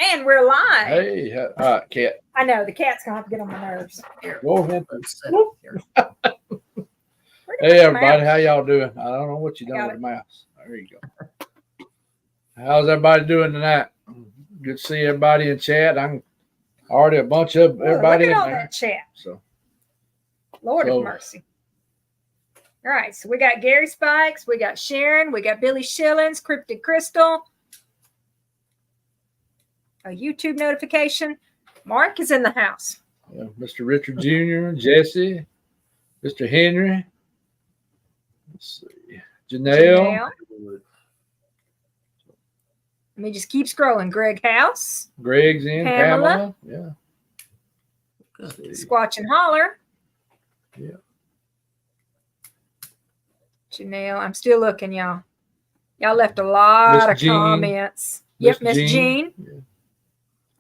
And we're live. Hey, all right, cat. I know the cat's gonna have to get on my nerves. Here, Go ahead. here. Hey, everybody, how y'all doing? I don't know what you done Got with the mouse. There you go. How's everybody doing tonight? Good to see everybody in chat. I'm already a bunch of everybody look in at all there. that chat. So, Lord of mercy. All right, so we got Gary Spikes, we got Sharon, we got Billy Shillings, Cryptic Crystal, a YouTube notification. Mark is in the house. yeah, Mr. Richard Jr., Jesse, Mr. Henry. Let's see, Janelle. Let me just keep scrolling. Greg House, Greg's in. Pamela. Yeah. Squatch and Holler. Yeah. Janelle, I'm still looking, y'all. Y'all left a lot Miss of Jean. comments. Yep, Miss Jean. Yeah.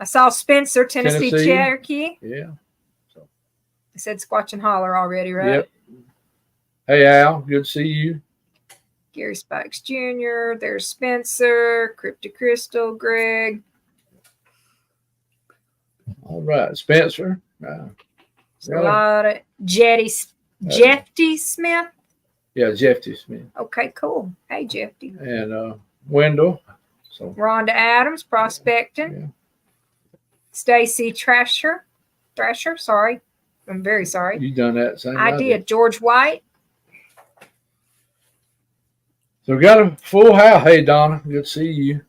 I saw Spencer, Tennessee. Cherokee. Yeah. I said Squatch and Holler already, right? Yep. Hey, Al. Good to see you. Gary Spikes Jr. There's Spencer, Cryptic Crystal, Greg. All right, Spencer. A lot of Jeffy Smith. Yeah, Jeffy Smith. Okay, cool. Hey, Jeffy. And Wendell. So Rhonda Adams, prospecting. Yeah. Stacy Thrasher, sorry. I'm very sorry. You done that same. I did. George White. So we got a full house. Hey, Donna. Good to see you.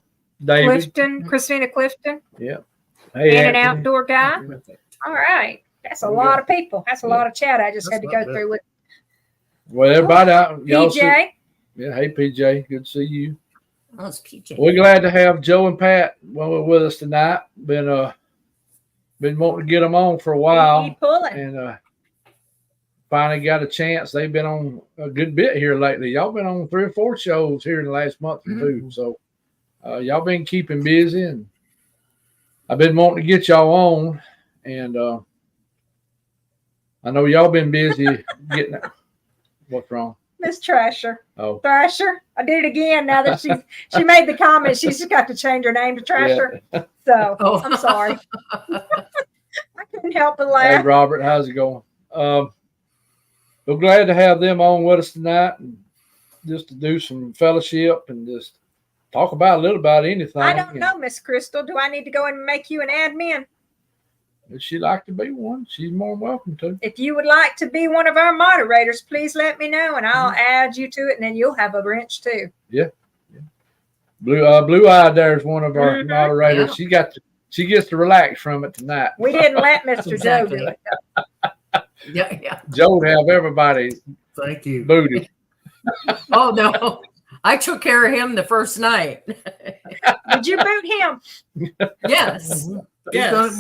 David. Clifton, Christina Clifton. Yeah. Hey, And an Anthony. outdoor guy. All right. That's a lot of people. That's a lot of chat I just had to go through with. Well, everybody out. Y'all see, PJ. yeah. Hey, PJ. Good to see you. Oh, it's PJ. We're glad to have Joe and Pat with us tonight. Been wanting to get them on for a while. He pulling. And finally got a chance. They've been on a good bit here lately. Y'all been on 3 or 4 shows here in the last month or two. So y'all been keeping busy, and I've been wanting to get y'all on. And I know y'all been busy getting it. What's wrong? Miss Trasher. Oh. Thrasher. I did it again now that she made the comment. She's just got to change her name to Trasher. Yeah. So I'm sorry. I couldn't help but laugh. Hey, Robert, how's it going? We're glad to have them on with us tonight, and just to do some fellowship and just talk about a little about anything. I don't know, Miss Crystal. Do I need to go and make you an admin? If she'd like to be one, she's more than welcome to. If you would like to be one of our moderators, please let me know, and I'll add you to it, and then you'll have a wrench too. Yeah. Blue Eye there is one of our moderators. Yeah. She gets to relax from it tonight. We didn't let Mr. Joe do it. Yeah. Joe would have everybody. Thank you. Booted. Oh no, I took care of him the first night. Did you boot him? Yes. He's done it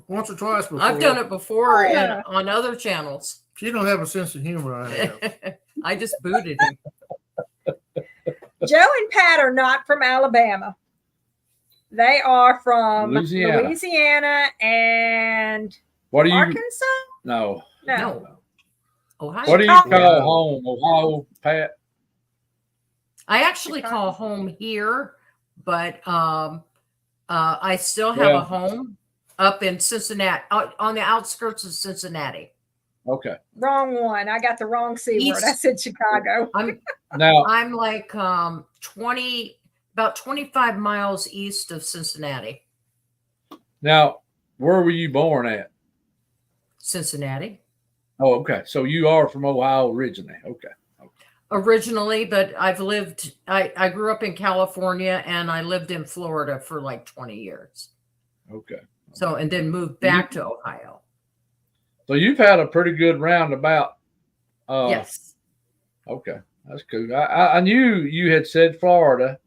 once or twice before. I've done it before on other channels. She don't have a sense of humor. I have. I just booted him. Joe and Pat are not from Alabama. They are from Louisiana and what are you? Arkansas? No. Ohio. What do you call home? Ohio, Pat? I actually call home here, but I still have a home up in Cincinnati, on the outskirts of Cincinnati. Okay. Wrong one. I got the wrong C word. I said Chicago. I'm like about 25 miles east of Cincinnati. Now, where were you born at? Cincinnati. Oh, okay. So you are from Ohio originally. Okay. Originally, but I grew up in California and I lived in Florida for like 20 years. Okay. So, and then moved back to Ohio. So you've had a pretty good roundabout. Yes. Okay. That's cool. I knew you had said Florida,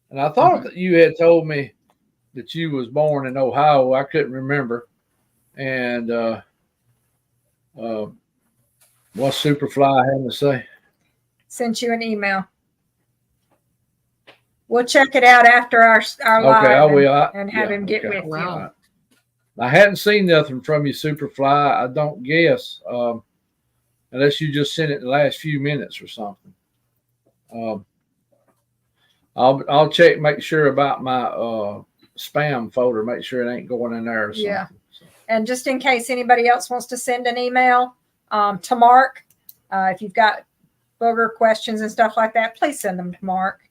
and I thought that you had told me that you was born in Ohio. I couldn't remember. And what's Superfly having to say? Sent you an email. We'll check it out after our live. Okay, I will. And have him get with you. I hadn't seen nothing from you, Superfly. I don't guess, unless you just sent it in the last few minutes or something. I'll check, make sure about my spam folder, make sure it ain't going in there or something. Yeah. And just in case anybody else wants to send an email to Mark, if you've got booger questions and stuff like that, please send them to Mark.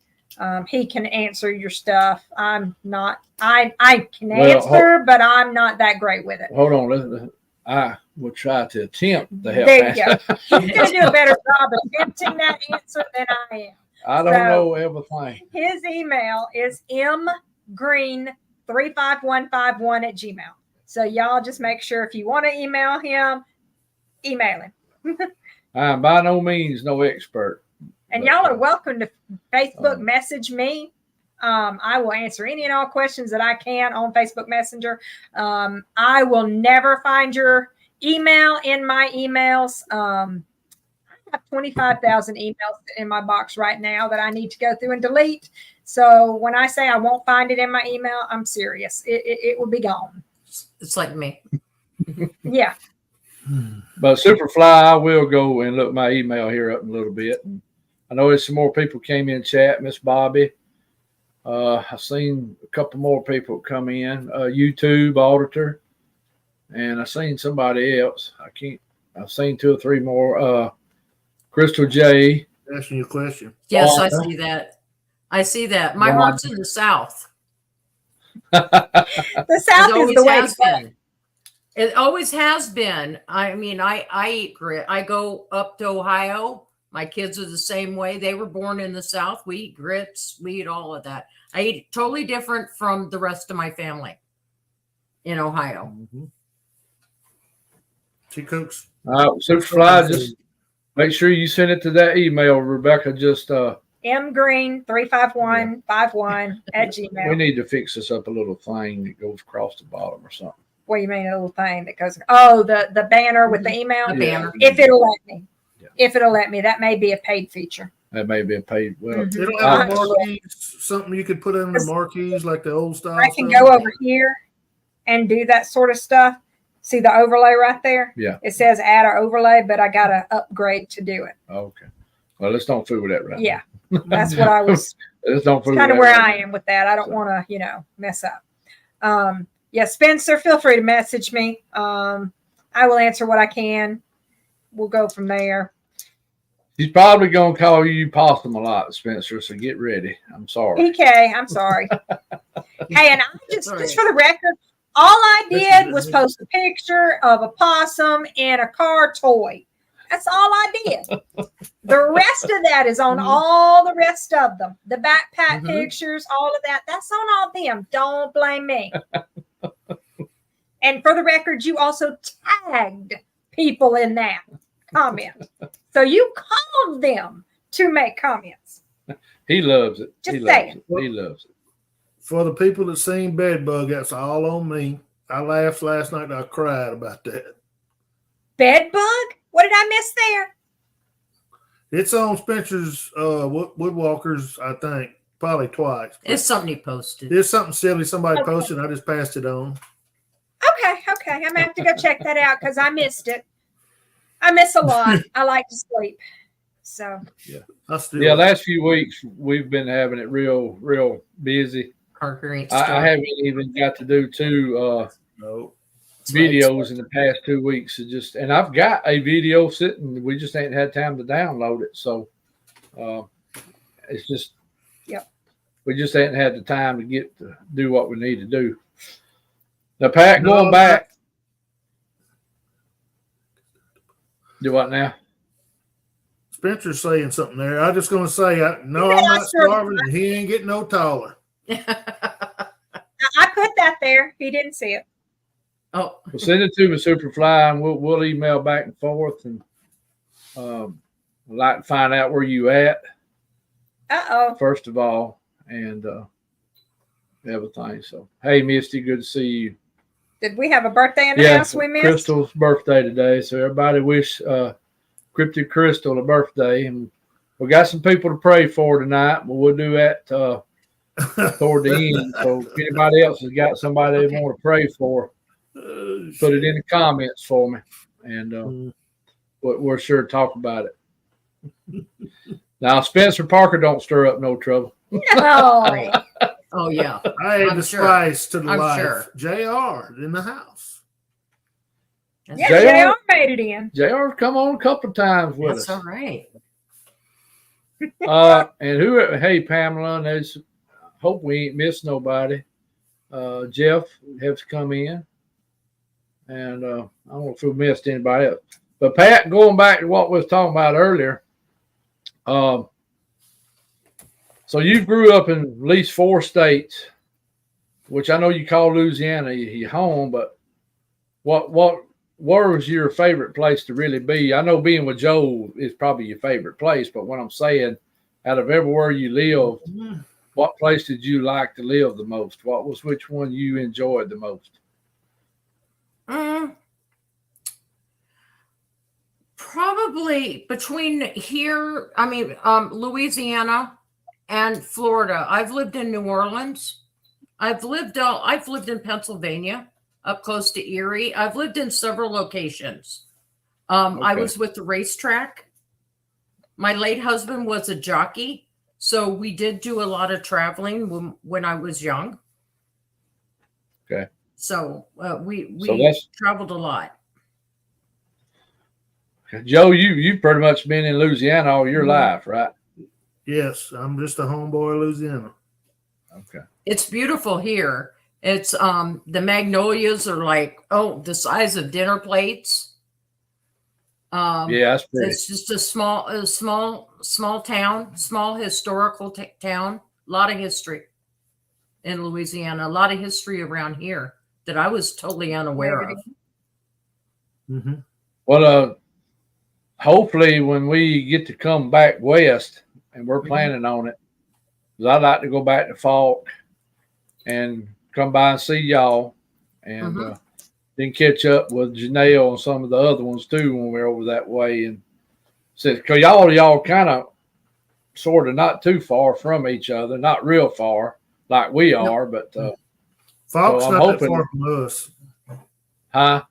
He can answer your stuff. I'm not. I can answer, but I'm not that great with it. Hold on. I will try to attempt to help. There you go. He's going to do a better job of attempting that answer than I am. I don't know everything. His email is mgreen35151@gmail. So y'all just make sure if you want to email him, email him. I'm by no means no expert. And y'all are welcome to Facebook message me. I will answer any and all questions that I can on Facebook Messenger. I will never find your email in my emails. I have 25,000 emails in my box right now that I need to go through and delete. So when I say I won't find it in my email, I'm serious. It will be gone. It's like me. Yeah. But Superfly, I will go and look my email here up in a little bit. I know there's some more people came in chat. Miss Bobby. I've seen a couple more people come in. YouTube auditor. And I've seen somebody else. I've seen 2 or 3 more. Crystal J. Asking you a question. Yes, I see that. I see that. My heart's in the South. The South is the way to go. It always has been. I mean, I eat grit. I go up to Ohio. My kids are the same way. They were born in the South. We eat grits. We eat all of that. I eat totally different from the rest of my family in Ohio. Mm-hmm. She cooks. Superfly, just make sure you send it to that email, Rebecca. Just mgreen35151@gmail. We need to fix this up a little thing that goes across the bottom or something. What do you mean, a little thing that goes? Oh, the banner with the email. The banner. If it'll let me. Yeah. If it'll let me, that may be a paid feature. That may be a paid. Well, it'll have marquees, something you could put in the marquees like the old style. I can go over here and do that sort of stuff. See the overlay right there? Yeah. It says add or overlay, but I got to upgrade to do it. Okay. Well, let's don't fool with that right now. That's what I was. Let's don't fool with kind of that where right I am with that. I don't want to, mess up. Yeah, Spencer, feel free to message me. I will answer what I can. We'll go from there. He's probably going to call you possum a lot, Spencer, so get ready. I'm sorry. PK, I'm sorry. Hey, and I just for the record, all I did was post a picture of a possum and a car toy. That's all I did. The rest of that is on all the rest of them. The backpack pictures, all of that. That's on all them. Don't blame me. And for the record, you also tagged people in that comment. So you called them to make comments. He loves it. Just saying. He loves it. For the people that seen Bedbug, that's all on me. I laughed last night and I cried about that. Bedbug? What did I miss there? It's on Spencer's Woodwalkers, I think, probably twice. It's something he posted. It's something silly somebody posted. I just passed it on. Okay. I'm going to have to go check that out because I missed it. I miss a lot. I like to sleep. So. Yeah. Last few weeks, we've been having it real busy. I haven't even got to do 2 videos in the past 2 weeks. And I've got a video sitting. We just ain't had time to download it. So it's just, we just ain't had the time to get to do what we need to do. Now, Pat, going back. Do what now? Spencer's saying something there. I'm just going to say, I'm not starving. And he ain't getting no taller. I put that there. He didn't see it. Oh, well, send it to me, Superfly, and we'll email back and forth, and I'd like to find out where you at. First of all, and everything. So, hey, Misty, good to see you. Did we have a birthday in the house we missed? Crystal's birthday today, so everybody wish Cryptid Crystal a birthday, and we got some people to pray for tonight, but we'll do that toward the end. So if anybody else has got somebody they want to pray for, put it in the comments for me, and we're sure to talk about it. Now Spencer Parker don't stir up no trouble. No. Oh yeah. I add I'm the sure. spice to the I'm life. sure. JR in the house. Yeah, JR JR made it in. JR's come on a couple of times with That's us. all right. And hey Pamela, and there's hope we ain't missed nobody. Jeff has come in, and I don't know if we missed anybody else. But Pat, going back to what we was talking about earlier, so you grew up in at least 4 states, which I know you call Louisiana your home, but what was your favorite place to really be? I know being with Joe is probably your favorite place, but what I'm saying, out of everywhere you lived, what place did you like to live the most? Which one you enjoyed the most? Probably between here, Louisiana and Florida. I've lived in New Orleans. I've lived in Pennsylvania, up close to Erie. I've lived in several locations. I was with the racetrack. My late husband was a jockey, so we did do a lot of traveling when I was young. Okay. So we traveled a lot. Joe, you've pretty much been in Louisiana all your life, right? Yes, I'm just a homeboy of Louisiana. Okay. It's beautiful here. It's the magnolias are like the size of dinner plates. Yeah, that's pretty. It's just a small town, small historical town. A lot of history in Louisiana. A lot of history around here that I was totally unaware of. Mm-hmm. Well, hopefully when we get to come back west, and we're planning on it, because I'd like to go back to Falk and come by and see y'all, and then catch up with Janelle and some of the other ones too when we're over that way. And because y'all kind of sort of not too far from each other, not real far like we are, but Falk's so not that far from us. Huh?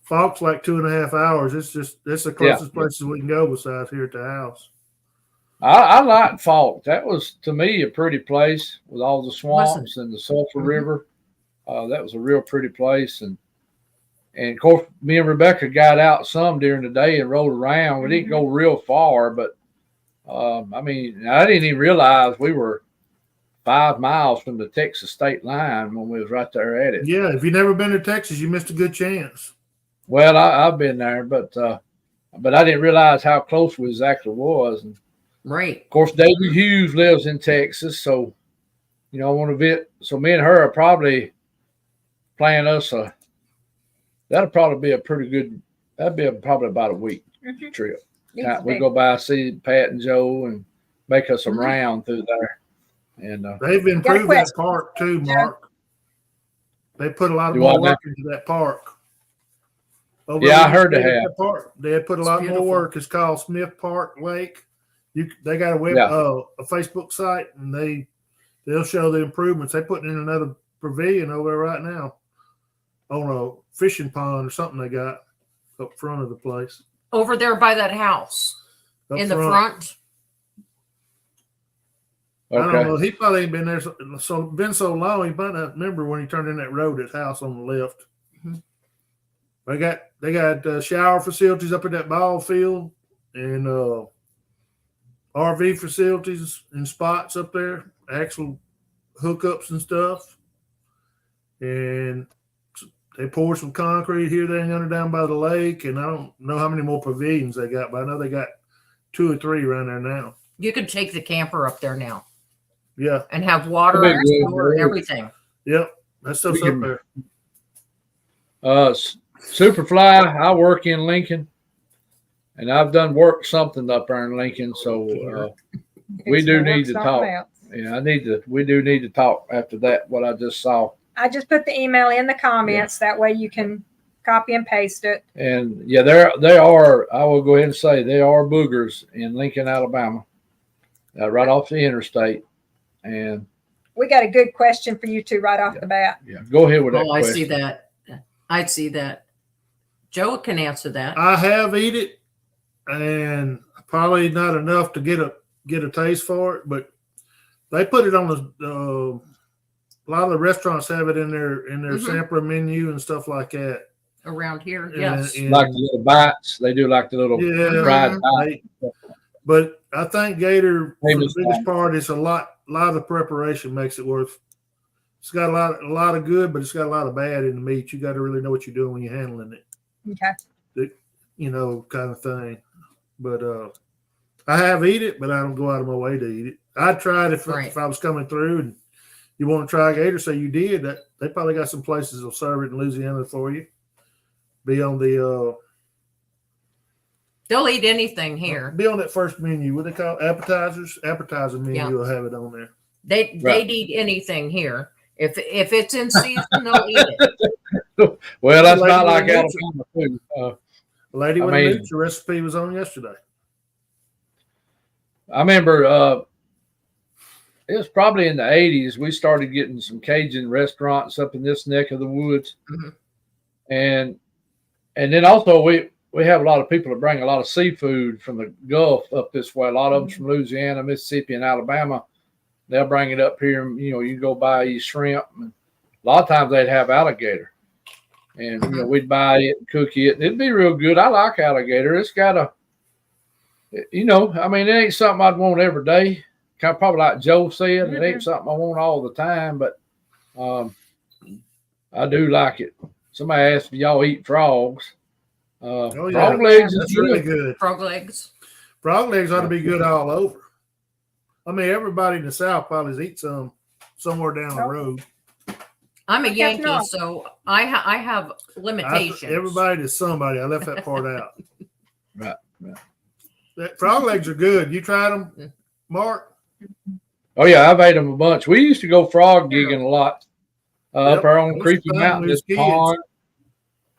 Falk's like 2.5 hours. It's the closest places we can go besides here at the house. I like Falk. That was to me a pretty place with all the swamps and the Sulphur River. That was a real pretty place, and of course me and Rebecca got out some during the day and rode around. We didn't go real far, but I didn't even realize we were 5 miles from the Texas state line when we was right there at it. Yeah, if you've never been to Texas, you missed a good chance. Well, I've been there, but I didn't realize how close we exactly was. And right. Of course, David Hughes lives in Texas, so I want to visit. So me and her are probably planning us that'll probably be a pretty good. That'd be probably about a week trip. We go by see Pat and Joe and make us a round through there. And they've improved that park too, Mark. They put a lot of more work into that park. I heard they have. They had put a lot more work. It's called Smith Park Lake. They got a a Facebook site, and they'll show the improvements. They're putting in another pavilion over there right now on a fishing pond or something they got up front of the place. Over there by that house in the front. Okay. I don't know. He probably ain't been there so long. He might not remember when he turned in that road. His house on the left. They got shower facilities up at that ball field and RV facilities and spots up there, actual hookups and stuff. And they poured some concrete here, there, and under down by the lake. And I don't know how many more pavilions they got, but I know they got 2 or 3 around there now. You can take the camper up there now. Yeah. And have water and everything. Yep. That stuff's up there. Superfly, I work in Lincoln, and I've done work something up there in Lincoln, so we do need to talk. Yeah, we do need to talk after that, what I just saw. I just put the email in the comments. That way you can copy and paste it. And there are, I will go ahead and say, there are boogers in Lincoln, Alabama, right off the interstate. And we got a good question for you two right off the bat. Yeah, go ahead with that question. I see that. I see that. Joe can answer that. I have eat it, and probably not enough to get a taste for it, but they put it on a lot of the restaurants have it in their sampler menu and stuff like that. Around here, yes. And like the little bites. They do like the little fried bites. But I think Gator, for Famous the biggest part, is a lot of the preparation makes it worth. It's got a lot of good, but it's got a lot of bad in the meat. You got to really know what you're doing when you're handling it. Okay. Kind of thing. But I have eat it, but I don't go out of my way to eat it. I'd try it if I was coming through and you want to try a gator, say you did. That they probably got some places that'll serve it in Louisiana for you. Be on the they'll eat anything here. Be on that first menu. What they call appetizers? Appetizer menu will have it on there. They'd eat anything here. If it's in season, they'll eat it. Well, that's not like Alabama food. The lady with the mooch, the recipe was on yesterday. I remember it was probably in the 80s. We started getting some Cajun restaurants up in this neck of the woods. And then also we have a lot of people that bring a lot of seafood from the Gulf up this way. A lot of them from Louisiana, Mississippi, and Alabama. They'll bring it up here, and you go buy you shrimp. And a lot of times they'd have alligator, and we'd buy it and cook it. It'd be real good. I like alligator. It's got it ain't something I'd want every day. Kind of probably like Joe said, it ain't something I want all the time, but I do like it. Somebody asked if y'all eat frogs. Frog legs is really good. Frog legs. Frog legs ought to be good all over. I mean, everybody in the South probably eats some somewhere down the road. I'm a Yankee, so I have limitations. Everybody is somebody. I left that part out. Right. Frog legs are good. You tried them, Mark? Oh yeah, I've ate them a bunch. We used to go frog gigging a lot up our own Creepy Mountain, this pond,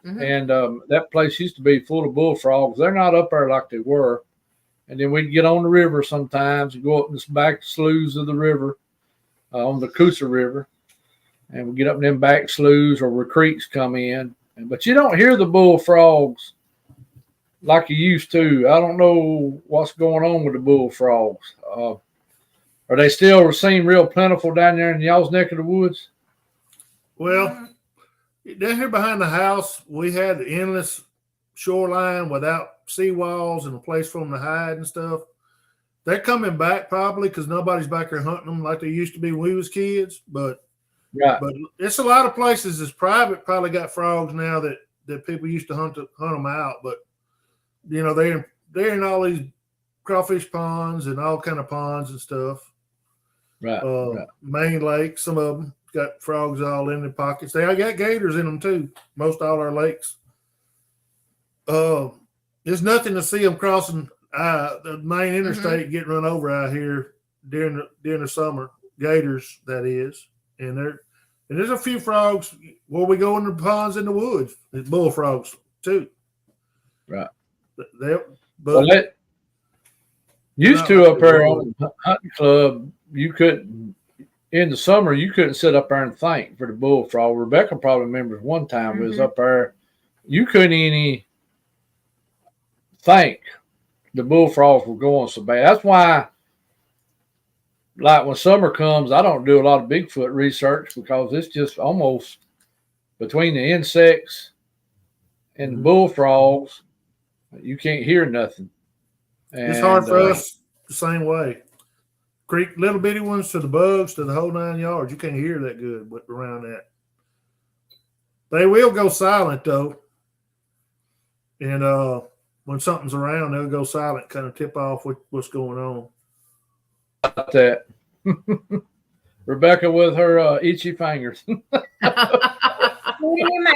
and that place used to be full of bullfrogs. They're not up there like they were. And then we'd get on the river sometimes and go up this back sloughs of the river, on the Coosa River, and we get up in them back sloughs or where creeks come in. But you don't hear the bullfrogs like you used to. I don't know what's going on with the bullfrogs. Are they still seem real plentiful down there in y'all's neck of the woods? Well, down here behind the house, we had endless shoreline without seawalls and a place for them to hide and stuff. They're coming back probably because nobody's back there hunting them like they used to be when we was kids. But it's a lot of places that's private probably got frogs now that people used to hunt them out. But they're in all these crawfish ponds and all kind of ponds and stuff. Right. Main Lake, some of them got frogs all in their pockets. They got gators in them too. Most all our lakes. There's nothing to see them crossing the main interstate, getting run over out here during the summer. Gators, that is, and there's a few frogs where we go in the ponds in the woods. There's bullfrogs too. Right. Used to up there on the hunting club, you couldn't in the summer. You couldn't sit up there and think for the bullfrog. Rebecca probably remembers one time it was up there. You couldn't even think the bullfrogs were going so bad. That's why, like when summer comes, I don't do a lot of Bigfoot research because it's just almost between the insects and the bullfrogs, you can't hear nothing. And, it's hard for us the same way. Creek, little bitty ones to the bugs to the whole 9 yards. You can't hear that good around that. They will go silent though, and when something's around, they'll go silent, kind of tip off what's going on. About that. Rebecca with her itchy fingers.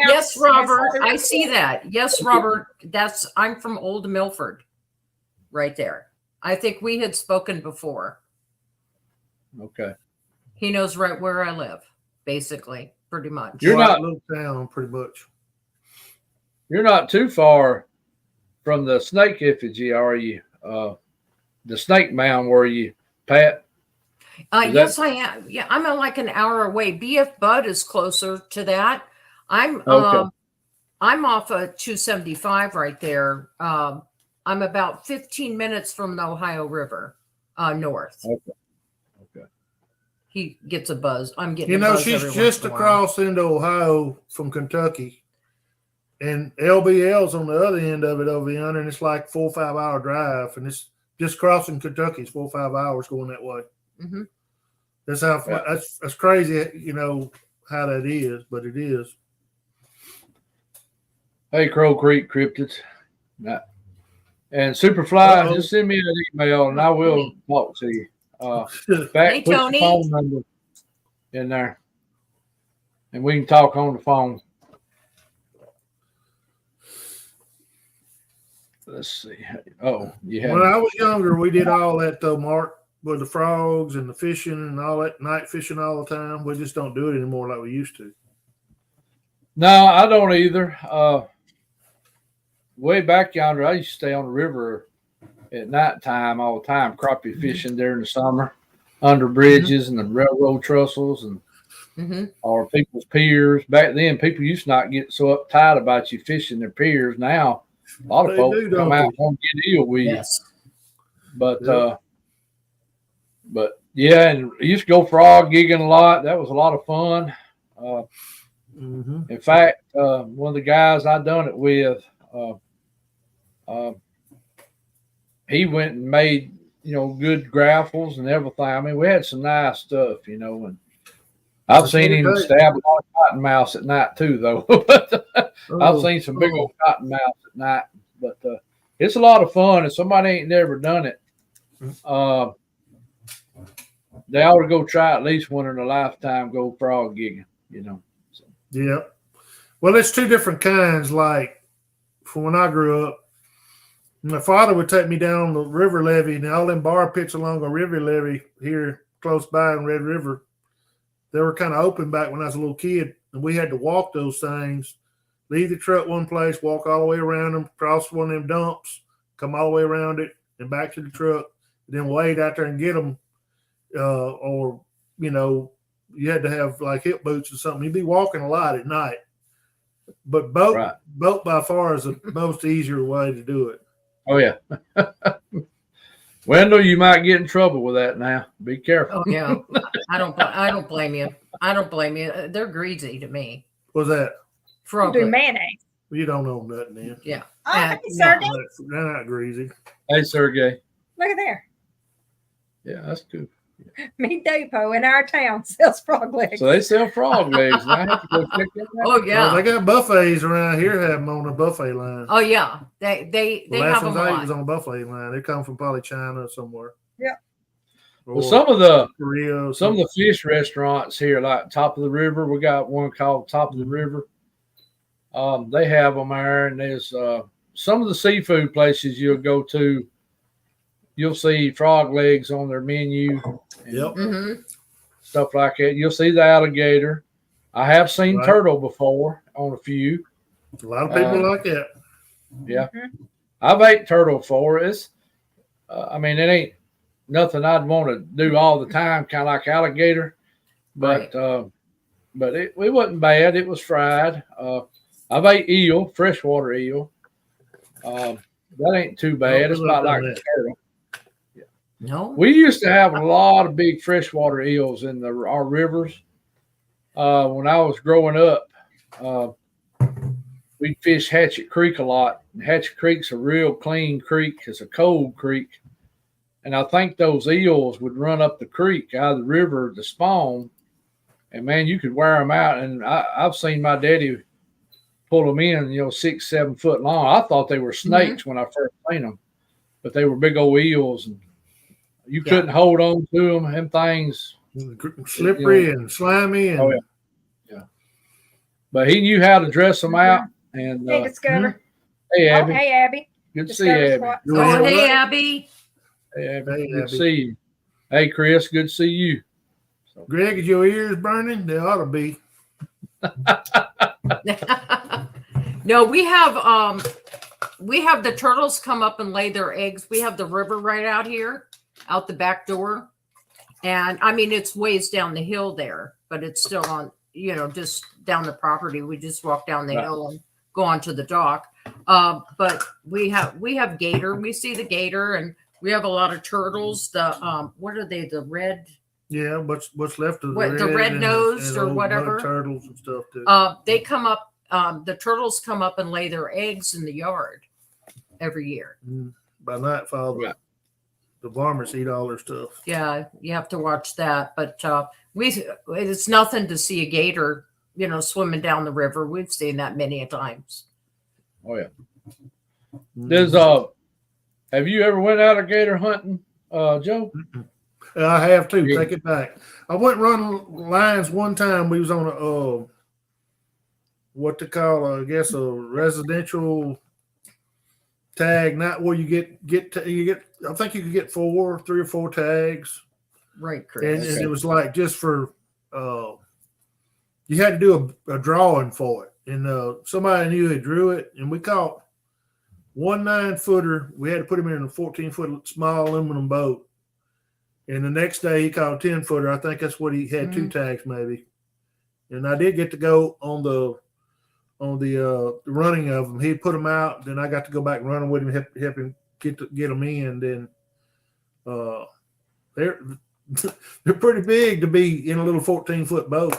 Yes, Robert. I see that. Yes, Robert. I'm from Old Milford, right there. I think we had spoken before. Okay. He knows right where I live, basically, pretty much. You're not a little town, pretty much. You're not too far from the snake effigy, are you? The snake mound, were you, Pat? Yes, I am. Yeah, I'm like an hour away. BF Bud is closer to that. I'm off of 275 right there. I'm I'm about 15 minutes from the Ohio River, north. Okay. He gets a buzz. I'm getting. You know, she's just across into Ohio from Kentucky, and LBL's on the other end of it over yonder, and it's like 4 or 5 hour drive, and it's just crossing Kentucky. It's 4 or 5 hours going that way. Mm-hmm. That's how that's crazy. You know how that is, but it is. Hey, Crow Creek cryptids. And Superfly, just send me an email and I will talk to you. Hey, put Tony. your phone number in there, and we can talk on the phone. Let's see. Oh, yeah. When I was younger, we did all that though, Mark, with the frogs and the fishing and all that, night fishing all the time. We just don't do it anymore like we used to. No, I don't either. Way back yonder, I used to stay on the river at nighttime all the time, crappie fishing during the summer, under bridges and the railroad trestles and or people's piers. Back then, people used to not get so uptight about you fishing their piers. Now, a lot of folks come out and want to get eel with you. But yeah, and I used to go frog gigging a lot. That was a lot of fun. In fact, one of the guys I done it with, he went and made, good grapples and everything. I mean, we had some nice stuff, and I've seen him stab a lot of cottonmouths at night too, though. I've seen some big old cottonmouths at night, but it's a lot of fun. If somebody ain't never done it, they ought to go try at least one in a lifetime, go frog gigging, So. Yeah. Well, it's two different kinds. Like, from when I grew up, my father would take me down the river levee, and all them bar pits along the river levee here close by in Red River, they were kind of open back when I was a little kid, and we had to walk those things, leave the truck one place, walk all the way around them, cross one of them dumps, come all the way around it, and back to the truck, and then wade out there and get them. Or, you had to have like hip boots or something. You'd be walking a lot at night. But boat by far is the most easier way to do it. Oh, yeah. Wendell, you might get in trouble with that now. Be careful. Oh, yeah. I don't blame you. I don't blame you. They're greasy to me. What's that? Frog do mayonnaise. You don't know nothing then. Yeah. Oh, hey, Sergey. They're not greasy. Hey, Sergey. Look at there. Yeah, that's good. Meat Depot in our town sells frog legs. So they sell frog legs. And I have to go check that out. Oh, yeah. Well, they got buffets around here, have them on the buffet line. Oh, yeah. They have them on the buffet line. They come from probably China or somewhere. Yeah. Well, some of the Korea, some of the fish restaurants here, like Top of the River, we got one called Top of the River. They have them there, and there's some of the seafood places you'll go to. You'll see frog legs on their menu. Yep. Stuff like that. You'll see the alligator. I have seen turtle before on a few. A lot of people like that. Yeah. I've ate turtle before. It's, it ain't nothing I'd want to do all the time, kind of like alligator. But it wasn't bad. It was fried. I've ate eel, freshwater eel. That ain't too bad. It's not like a turtle. No. We used to have a lot of big freshwater eels in our rivers. When I was growing up, we'd fish Hatchet Creek a lot. And Hatchet Creek's a real clean creek. It's a cold creek. And I think those eels would run up the creek out of the river to spawn. And, man, you could wear them out. And I've seen my daddy pull them in, 6, 7 foot long. I thought they were snakes when I first seen them. But they were big old eels. And you couldn't hold on to them. Them things. Slippery and slimy. And, oh, yeah. But he knew how to dress them out. And Hey, Discover. Hey, Abby. Oh, hey, Abby. Good to see you, Abby. Oh, hey, Abby. Hey, Abby. Good to see you. Hey, Chris. Good to see you. Greg, is your ears burning? They ought to be. No, we have the turtles come up and lay their eggs. We have the river right out here, out the back door. And it's ways down the hill there, but it's still on, just down the property. We just walk down the hill and go onto the dock. But we have gator. We see the gator, and we have a lot of turtles. The what are they? The red. Yeah, what's left of the red-nosed or old whatever mud turtles and stuff too. They come up. The turtles come up and lay their eggs in the yard every year. By nightfall, the varmints eat all their stuff. Yeah, you have to watch that. But it's nothing to see a gator, swimming down the river. We've seen that many a times. Oh yeah. There's have you ever went alligator hunting, Joe? I have too. Yeah. Take it back. I went running lines one time. We was on a what to call, I guess, a residential tag, not where you get. I think you could get 3 or 4 tags. Right, Chris. And it was like just for you had to do a drawing for it, and somebody knew they drew it, and we caught 1 9-footer. We had to put him in a 14-foot small aluminum boat, and the next day he caught a 10-footer. I think that's what he had 2 tags maybe, and I did get to go on the running of them. He'd put them out, then I got to go back and run with him, help him get them in. Then they're pretty big to be in a little 14-foot boat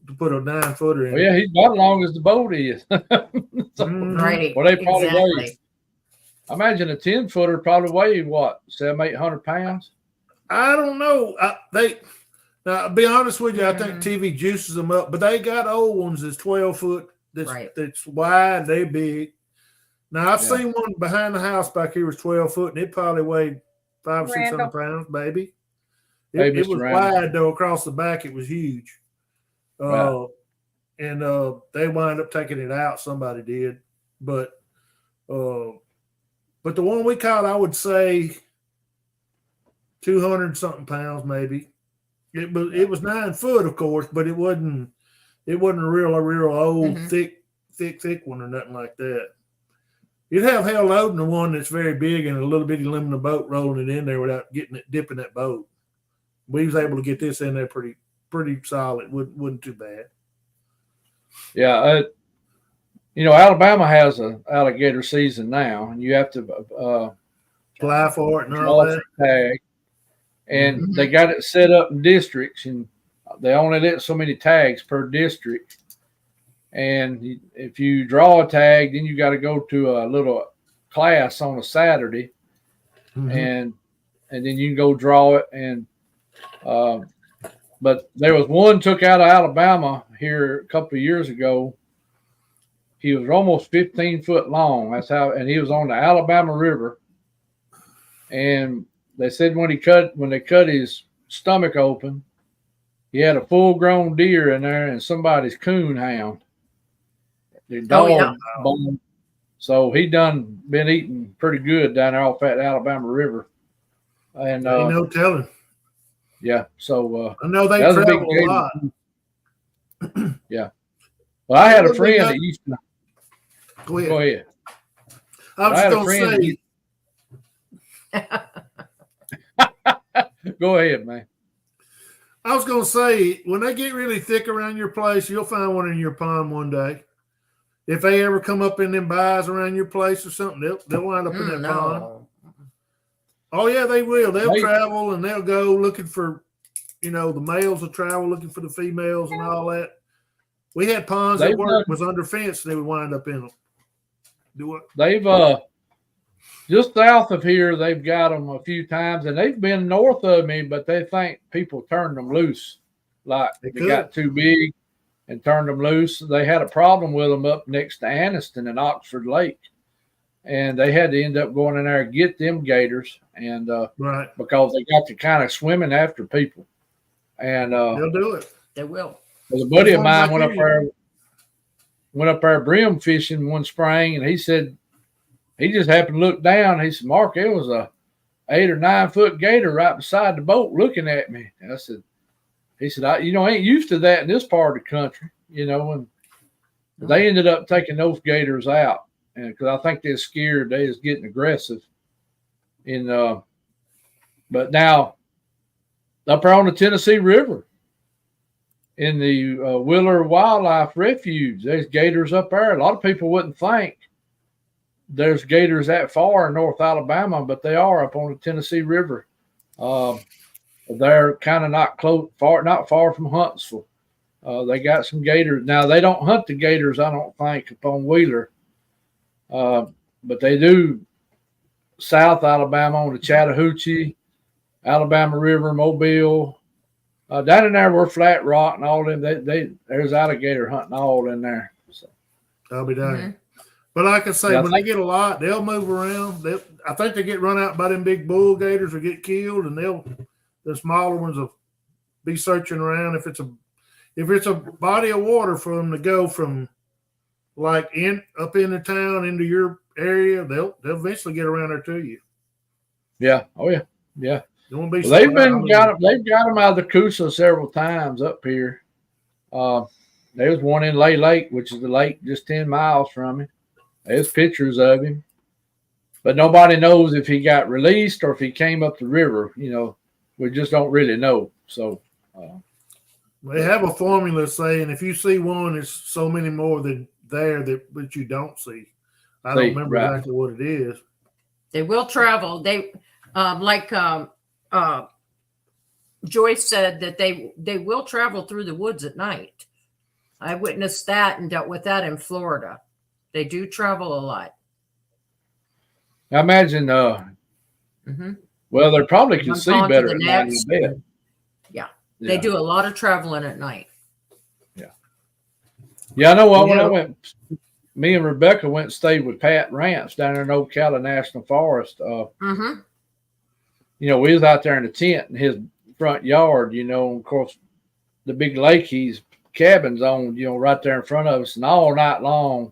to put a 9-footer in. Well, yeah, he's about as long as the boat is. Right. Well, they probably weigh. I imagine a 10-footer probably weighed what, 700-800 pounds. I don't know. Now, I'll be honest with you, I think TV juices them up, but they got old ones that's 12-foot. That's wide, they big. Now I've seen one behind the house back here was 12-foot, and it probably weighed 500 or 600 pounds, maybe. It was wide though across the back. It was huge. Right. And they wound up taking it out. Somebody did, but the one we caught, I would say 200-something pounds, maybe. It was 9 foot, of course, but it wasn't a real old thick one or nothing like that. You'd have hell loading the one that's very big and a little bitty aluminum boat rolling it in there without dipping that boat. We was able to get this in there pretty solid. Wasn't too bad. Yeah, Alabama has an alligator season now, and you have to apply for it and all that. Tag, and they got it set up in districts, and they only let so many tags per district. And if you draw a tag, then you got to go to a little class on a Saturday, and then you can go draw it. And but there was one took out of Alabama here a couple of years ago. He was almost 15 foot long. And he was on the Alabama River. And they said when they cut his stomach open, he had a full-grown deer in there and somebody's coon hound. The dog bone. So he done been eating pretty good down there off that Alabama River. And ain't no telling. Yeah, so I know they travel a lot. Yeah. Well, I had a friend that used to. Go ahead. Go ahead. I was going to say. Go ahead, man. I was going to say, when they get really thick around your place, you'll find one in your pond one day. If they ever come up in them byes around your place or something, they'll wind up in that pond. Oh, yeah, they will. They'll travel and they'll go looking for, the males will travel looking for the females and all that. We had ponds that was under fence. They would wind up in them. Do what? They've just south of here, they've got them a few times, and they've been north of me, but they think people turned them loose. Like they got too big and turned them loose. They had a problem with them up next to Anniston and Oxford Lake. And they had to end up going in there and get them gators, and because they got to kind of swimming after people. And they'll do it. They will. A buddy of mine went up there brim fishing one spring, and he said he just happened to look down. He said, "Mark, there was a 8 or 9 foot gator right beside the boat looking at me." And I said, "He said, I ain't used to that in this part of the country, And they ended up taking those gators out, and because I think they're scared they was getting aggressive. But now up there on the Tennessee River, in the Willer Wildlife Refuge, there's gators up there. A lot of people wouldn't think there's gators that far in North Alabama, but they are up on the Tennessee River. They're kind of not far from Huntsville. They got some gators. Now, they don't hunt the gators, I don't think, up on Wheeler. But they do South Alabama on the Chattahoochee, Alabama River, Mobile. Down in there, we're Flat Rock and all them. There's alligator hunting all in there. So I'll be dang. But like I say, when they get a lot, they'll move around. I think they get run out by them big bull gators or get killed, and the smaller ones will be searching around. If it's a body of water for them to go from like up in the town into your area, they'll eventually get around there to you. Yeah. Oh yeah. Yeah. Well, they've got them out of the Coosa several times up here. There's one in Lay Lake, which is the lake just 10 miles from him. There's pictures of him, but nobody knows if he got released or if he came up the river. We just don't really know. So they have a formula saying if you see one, there's so many more that you don't see. I don't remember exactly what it is. They will travel. They Joyce said that they will travel through the woods at night. I witnessed that and dealt with that in Florida. They do travel a lot. I imagine, well, they probably can see better at night in bed. Yeah. They do a lot of traveling at night. Yeah. Yeah, I know what, when I went, me and Rebecca went and stayed with Pat Rance down there in Ocala National Forest. We was out there in the tent in his front yard, of course, the big lake he's cabins on, right there in front of us. And all night long,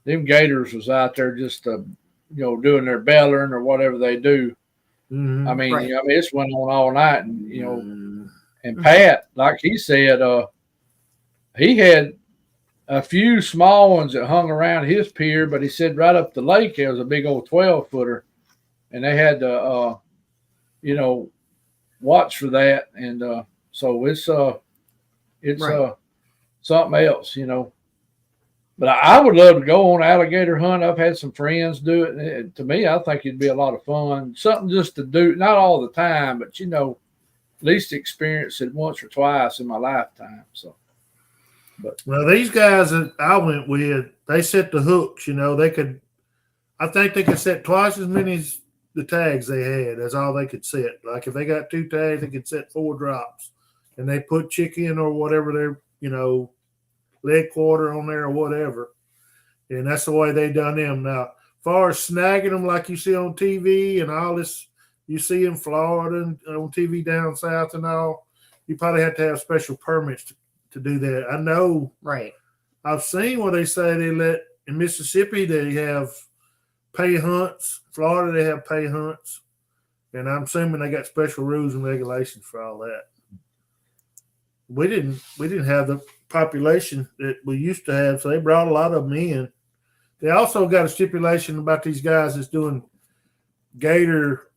them gators was out there just, doing their bellering or whatever they do. Mm-hmm. I mean, it's went on all night. And, and Pat, like he said, he had a few small ones that hung around his pier, but he said right up the lake, there was a big old 12-footer. And they had to, watch for that. And so it's something else, But I would love to go on an alligator hunt. I've had some friends do it. And to me, I think it'd be a lot of fun. Something just to do, not all the time, but, at least experience it once or twice in my lifetime. So, well, these guys that I went with, they set the hooks, I think they could set twice as many as the tags they had. That's all they could set. Like if they got 2 tags, they could set 4 drops. And they put chicken or whatever their, leg quarter on there or whatever. And that's the way they done them. Now, as far as snagging them like you see on TV and all this you see in Florida and on TV down south and all, you probably have to have special permits to do that. I know. Right. I've seen where they say in Mississippi they have pay hunts. Florida they have pay hunts. And I'm assuming they got special rules and regulations for all that. We didn't have the population that we used to have, so they brought a lot of them in. They also got a stipulation about these guys that's doing gator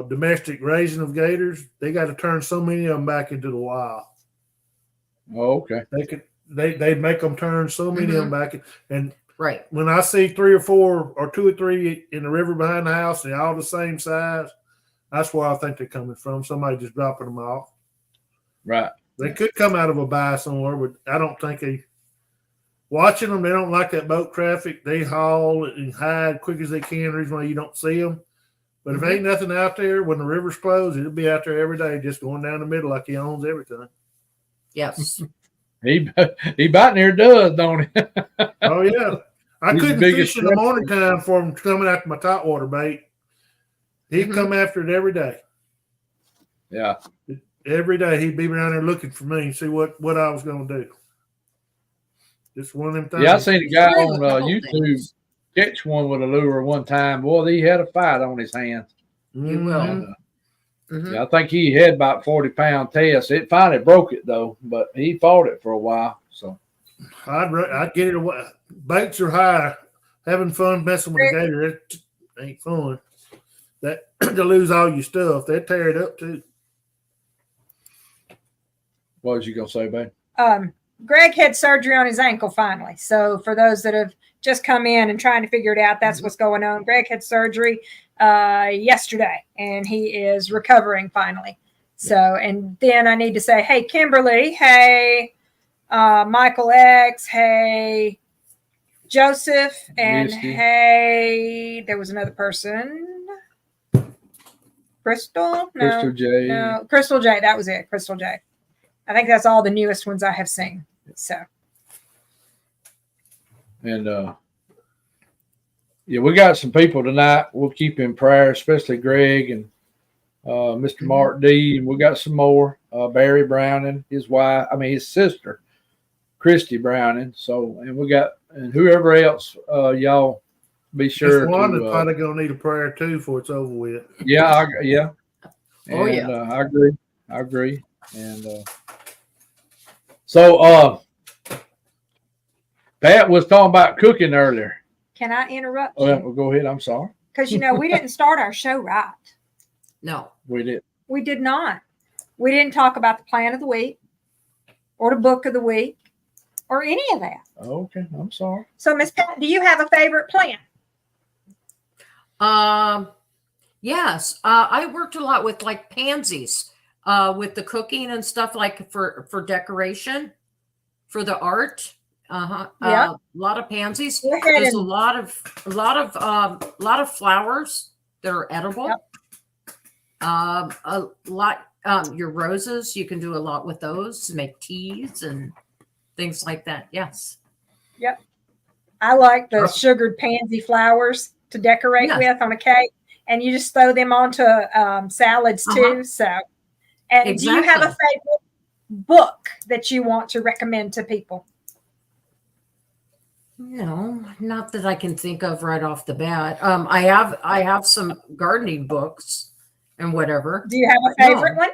domestic raising of gators. They got to turn so many of them back into the wild. Oh, okay. They make them turn so many of them back, and right. When I see 3 or 4 or 2 or 3 in the river behind the house, and they're all the same size, that's where I think they're coming from. Somebody just dropping them off. Right. They could come out of a buy somewhere, but I don't think watching them, they don't like that boat traffic. They haul and hide quick as they can. The reason why you don't see them. But if ain't nothing out there, when the river's closed, it'll be out there every day, just going down the middle like he owns everything. Yes. He about near does, don't he? Oh, yeah. I couldn't fish in the morning time for him coming after my topwater bait. He'd come after it every day. Yeah. Every day he'd be around there looking for me and see what I was going to do. Just one of them things. Yeah, I seen a guy on YouTube catch one with a lure one time. Boy, he had a fight on his hands. You will. Yeah, I think he had about 40-pound test. It finally broke it though, but he fought it for a while. So I'd get it away. Baits are high. Having fun messing with a gator, it ain't fun. That to lose all your stuff, they tear it up too. What was you gonna say, babe? Greg had surgery on his ankle finally. So for those that have just come in and trying to figure it out, that's what's going on. Greg had surgery yesterday, and he is recovering finally. So, and then I need to say, hey, Kimberly, hey, Michael X, hey, Joseph, and Misty. hey, there was another person. Crystal? No. Crystal J. No, Crystal J. That was it. Crystal J. I think that's all the newest ones I have seen. So. And yeah, we got some people tonight. We'll keep in prayer, especially Greg and Mr. Mark D. And we got some more. Barry Browning, his sister, Christy Browning. So, and we got, and whoever else, y'all be sure. This one is to, probably gonna need a prayer too before it's over with. Yeah, Oh, and, yeah. I agree. And so Pat was talking about cooking earlier. Can I interrupt Oh, you? well, go ahead. I'm sorry. Because, we didn't start our show right. No. We did. We did not. We didn't talk about the plan of the week or the book of the week or any of that. Okay, I'm sorry. So, Miss Pat, do you have a favorite plan? Yes. I worked a lot with like pansies, with the cooking and stuff, like for decoration, for the art. Yeah. A lot of pansies. Go ahead There's and- a lot of flowers that are edible. Yep. A lot. Your roses, you can do a lot with those to make teas and things like that. Yes. I like the sugared pansy flowers to decorate Yeah. with on a cake, and you just throw them onto salads too. So, and do you have a Exactly. favorite book that you want to recommend to people? Not that I can think of right off the bat. I have some gardening books and whatever. Do you have a favorite one?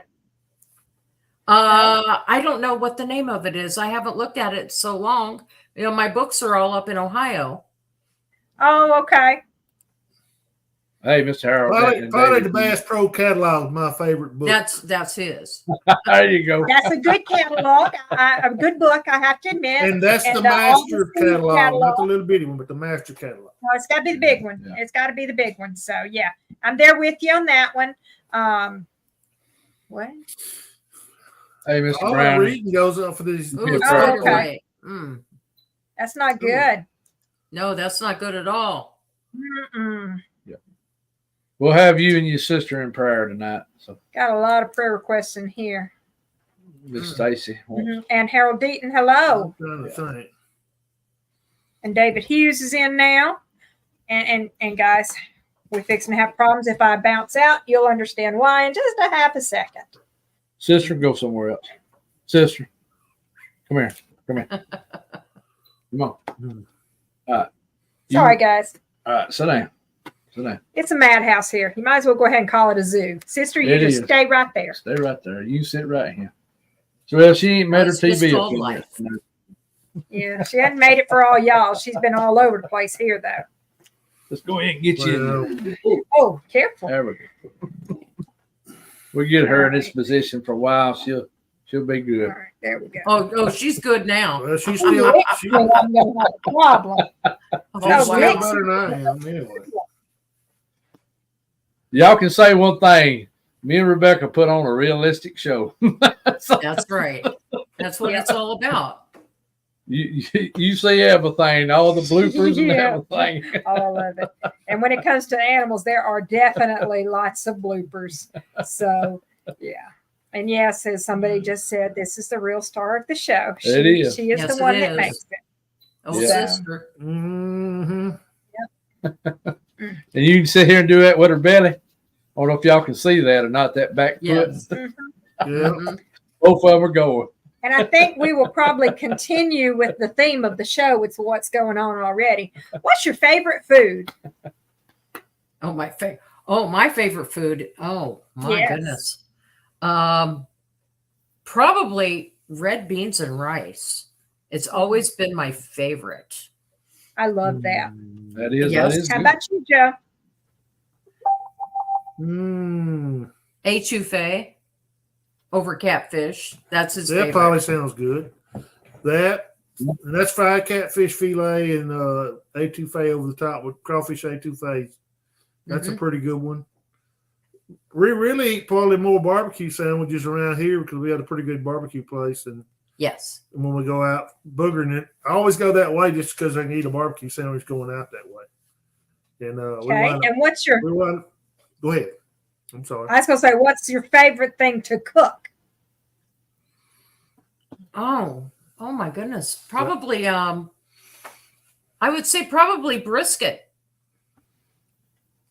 I don't know what the name of it is. I haven't looked at it so long. My books are all up in Ohio. Oh, okay. Hey, Mr. Harold. Probably the Bass Pro catalog is my favorite book. That's his. There you go. That's a good catalog. A good book, I have to admit. And that's the all master the seed catalog, not the little bitty one, but the master catalog. No, it's got to be the big one. Yeah. It's got to be the big one. So, yeah, I'm there with you on that one. What? Hey, Mr. All Brown. the reading goes up for these. Ooh, Yeah, it's right. not right. That's not good. No, that's not good at all. Mm-mm. We'll have you and your sister in prayer tonight. So, Got a lot of prayer requests in here. Miss Stacy. Mhm. And Harold Deaton, hello. I'm trying to think. And David Hughes is in now. And guys, we're fixing to have problems. If I bounce out, you'll understand why in just a half a second. Sister, go somewhere else. Sister, come here. Come on. All right. Sorry, guys. All right, sit down. Sit down. It's a madhouse here. You might as well go ahead and call it a zoo. Sister, you It just is. stay right there. Stay right there. You sit right here. So, well, she ain't made her It's just TV called up life. yet. Yeah, she hadn't made it for all y'all. She's been all over the place here, though. Let's go ahead and get you in there. Oh, careful. There we go. We get her in this position for a while. She'll be All good. right, there we go. Oh, she's good now. Well, she's still, I'm gonna have a problem. Oh, she's still wow. better than I am anyway. Y'all can say one thing. Me and Rebecca put on a realistic show. That's right. That's what it's all about. You see everything, all the bloopers and Yeah. everything. All of it. And when it comes to animals, there are definitely lots of bloopers. So, yeah. And yes, as somebody just said, this is the real star of the show. It is. She is Yes, the one it that is. makes it. Oh, Yeah. sister. Mm-hmm. And you can sit here and do that with her belly. I don't know if y'all can see that or not, that back Yes. foot. Yeah. Mhm. Both of them are going. And I think we will probably continue with the theme of the show with what's going on already. What's your favorite food? Oh, my favorite food. Oh, my Yes. goodness. Probably red beans and rice. It's always been my favorite. I love that. That is, Yes. that is How good. about you, Joe? Mm. Etouffee over catfish. That's his That favorite. probably sounds good. That, and that's fried catfish fillet and etouffee over the top with crawfish etouffee. That's a pretty good one. We really eat probably more barbecue sandwiches around here because we have a pretty good barbecue place. And Yes. when we go out boogering it, I always go that way just because I can eat a barbecue sandwich going out that way. And And what's your? Go ahead. I'm sorry. I was gonna say, what's your favorite thing to cook? Oh my goodness. Probably I would say probably brisket.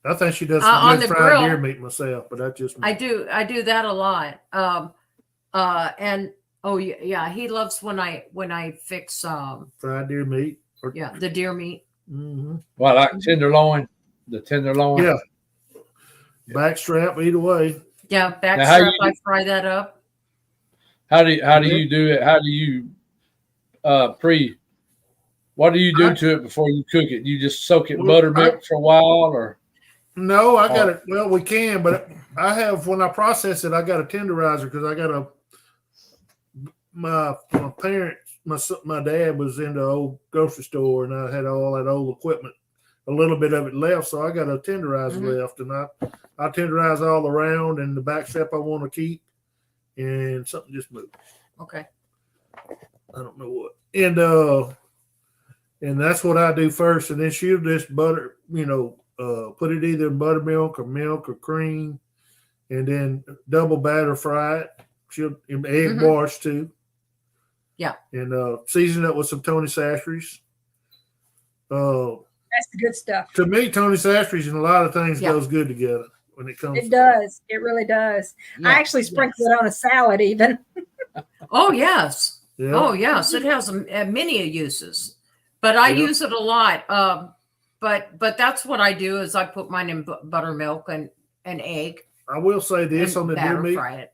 I think she does on some the good fried grill. deer meat myself, but that's just me. I do that a lot. And he loves when I fix fried deer meat. the deer meat. Mm-hmm. Well, like tenderloin, the tenderloin. Yeah. Backstrap, either way. Yeah, backstrap. I fry that up. How do you do it? How do you what do you do to it before you cook it? You just soak it in buttermilk for a while, or? No, I got it. Well, we can, but I have, when I process it, I got a tenderizer because I got my parents, my dad was in the old grocery store and I had all that old equipment, a little bit of it left. So I got a tenderizer left, and I tenderize all around, and the back strap I want to keep, and something just moved. Okay. I don't know what. And that's what I do first. And then she'll just butter, put it either in buttermilk or milk or cream, and then double batter fry it. She'll egg wash too. Yeah. And season it with some Tony Sastry's. That's the good stuff. To me, Tony Sastry's and a lot of things goes good together when it comes. It does. It really does. Yeah. I actually sprinkle it on a salad even. Oh, yes. Yeah. Oh, yes. It has many uses, but I use it a lot. But that's what I do is I put mine in buttermilk and egg. I will say this on the deer meat. Fry it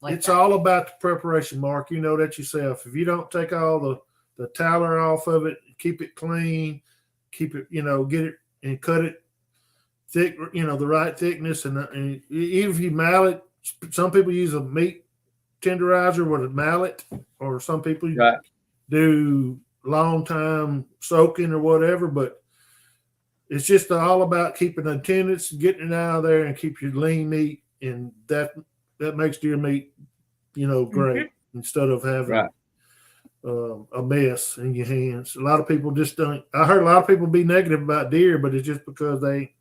It's all about the preparation, Mark. You know that yourself. If you don't take all the tallow off of it, keep it clean, keep it, get it and cut it thick, the right thickness. And even if you mallet, some people use a meat tenderizer with a mallet, or some people do long time soaking or whatever. But it's just all about keeping the tendons, getting it out of there, and keep your lean meat, and that makes deer meat, great instead of having a mess in your hands. A lot of people just don't. I heard a lot of people be negative about deer, but it's just because they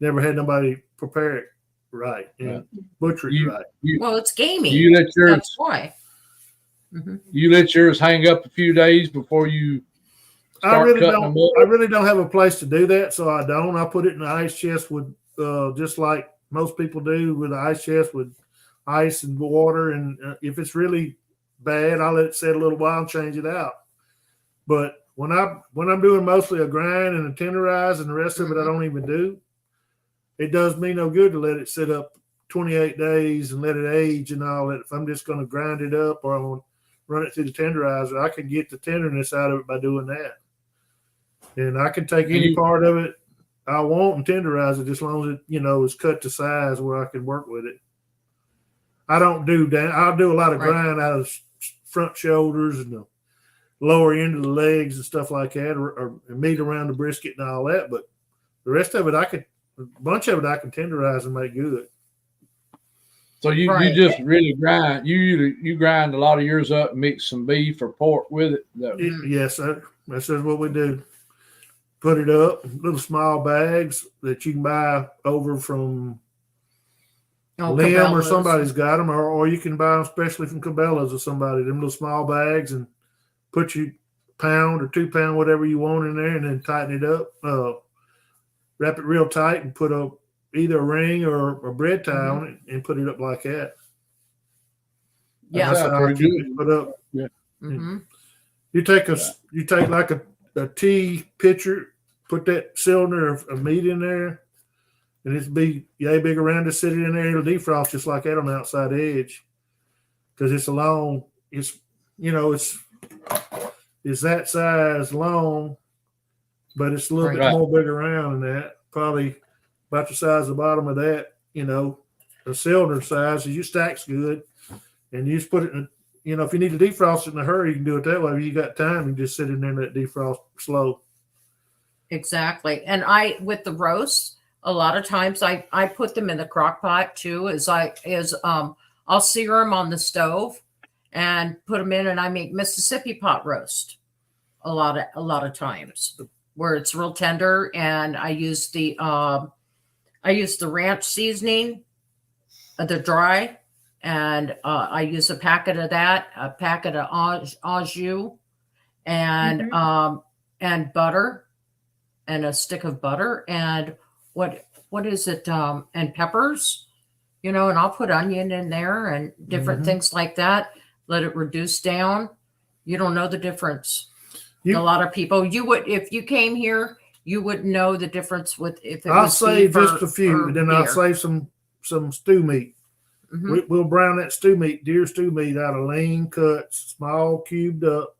never had nobody prepare it right and butcher it right. Well, it's gamey. You let yours. That's why. You let yours hang up a few days before you. I really don't have a place to do that, so I don't. I put it in the ice chest with just like most people do, with the ice chest with ice and water. And if it's really bad, I'll let it sit a little while and change it out. But when I'm doing mostly a grind and a tenderize, and the rest of it I don't even do, it does me no good to let it sit up 28 days and let it age and all that. If I'm just going to grind it up or I want to run it through the tenderizer, I can get the tenderness out of it by doing that. And I can take any part of it I want and tenderize it as long as it, is cut to size where I can work with it. I don't do that. I'll do a lot of grind out of front shoulders and the lower end of the legs and stuff like that, or meat around the brisket and all that. But the rest of it, a bunch of it I can tenderize and make good. So you just really grind. You grind a lot of yours up and mix some beef or pork with it. Yes, sir. That's what we do. Put it up, little small bags that you can buy over from Lim Cabela's. or somebody's got them, or you can buy them especially from Cabela's or somebody. Them little small bags, and put you pound or 2 pound, whatever you want in there, and then tighten it up. Wrap it real tight and put either a ring or a bread tie on it and put it up like that. Yeah, that's how I keep it put up. Yeah. You take like a tea pitcher, put that cylinder of meat in there, and it's big around to sit in there. It'll defrost just like that on the outside edge, because it's it's that size long, but it's a little bit more big around than that. Probably about the size of the bottom of that. The cylinder size. You stacks good, and you just put it in. you know, if you need to defrost it in a hurry, you can do it that way. If you got time, you just sit in there and let it defrost slow. Exactly. And with the roasts, a lot of times I put them in the crock pot too, I'll sear them on the stove and put them in, and I make Mississippi pot roast a lot of times where it's real tender, and I use the ranch seasoning, the dry, and I use a packet of that, a packet of au jus, and butter, and a stick of butter, and what is it, and peppers, you know, and I'll put onion in there and different things like that. Let it reduce down. You don't know the difference. A lot of people, you would, if you came here, you wouldn't know the difference with if it I'll was save beef just a few, and then I'll deer. save some stew meat. We'll brown that stew meat, deer stew meat, out of lean cuts, small cubed up,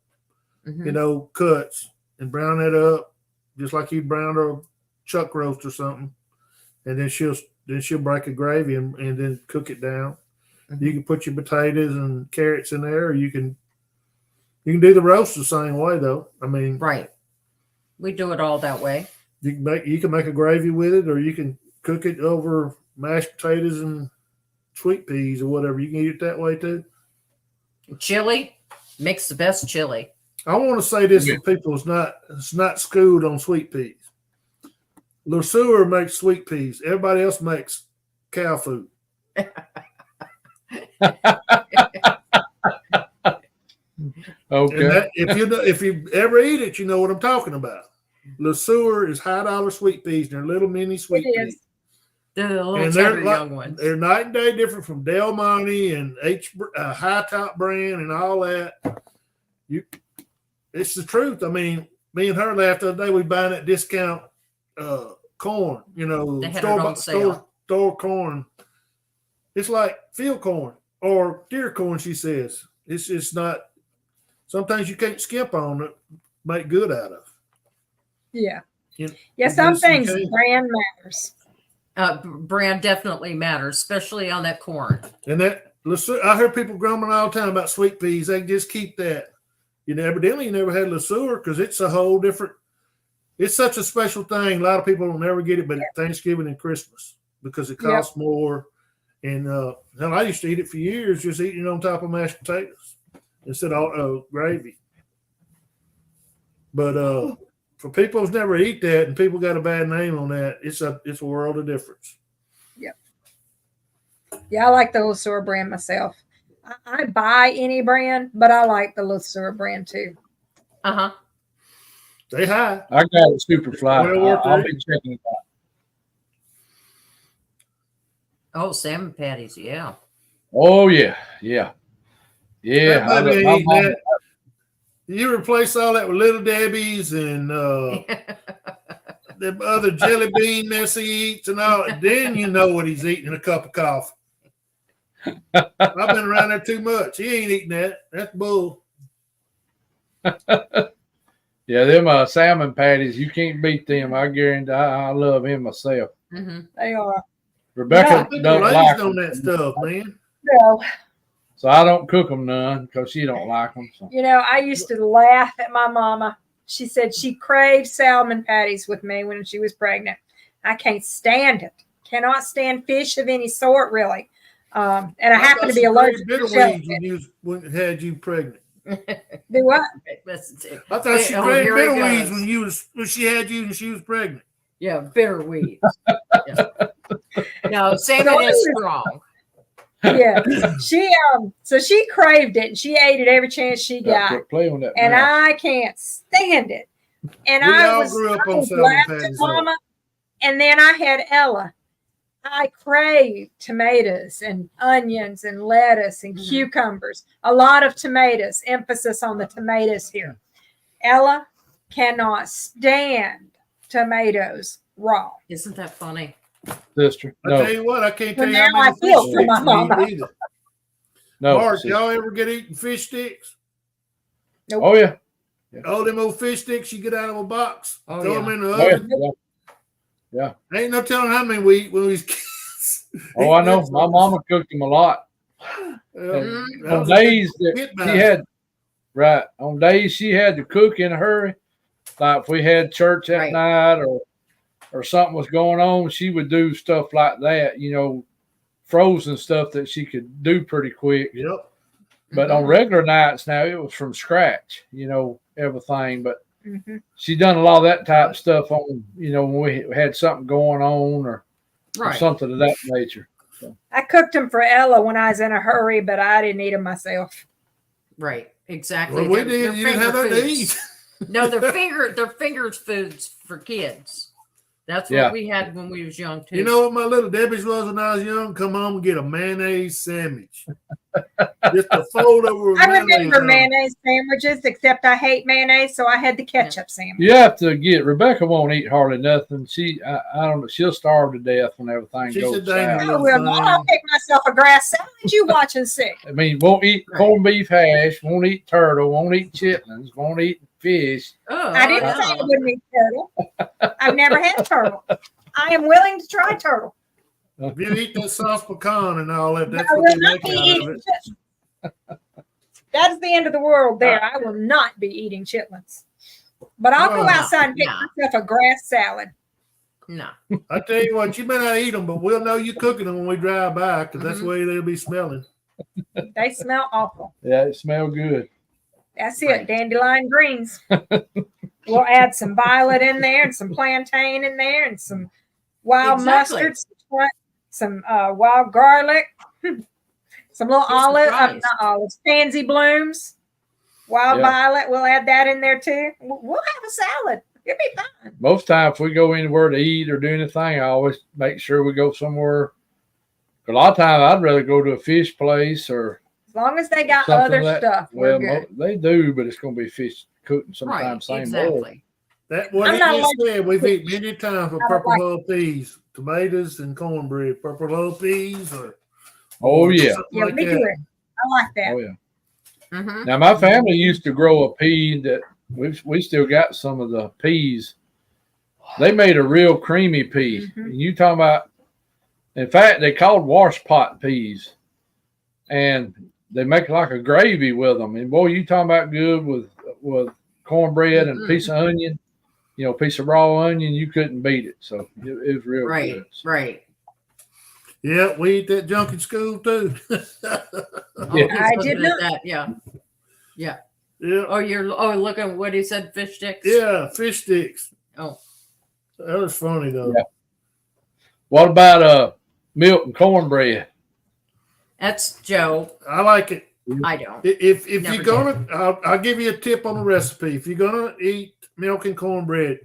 you know, cuts, and brown it up just like you'd brown a chuck roast or something. And then she'll break a gravy and then cook it down. You can put your potatoes and carrots in there, or you can do the roast the same way though. I mean, Right. We do it all that way. you can make a gravy with it, or you can cook it over mashed potatoes and sweet peas or whatever. You can eat it that way too. Chili makes the best chili. I want to say this for people it's not schooled on sweet peas. LeSueur makes sweet peas. Everybody else makes cow food. Okay. And that, if you ever eat it, you know what I'm talking about. LeSueur is $1 sweet peas. They're little mini sweet peas. They're the little And tender young ones. They're night and day different from Del Monte and High Top brand and all that. It's the truth. I mean, me and her laughed the other day. We buying that discount corn, you know, They had it on sale. store corn. It's like field corn or deer corn. She says it's not. Sometimes you can't skimp on it, make good out of. Yeah. You Yeah. Some yes, you things can. brand matters. Brand definitely matters, especially on that corn. And that I hear people grumbling all the time about sweet peas. They can just keep that. Evidently you never had LeSueur because it's a whole different. It's such a special thing. A lot of people don't ever get it, but at Thanksgiving and Christmas because it costs more. And hell, I used to eat it for years, just eating it on top of mashed potatoes instead of gravy. But for people who's never eat that, and people got a bad name on that, it's a world of difference. Yeah, I like the LeSueur brand myself. I buy any brand, but I like the LeSueur brand too. They high. I got a super fly. Well, I'll be checking it out. Oh, salmon patties, yeah. Oh yeah. Yeah. That baby ain't eating that. You replace all that with Little Debbie's and the other jelly bean mess he eats and all. Then you know what he's eating in a cup of coffee. I've been around there too much. He ain't eating that. That's bull. Yeah, them salmon patties, you can't beat them. I guarantee. I love him myself. They are. Rebecca People don't raised like on them, that stuff, man. No. so I don't cook them none because she don't like them. So. You know, I used to laugh at my mama. She said she craved salmon patties with me when she was pregnant. I can't stand it. Cannot stand fish of any sort, really. And I happen to be allergic to bitterweeds when you had you pregnant. Do what? I thought she craved bitterweeds when she had you and she was pregnant. Yeah, bitter weeds. No, salmon is strong. Yeah, so she craved it and she ate it every chance she got. Play on that and mouse. I can't stand it. And We I all was grew up on salmon laughed at patties, Mama, and then I had Ella. I crave tomatoes and onions and lettuce and cucumbers. A lot of tomatoes. Emphasis on the tomatoes here. Ella cannot stand tomatoes raw. Isn't that funny? Sister. I No. tell you what, I can't Well, tell you how now I many feel fish for my sticks we mama. eat either. No. Mark, sister. y'all ever get eating fish sticks? Nope. Oh yeah. All them old fish sticks you get out of a box, Oh, throw yeah. them in the Oh, yeah. oven. Yeah. Ain't no telling how many we eat when we was kids. Oh, I know. My mama cooked them a lot. On days that she had, right, on days she had to cook in a hurry, like if we had church at night or something was going on, she would do stuff like that, you know, frozen stuff that she could do pretty quick. Yep. But on regular nights now, it was from scratch, you know, everything. But she done a lot of that type of stuff on, you know, when we had something going on or something of that nature. So. I cooked them for Ella when I was in a hurry, but I didn't eat them myself. Right, exactly. Well, we did. You didn't have that to eat. No, they're fingers foods for kids. That's what we had when we was young too. You know what my little Debbie's was when I was young? Come home and get a mayonnaise sandwich. Just a fold over. I remember mayonnaise sandwiches, except I hate mayonnaise, so I had the ketchup sandwich. You have to get Rebecca won't eat hardly nothing. I don't know. She'll starve to death when everything goes south. Oh, well, I'll pick myself a grass salad. You watch and see. I mean, won't eat corned beef hash, won't eat turtle, won't eat chitlins, won't eat fish. Oh, I didn't say I wouldn't eat turtle. I've never had turtle. I am willing to try turtle. If you eat that sauce pecan and all that, that's I what will they not make be out of eating it. That's the end of the world there. I will not be eating chitlins. But I'll go outside and pick myself a grass salad. No. I tell you what, you may not eat them, but we'll know you cooking them when we drive by because that's the way they'll be smelling. They smell awful. Yeah, it smells good. That's it. Dandelion greens. We'll add some violet in there and some plantain in there and some wild mustard, some wild garlic, some little not olives, pansy blooms, wild violet. We'll add that in there too. We'll have a salad. It'll be fine. Most times if we go anywhere to eat or do anything, I always make sure we go somewhere. A lot of times I'd rather go to a fish place or as long as they got other stuff. Well, we're good. they do, but it's going to be fish cooking sometimes. Same exactly. That what he just said. We've eaten many times with purple hull peas, tomatoes, and cornbread. Purple hull peas, or yeah, like we do it. I like that. Oh yeah. Now my family used to grow a pea that we still got some of the peas. They made a real creamy pea. And you talking about? In fact, they called wash pot peas, and they make like a gravy with them. And boy, you talking about good with cornbread and a piece of onion, you know, piece of raw onion. You couldn't beat it. So it was real good. Right. Yeah, we eat that junk in school too. I did not. That. Yeah. Oh, look at what he said, fish sticks. Yeah, fish sticks. Oh, that was funny though. Yeah. What about milk and cornbread? That's Joe. I like it. I don't. If you're gonna, I'll give you a tip on the recipe. If you're gonna eat milk and cornbread,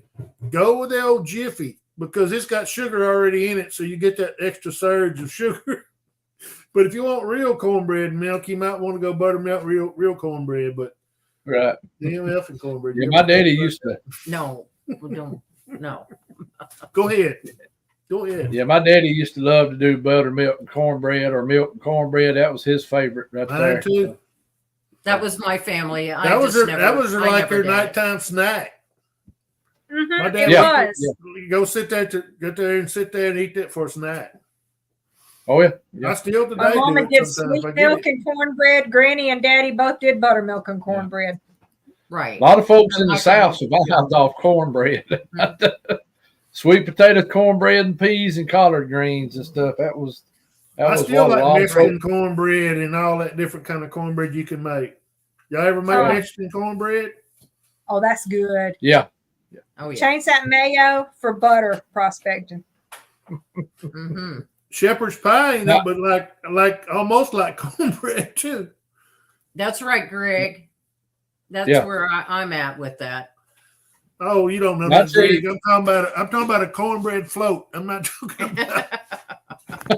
go with the old Jiffy because it's got sugar already in it, so you get that extra surge of sugar. But if you want real cornbread and milk, you might want to go buttermilk real cornbread. But right, DMF and cornbread. Yeah, my daddy used to. No, we don't. No. Go ahead. Yeah, my daddy used to love to do buttermilk and cornbread or milk and cornbread. That was his favorite right there. Too. That was my family. That was like her nighttime snack. My dad was. You go sit there and eat that for a snack. Oh yeah. I still today. My mama did sweet milk and cornbread. Granny and Daddy both did buttermilk and cornbread. Right. A lot of folks in the South survived off cornbread. Sweet potato cornbread and peas and collard greens and stuff. I still like Mexican cornbread and all that different kind of cornbread you can make. Y'all ever make Mexican cornbread? Oh, that's good. Yeah. Oh yeah. Change that mayo for butter prospecting. Shepherd's pie, but like almost like cornbread too. That's right, Greg. That's where I'm at with that. Oh, you don't know that, Greg. I'm talking about a cornbread float. I'm not talking about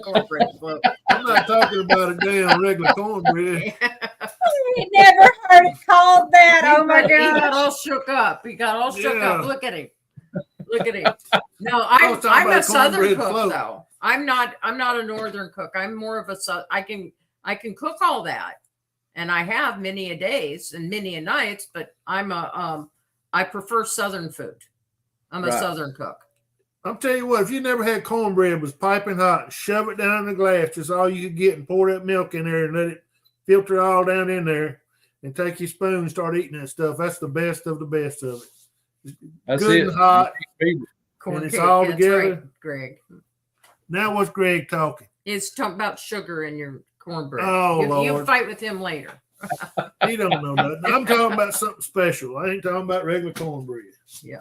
cornbread float. I'm not talking about a damn regular cornbread. I never heard it called that. Oh my God! He got all shook up. Look at him. No, I'm a Southern cook though. I'm not a Northern cook. I'm more of a I can cook all that, and I have many a days and many a nights. But I prefer Southern food. I'm a Southern cook. I'm telling you what, if you never had cornbread, it was piping hot, shove it down in the glass, just all you could get, and pour that milk in there and let it filter all down in there, and take your spoon and start eating that stuff. That's the best of it. That's good it. and hot. Corn And it's cake, all that's together. right, Greg. Now what's Greg talking? It's talking about sugar in your cornbread. Oh, you Lord. fight with him later. He don't know nothing. I'm talking about something special. I ain't talking about regular cornbread. Yeah.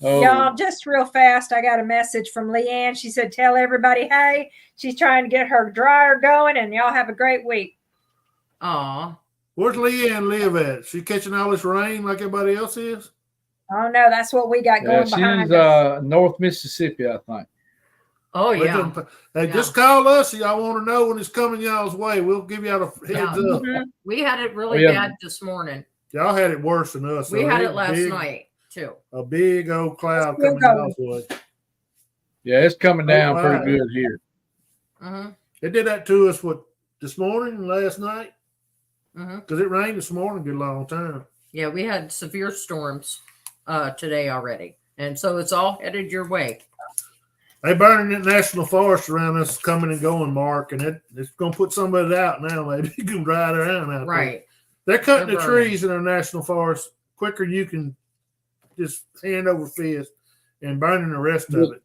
Oh, Y'all, just real fast, I got a message from Leanne. She said, tell everybody, hey, she's trying to get her dryer going, and y'all have a great week. Aw. Where's Leanne live at? She catching all this rain like everybody else is? Oh, no, that's what we got going behind she's us. North Mississippi, I think. Oh, Well, yeah. Hey, just call us if y'all want to know when it's coming y'all's way. We'll give y'all a heads up. We had it really bad this morning. Y'all had it worse than us. We had it last night, too. A big old cloud coming y'all's way. Yeah, it's coming down pretty good here. They did that to us, this morning and last night? Because it rained this morning a good long time. Yeah, we had severe storms today already. And so it's all headed your way. They burning the national forest around us coming and going, Mark, and it's going to put some of it out now. Maybe you can dry it around out right. They're cutting They're the burning. trees in our national forest quicker than you can just hand over fist and burning the rest of it.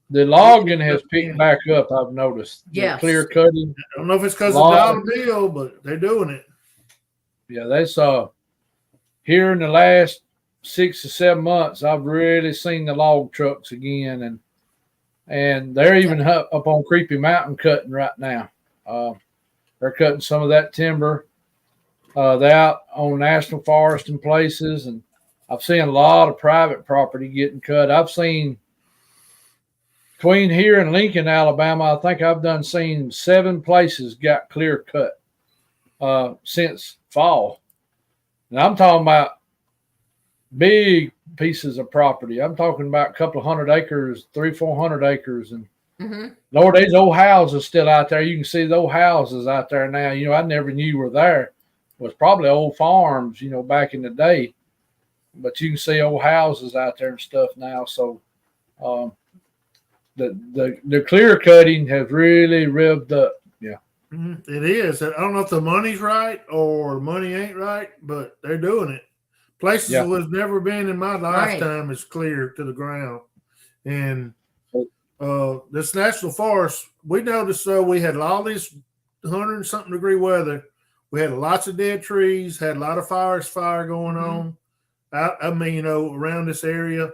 The logging has picked back up, I've noticed. Yes. Clear cutting. I don't know if it's because of the dollar bill, but they're doing it. Yeah, that's here in the last 6 or 7 months, I've really seen the log trucks again, and they're even up on Creepy Mountain cutting right now. They're cutting some of that timber. They're out on national forest and places, and I've seen a lot of private property getting cut. I've seen between here and Lincoln, Alabama, I think I've seen 7 places got clear cut since fall. And I'm talking about big pieces of property. I'm talking about a couple of 100 acres, 300-400 acres. And Lord, there's old houses still out there. You can see those houses out there now. You know, I never knew were there. It was probably old farms, you know, back in the day. But you can see old houses out there and stuff now. So the clear cutting has really revved up. Yeah. It is. I don't know if the money's right or the money ain't right, but they're doing it. Places that was never been in my lifetime is clear to the ground. And this national forest, we noticed we had all this 100-something degree weather. We had lots of dead trees, had a lot of fire going on. Around this area.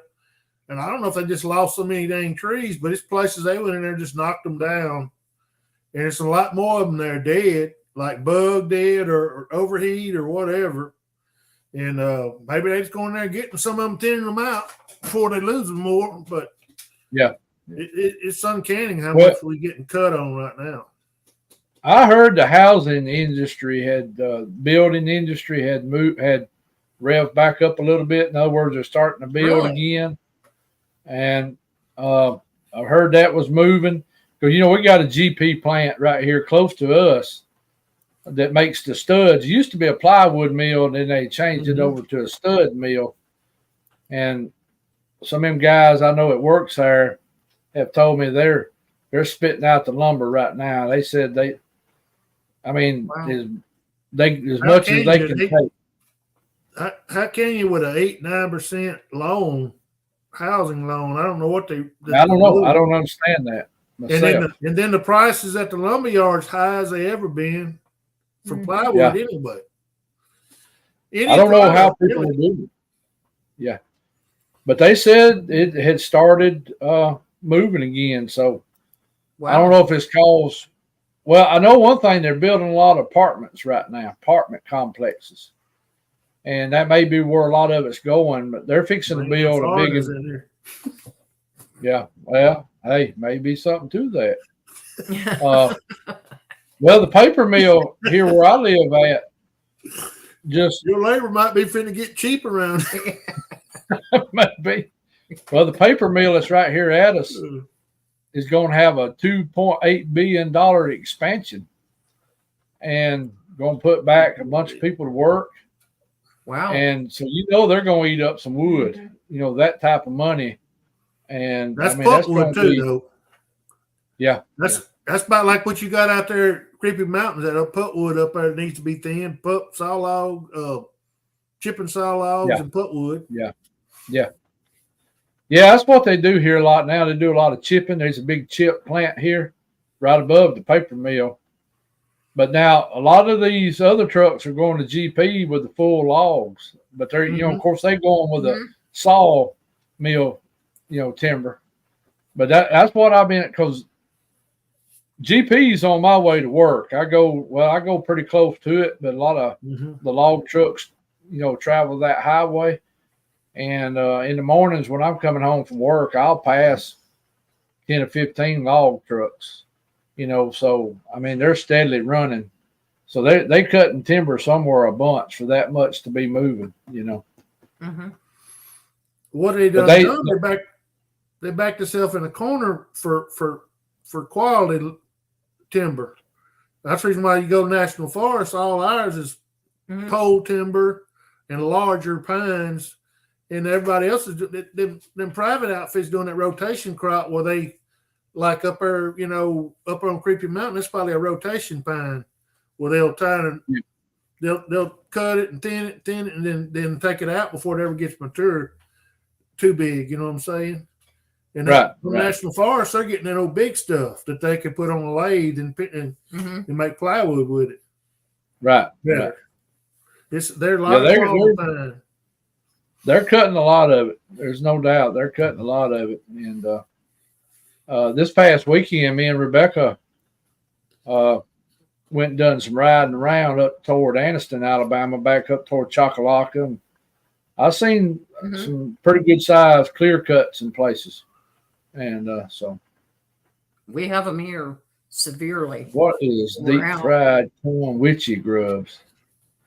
And I don't know if they just lost so many dang trees, but it's places they went in there and just knocked them down. And it's a lot more of them there dead, like bug dead or overheat or whatever. And maybe they just go in there getting some of them, thinning them out before they lose them more. But it's uncanny how much we're getting cut on right now. I heard the housing industry building industry had revved back up a little bit. In other words, they're starting to build again. And I heard that was moving. Because, you know, we got a GP plant right here close to us that makes the studs. It used to be a plywood mill, and then they changed it over to a stud mill. And some of them guys I know that works there have told me they're spitting out the lumber right now. They said as much as they can take. How can you with an 8-9% loan, housing loan? I don't know what they. I don't know. I don't understand that myself. And then the prices at the lumber yards high as they ever been for plywood anyway. I don't know how people are doing it. Yeah, but they said it had started moving again. So I don't know if it's caused. Well, I know one thing, they're building a lot of apartments right now, apartment complexes. And that may be where a lot of it's going, but they're fixing to build a big. Yeah, well, hey, maybe something to that. Well, the paper mill here where I live at, just your labor might be finna get cheap around here. Maybe. Well, the paper mill that's right here at us is going to have a $2.8 billion expansion and going to put back a bunch of people to work. Wow. And so, you know, they're going to eat up some wood, you know, that type of money. And that's pulpwood too, though. Yeah. That's about like what you got out there, Creepy Mountains, that putwood up there that needs to be thinned, saw log, chipping saw logs and putwood. Yeah, that's what they do here a lot now. They do a lot of chipping. There's a big chip plant here right above the paper mill. But now a lot of these other trucks are going to GP with the full logs. But they're, of course, they're going with a saw mill, timber. But that's what I've been, because GP's on my way to work. I go pretty close to it, but a lot of the log trucks, travel that highway. And in the mornings when I'm coming home from work, I'll pass 10 or 15 log trucks, so, I mean, they're steadily running. So they cutting timber somewhere a bunch for that much to be moving, What they done? They backed themselves in a corner for quality timber. That's the reason why you go to National Forest. All ours is pole timber and larger pines, and everybody else is them private outfits doing that rotation crop where they like up there, up on Creepy Mountain. It's probably a rotation pine where they'll they'll cut it and thin it, and then take it out before it ever gets mature, too big. You know what I'm saying? And National Forest, they're getting that old big stuff that they can put on a lathe and make plywood with it. Right. Yeah. Right. They're cutting a lot of it. There's no doubt they're cutting a lot of it. And this past weekend, me and Rebecca went and done some riding around up toward Anniston, Alabama, back up toward Chocolaca. And I've seen some pretty good sized clear cuts in places. And so we have them here severely. What is deep fried corn witchy grubs?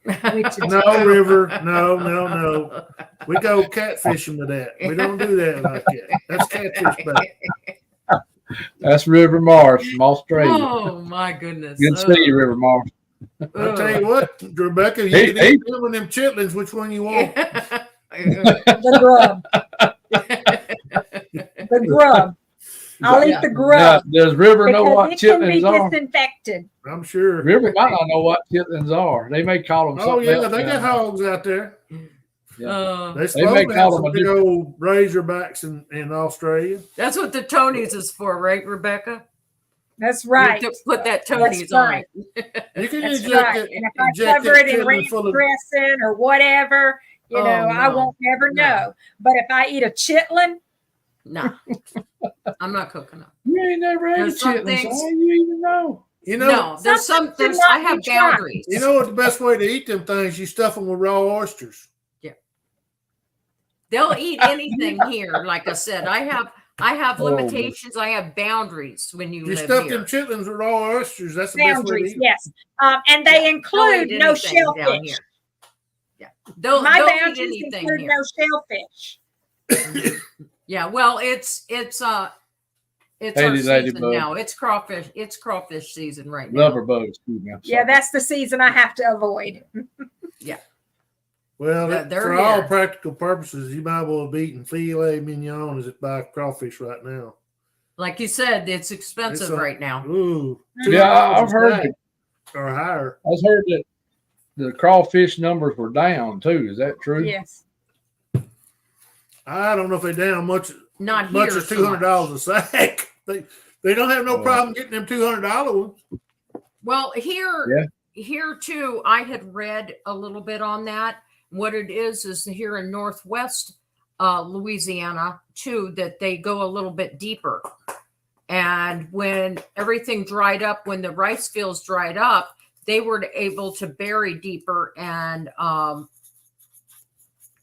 No, River. No. We go catfishing with that. We don't do that like that. That's catfish bait. That's River Mars from Australia. Oh my goodness. Good to see you, River Mars. I'll tell you what, Rebecca, you can eat them and them chitlins. Which one you want? The grub. The grub. I'll eat the grub. Now, does River know what chitlins are? It can be disinfected. I'm sure. River might not know what chitlins are. They may call them something else. They got hogs out there. Yeah. They may call them big old razorbacks in Australia. That's what the Tonys is for, right, Rebecca? That's right. You have to put that Tony's on. You can That's right. And if I cover it in ranch dressing or whatever, I won't never know. But if I eat a chitlin, no, I'm not cooking them. You ain't never had a chitlin, so how you even know? No, there's some things I have boundaries. You know what the best way to eat them things? You stuff them with raw oysters. Yeah, they'll eat anything here. Like I said, I have limitations. I have boundaries when you live stuff here. them chitlins with raw oysters. That's the boundaries. best way to eat. Yes, and they include no shellfish. Yeah, my boundaries include no shellfish. Yeah, well, it's our season now. It's crawfish season right now. Rubber bugs. Yeah, that's the season I have to avoid. Yeah. Well, for all practical purposes, you might well be eating filet mignon as it buy crawfish right now. Like you said, it's expensive right now. Ooh, yeah, I've heard it. Or higher. I've heard that the crawfish numbers were down too. Is that true? Yes. I don't know if they're down much. Not much here as $200 a sack. They don't have no problem getting them $200 ones. Well, here too, I had read a little bit on that. What it is here in Northwest Louisiana too, that they go a little bit deeper. And when everything dried up, when the rice fields dried up, they were able to bury deeper, and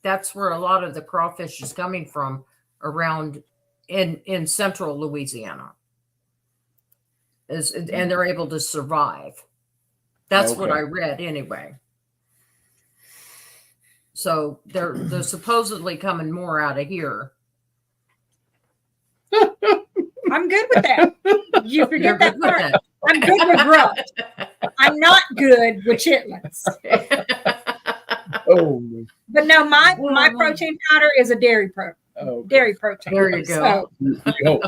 that's where a lot of the crawfish is coming from around in central Louisiana. And they're able to survive. That's what I read anyway. So they're supposedly coming more out of here. I'm good with that. You forget that part. I'm good with grub. I'm not good with chitlins. But no, my protein powder is a dairy protein. Dairy protein. There you go. So,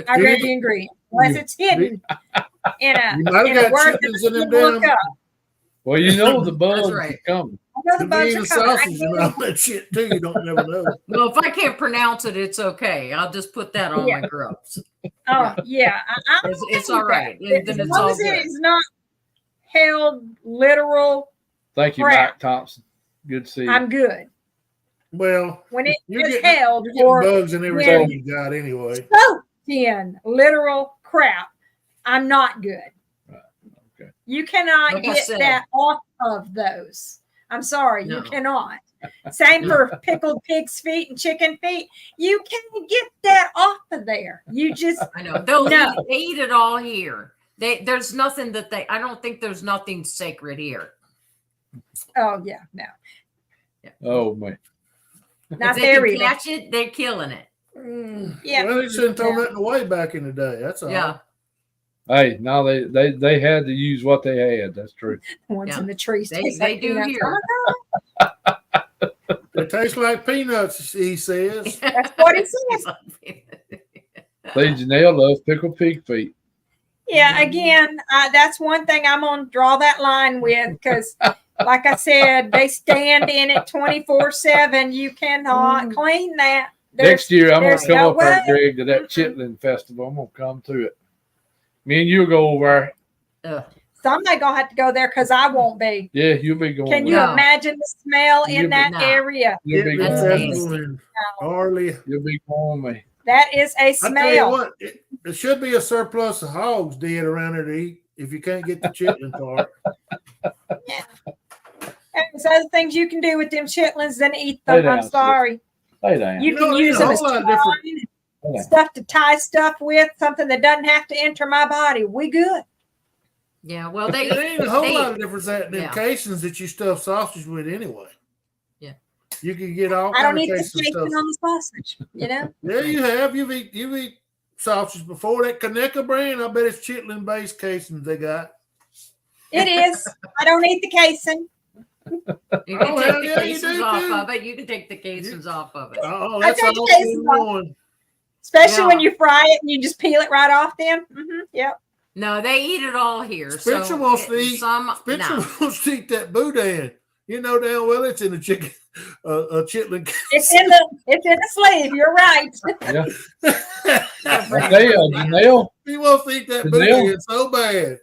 I read the ingredient. Unless it's hidden in a, You might in a have got word chitlins that in them I can't look damn. up. Well, you know the bugs right. are coming. I know the Could bugs be are the coming. I sausage and all that shit too. You don't never know. Well, if I can't pronounce it, it's okay. I'll just put that on my grubs. Oh yeah, I'm It's okay all with right. that. Then As it's long all as it good. is not held literal, Thank you, crap. Mike Thompson. Good to see you. I'm good. Well, When it you're is getting, held you're getting or bugs in when everything you got anyway. soaked in literal crap, I'm not good. Okay. You cannot Like I get said. that off of those. I'm sorry, No. you cannot. Same for pickled pig's feet and chicken feet. You can't get that off of there. You just I know they'll No. they eat it all here. There's nothing that I don't think there's nothing sacred here. oh yeah, no. Oh man. Not If they there can either. catch it, they're killing it. Yeah. Well, they shouldn't throw nothing away back in the day. That's all. Yeah. Hey, no, they had to use what they had. That's true. The ones Yeah. in the trees. They taste they like do peanuts. here. They taste like peanuts, he says. That's what it says. See, Janelle loves pickled pig feet. Yeah, again, that's one thing I'm gonna draw that line with because, like I said, they stand in it 24/7. You cannot clean that. Next year, I'm gonna there's come no up there, way. Greg, to that chitlin festival. I'm gonna come to it. Me and you'll go over there. Somebody gonna have to go there because I won't be. Yeah, you'll be going. Can with you me. No. imagine the smell in You'll be- that No. area? You'll be That's going with tasty. me. And Harley. You'll be going with me. That is a I tell you smell. what, there should be a surplus of hogs dead around there to eat if you can't get the chitlin part. There's other things you can do with them chitlins than eat Lay them. down, I'm sorry. Lay down. You You can know, use there's them a as whole lot of different- twine, Lay down. stuff to tie stuff with, something that doesn't have to enter my body. We good. Yeah, well, they There ain't a whole they- lot of difference in them yeah. casings that you stuff sausage with anyway. Yeah. You can get all I don't kinds eat of the casing casing stuff. on the sausage, you know? Yeah, you have. You've eat sausage before. That Kaneka brand, I bet it's chitlin based casings they got. It is. I don't eat the casing. You can Oh, take hell the yeah, you casings do, off too. of it. You can take the casings off of it. Oh, I that's take all casings in off. one. Especially Yeah. when you fry it and you just peel it right off them. Yep. No, they eat it all here. Spencer So wants to eat. some. Spencer No. wants to eat that boudin. You know damn well it's in a chicken, a chitlin. It's in the sleeve. You're right. Yeah. he Janelle. wants to eat that Janelle. boudin so bad.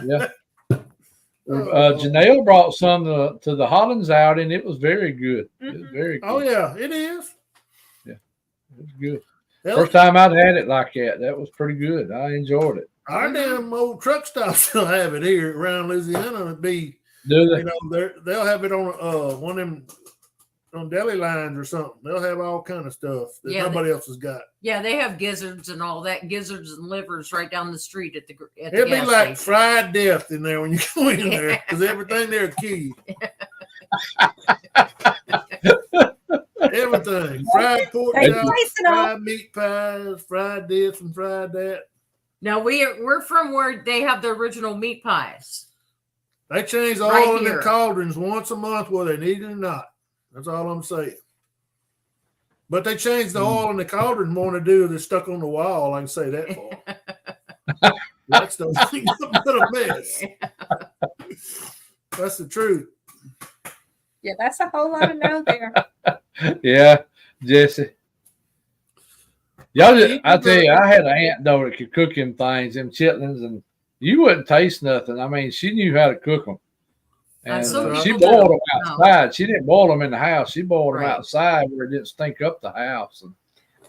Yeah. Janelle brought some to the Hollins out, and it was very good. It was very good. Oh yeah, it is. It was good. Hell, First time I'd had it like that. That was pretty good. I enjoyed it. our damn old truck stops still have it here around Louisiana. It'd be, Do they? you know, they'll have it on one of them on deli lines or something. They'll have all kind of stuff that Yeah, nobody else has got. Yeah, they have gizzards and all that. Gizzards and livers right down the street at the It'd be gas like station. fried death in there when you go in there because everything there key. Everything. Fried pork They chops, place it on. fried meat pies, fried this and fried that. Now we're from where they have the original meat pies. They change the Right oil in here. the cauldrons once a month, whether they need it or not. That's all I'm saying. But they change the oil in the cauldron more than they do that's stuck on the wall. I can say that for. That's the thing but a mess. That's the truth. Yeah, that's a whole lot of no there. Yeah, Jesse. I tell you, I had an aunt though that could cook them things, them chitlins, and you wouldn't taste nothing. I mean, she knew how to cook them. And some she people boiled do. them outside. She didn't boil them in the house. She boiled them Right. outside where it didn't stink up the house. And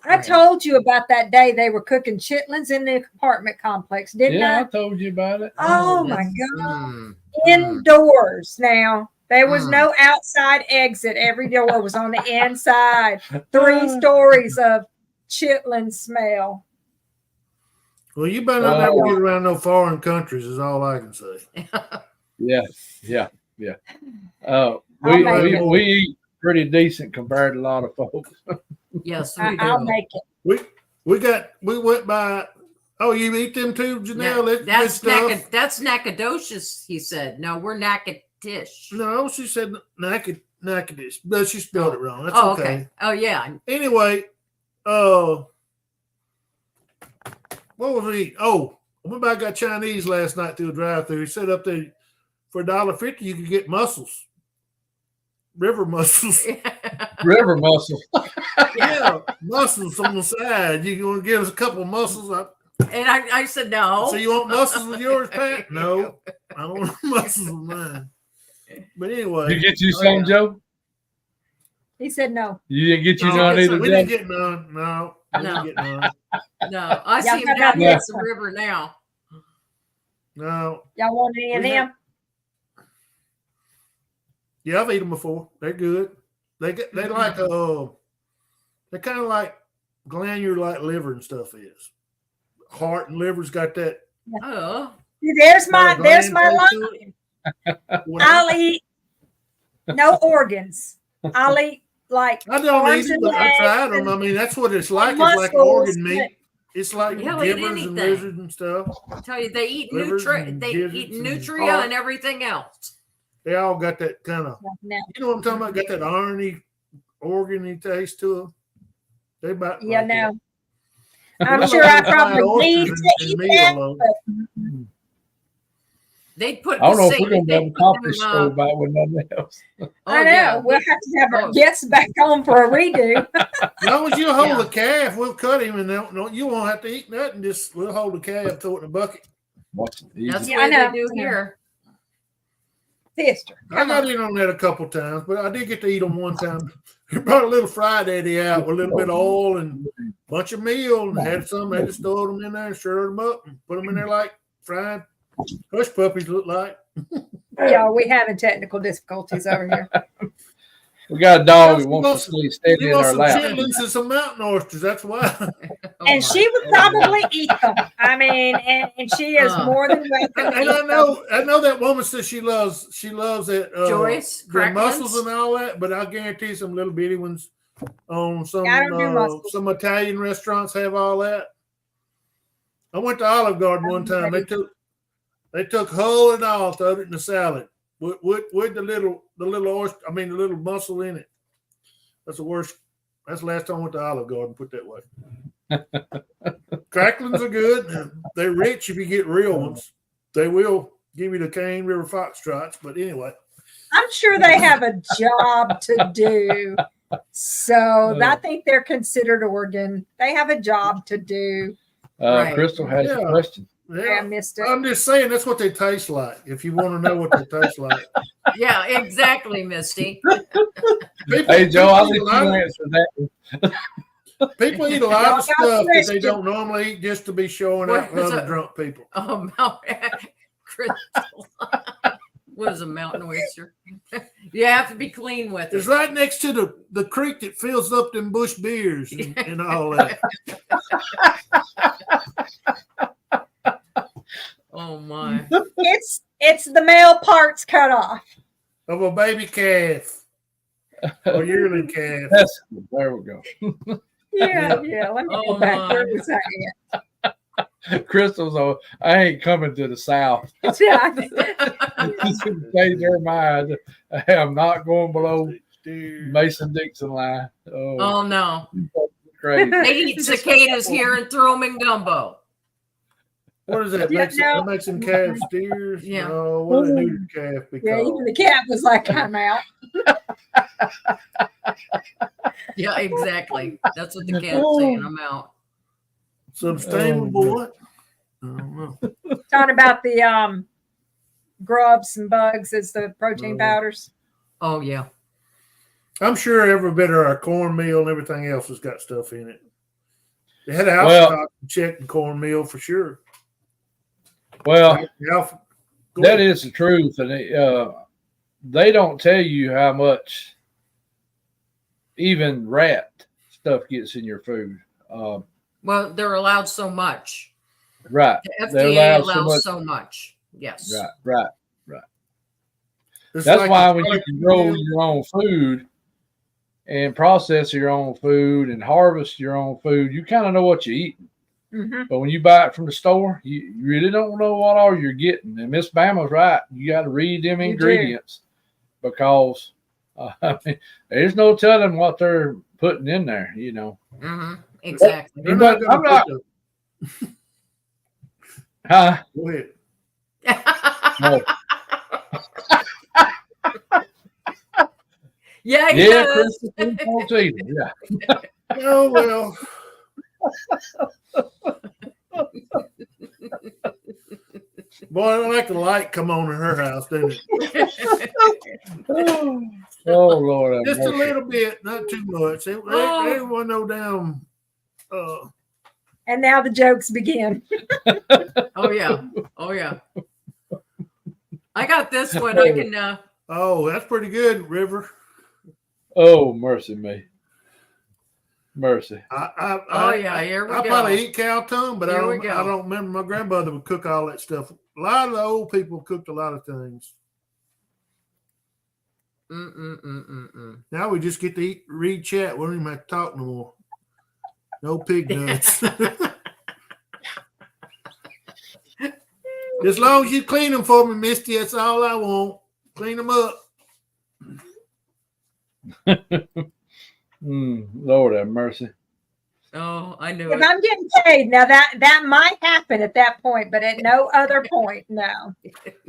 I told you about that day they were cooking chitlins in the apartment complex, didn't yeah, I I? told you about it. Oh my that's- God. Mm. Indoors now. There was Mm. no outside exit. Every door was on the inside. 3 stories of chitlin smell. Well, you better not ever get around no foreign countries, is all I can say. Yeah. make We eat pretty decent compared to a lot of folks. Yes, we I'll do. make it. We went by. Oh, you eat them too, Janelle? That's stuff. that's Nacogdoches, he said. No, we're Natchitoches. No, she said Nacogdoches, but she spelled it wrong. That's Oh, okay. Oh, yeah. Anyway, what was we eating? Oh, I went by got Chinese last night through a drive-thru. He said up there for $1.50 you could get mussels, river mussels. River mussel. Yeah, mussels on the side. You want to give us a couple of mussels? And I said no. So you want mussels with yours, Pat? No, I don't want mussels with mine. But anyway, Did you get you some, Joe? He said no. You didn't get you No, none either, we Joe? didn't get none. No, we didn't get none. No, I Y'all see him come down out here at this the one. river now. No. Y'all want any of We them? Yeah, I've eaten them before. They're good. They like they're kind of like glandular like liver and stuff is. Heart and liver's got that. Oh, There's my gland taste to line. I'll eat no organs. I'll eat like I don't arms eat it, and but I legs tried them. and I mean, that's what it's like. It's muscles, like organ meat. It's like Hell, eat givers and anything. lizards and stuff. I tell you, they eat Livers and they gizzards eat and nutria heart. and everything else. They all got that kind of, no. you know what I'm talking about? Got that irony, organy taste to them. They about Yeah, like that. no. I'm sure I probably need Oysters to and eat meat that. alone. But They put I don't know the if we're same. going to They have a put coffee them, show about with nothing else. I know. yeah. We'll have to have our Oh. guests back on for a redo. As long as you hold Yeah. the calf, we'll cut him, and you won't have to eat nothing. Just we'll hold the calf, throw it in a bucket. That's Yeah, the I way know. they do here. Sister, I come got on. in on that a couple times, but I did get to eat them one time. He brought a little fried Eddie out with a little bit of oil and a bunch of meal, and had some. They just throw them in there and stir them up and put them in there like fried hush puppies look like. Yeah, we having technical difficulties over here. We got a dog who You wants want to stay steady You in want our some lap. chitlins and some mountain oysters? That's why. Oh, And my. she would probably eat them. I mean, and she is more than welcome. And to eat I know that woman says she loves it. Joyce, the mussels cracklings? and all that, but I guarantee some little bitty ones on some I don't do mussels. some Italian restaurants have all that. I went to Olive Garden one time. They took hull and all, threw it in the salad with the little oyster. I mean the little mussel in it. That's the worst. That's the last time I went to Olive Garden. Put that way. Cracklings are good. They're rich if you get real ones. They will give you the Cane River Foxtrots. But anyway, I'm sure they have a job to do. So I think they're considered organ. They have a job to do. Right. Crystal has a question. I yeah, missed it. I'm just saying that's what they taste like. If you want to know what they taste like, Yeah, exactly, Misty. Hey, Joe, I'll let eat a lot you of- answer that. people eat a lot Y'all of got stuff that they questions. don't normally eat just to be showing out What is other it? drunk people. Oh, Crystal. What is a mountain oyster? You have to be clean with It's it. right next to the creek that fills up them bush beers and all that. Oh my. It's the male parts cut off. Of a baby calf or yearling calf. That's good. There we go. Yeah. Let me Oh, go back. my. Where was that Crystal's on. I ain't coming to the South. at? Yeah. She can change her mind. I am not going below Dear. Mason-Dixon line. Oh, Oh no. crazy. They eat cicadas here and throw them in gumbo. What is that? Yeah, That makes them calves steers? Yeah. No, what a new calf be Yeah, called? even the cat was like, I'm out. Yeah, exactly. That's what the cat's saying. I'm out. Sustainable what? I don't know. Talking about the grubs and bugs as the protein powders. Oh yeah. I'm sure every bit of our cornmeal and everything else has got stuff in it. They had a house Well- stock check and cornmeal for sure. Well, Alpha, go that ahead. is the truth, and they don't tell you how much even rat stuff gets in your food. Well, they're allowed so much. Right. The They're FDA allowed so allows much. so much. Yes. Right. It's That's like why the when you product can grow meal. your own food and process your own food and harvest your own food, you kind of know what you're eating. Mm-hmm. But when you buy it from the store, you really don't know what all you're getting. And Miss Bama's right. You got to read them You do. ingredients because I mean, there's no telling what they're putting in there, Mm-hmm. Exactly. They're not I'm gonna not- put Huh? Go ahead. No. Yeah, he Yeah, does. Chris, yeah. Oh well. Boy, I like the light come on in her house, didn't it? Oh Lord, have Just a mercy. little bit, not too much. There wasn't no damn. And now the jokes begin. Oh yeah. Oh yeah. I got this one. I can. Oh, that's pretty good, River. Oh, mercy me. Mercy. Here we I go. probably eat cow tongue, but I Here we go. don't remember my grandmother would cook all that stuff. A lot of the old people cooked a lot of things. Now we just get to eat, read chat. We don't even have to talk no more. No pig nuts. As long as you clean them for me, Misty, that's all I want. Clean them up. Lord have mercy. Oh, I knew If it. I'm getting paid, now that might happen at that point, but at no other point, no.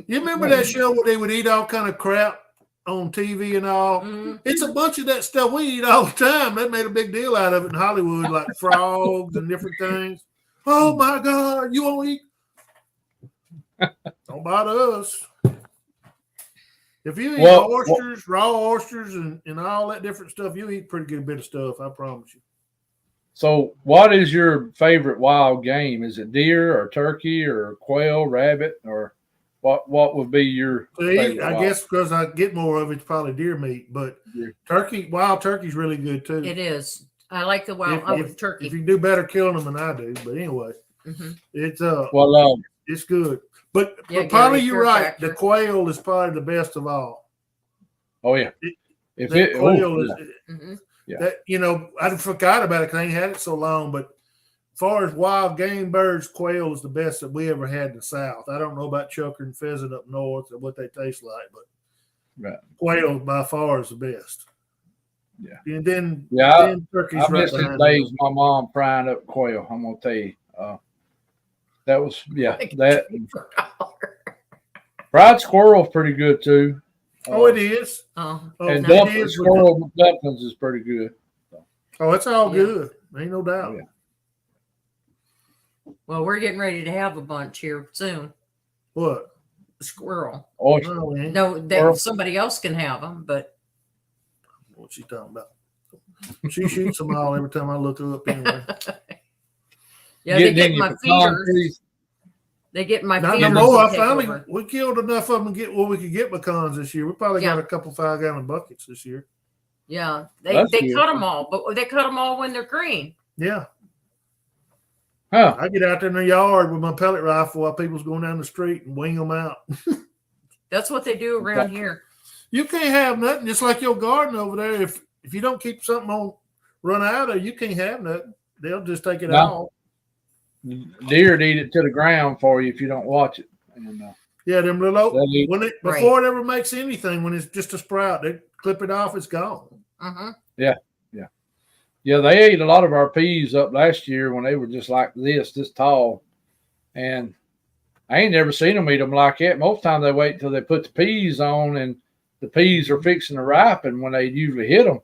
You remember that show where they would eat all kind of crap on TV and all? Mm-hmm. It's a bunch of that stuff we eat all the time. They made a big deal out of it in Hollywood, like frogs and different things. Oh my God, you won't eat? Don't bother us. If you eat oysters, raw oysters, and all that different stuff, you eat a pretty good bit of stuff, I promise you. So, what is your favorite wild game? Is it deer or turkey or quail, rabbit, or what would be your favorite? I guess because I get more of it's probably deer meat, but wild turkey's really good too. It is. I like the wild turkey. If you do better killing them than I do, but anyway, it's it's good. But probably you're right. Factor. The quail is probably the best of all. Oh yeah. That, I forgot about it because I ain't had it so long. But as far as wild game birds, quail is the best that we ever had in the South. I don't know about chukar and pheasant up north or what they taste like, but quail by far is the best. Yeah. And then turkey's I right miss the behind days my mom frying up quail. I'm gonna tell you. That was that fried squirrel's pretty good too. It is. And squirrel dumplings is pretty good. Oh, it's all good. Ain't no doubt. Oh, yeah. Well, we're getting ready to have a bunch here soon. What? Squirrel. Oh, No, somebody else can have them, but. What's she talking about? She shoots them all every time I look her up anyway. Yeah, they get my feeders. They get my feeders. Not no more. We killed enough of them to get what we could get pecans this year. We probably got a couple 5-gallon buckets this year. Yeah, they cut them all, but they cut them all when they're green. Yeah. Huh. I get out there in the yard with my pellet rifle while people's going down the street and wing them out. That's what they do around here. You can't have nothing. Just like your garden over there. If you don't keep something on run out of, you can't have nothing. They'll just take it all. Deer eat it to the ground for you if you don't watch it. Yeah, them little before it ever makes anything, when it's just a sprout, they clip it off, it's gone. Yeah, they ate a lot of our peas up last year when they were just like this tall. And I ain't never seen them eat them like that. Most time they wait until they put the peas on and the peas are fixing to ripen when they usually hit them.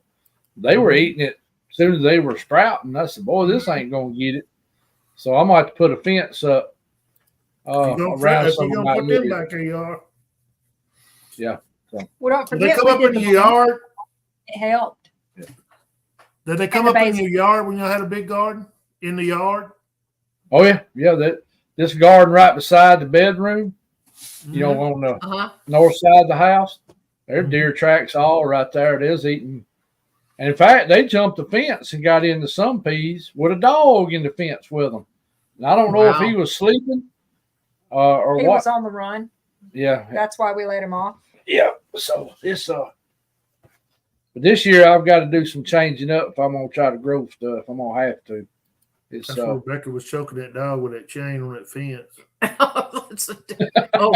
They were eating it as soon as they were sprouting. I said, boy, this ain't going to get it. So I'm going to have to put a fence up around some of my put them back there, you are. Yeah. So. Well, don't forget, they come up in your yard? It helped. Yeah. Did they come up in your yard when you had a big garden? In the yard? Oh, yeah. Yeah, this garden right beside the bedroom, on the north side of the house, there's deer tracks all right there. It is eating. And in fact, they jumped the fence and got into some peas with a dog in the fence with them. And I don't know if he was sleeping or he what. He was on the run. Yeah. That's why we let him off. Yeah. So but this year I've got to do some changing up if I'm going to try to grow stuff. I'm going to have to. That's why Rebecca was choking that dog with that chain on that fence. Oh,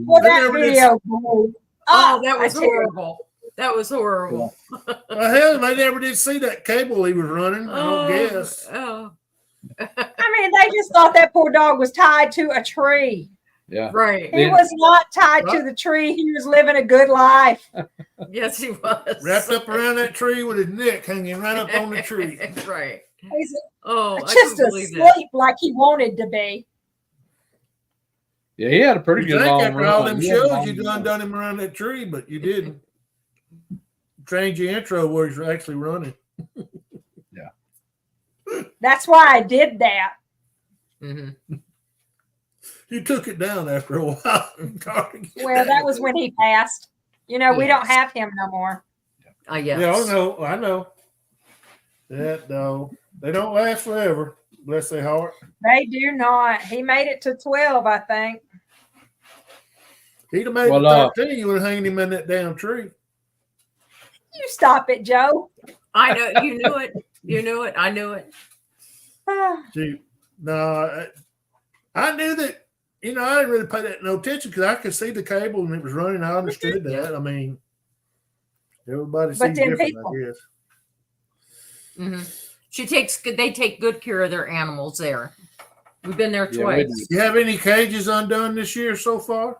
well, that video. That was horrible. That was horrible. Well, hell, they never did see that cable he was running. I don't guess. Oh, I mean, they just thought that poor dog was tied to a tree. Yeah. right. He was not tied to the tree. He was living a good life. Yes, he was. Wrapped up around that tree with his neck hanging right up on the tree. Right. He's Oh, I just couldn't believe that. asleep like he wanted to be. Yeah, he had a pretty You good think long after run. all them He had a shows, long you run. done him around that tree, but you didn't. Change your intro where he's actually running. That's why I did that. Mm-hmm. You took it down after a while. Well, that was when he passed. You know, we Yes. don't have him no more. Yes. Yeah, I know. That no, they don't last forever. Bless their heart. They do not. He made it to 12, I think. He'd have made Well, it 13. You would have hanged him in that damn tree. You stop it, Joe. I know. You knew it. You knew it. I knew it. Gee, no, I knew that. You know, I didn't really pay that no attention because I could see the cable and it was running. I understood that. I mean, everybody But sees then different, people- I guess. Mm-hmm. They take good care of their animals there. We've been there Yeah, twice. You have any cages undone this year so far?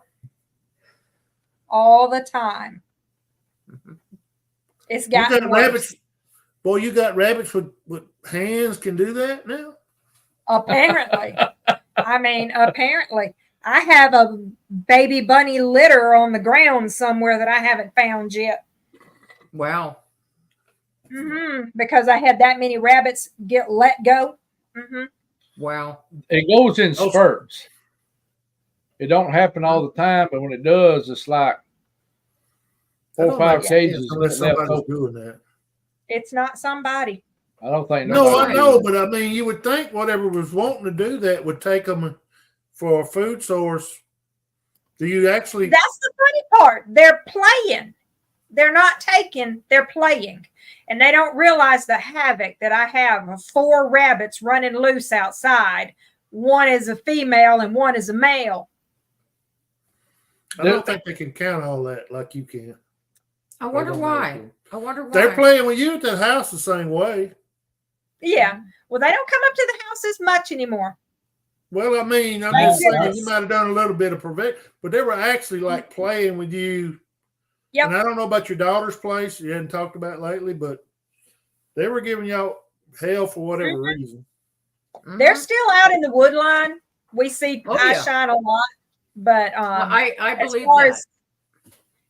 All the time. It's You got gotten worse. rabbits. Boy, you got rabbits with hands can do that now? Apparently. I mean, apparently. I have a baby bunny litter on the ground somewhere that I haven't found yet. Wow. Because I had that many rabbits get let go. Wow. It goes in Oh. spurts. It don't happen all the time, but when it does, it's like I 4 or don't 5 make cages. sense unless left somebody's open. doing that. It's not somebody. I don't think. No, I nobody know, does. but I mean, you would think whatever was wanting to do that would take them for a food source. Do you actually? That's the funny part. They're playing. They're not taking, they're playing. And they don't realize the havoc that I have of 4 rabbits running loose outside. One is a female and one is a male. I don't think they can count all that like you can. I wonder don't why. know. I wonder why. They're playing with you at the house the same way. Yeah. Well, they don't come up to the house as much anymore. Well, I mean, I'm Thank just saying goodness. you might have done a little bit of prevent, but they were actually like playing with you. Yep. And I don't know about your daughter's place. You hadn't talked about it lately, but they were giving y'all hell for whatever reason. They're still out in the wood line. We see Oh, I yeah. shine a lot. But I as believe far that.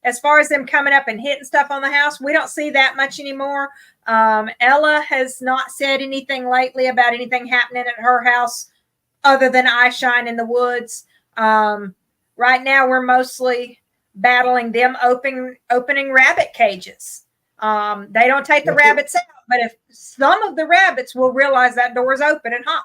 as far as them coming up and hitting stuff on the house, we don't see that much anymore. Ella has not said anything lately about anything happening at her house other than I shine in the woods. Right now, we're mostly battling them opening rabbit cages. They don't take the rabbits out, but if some of the rabbits will realize that door is open and hop.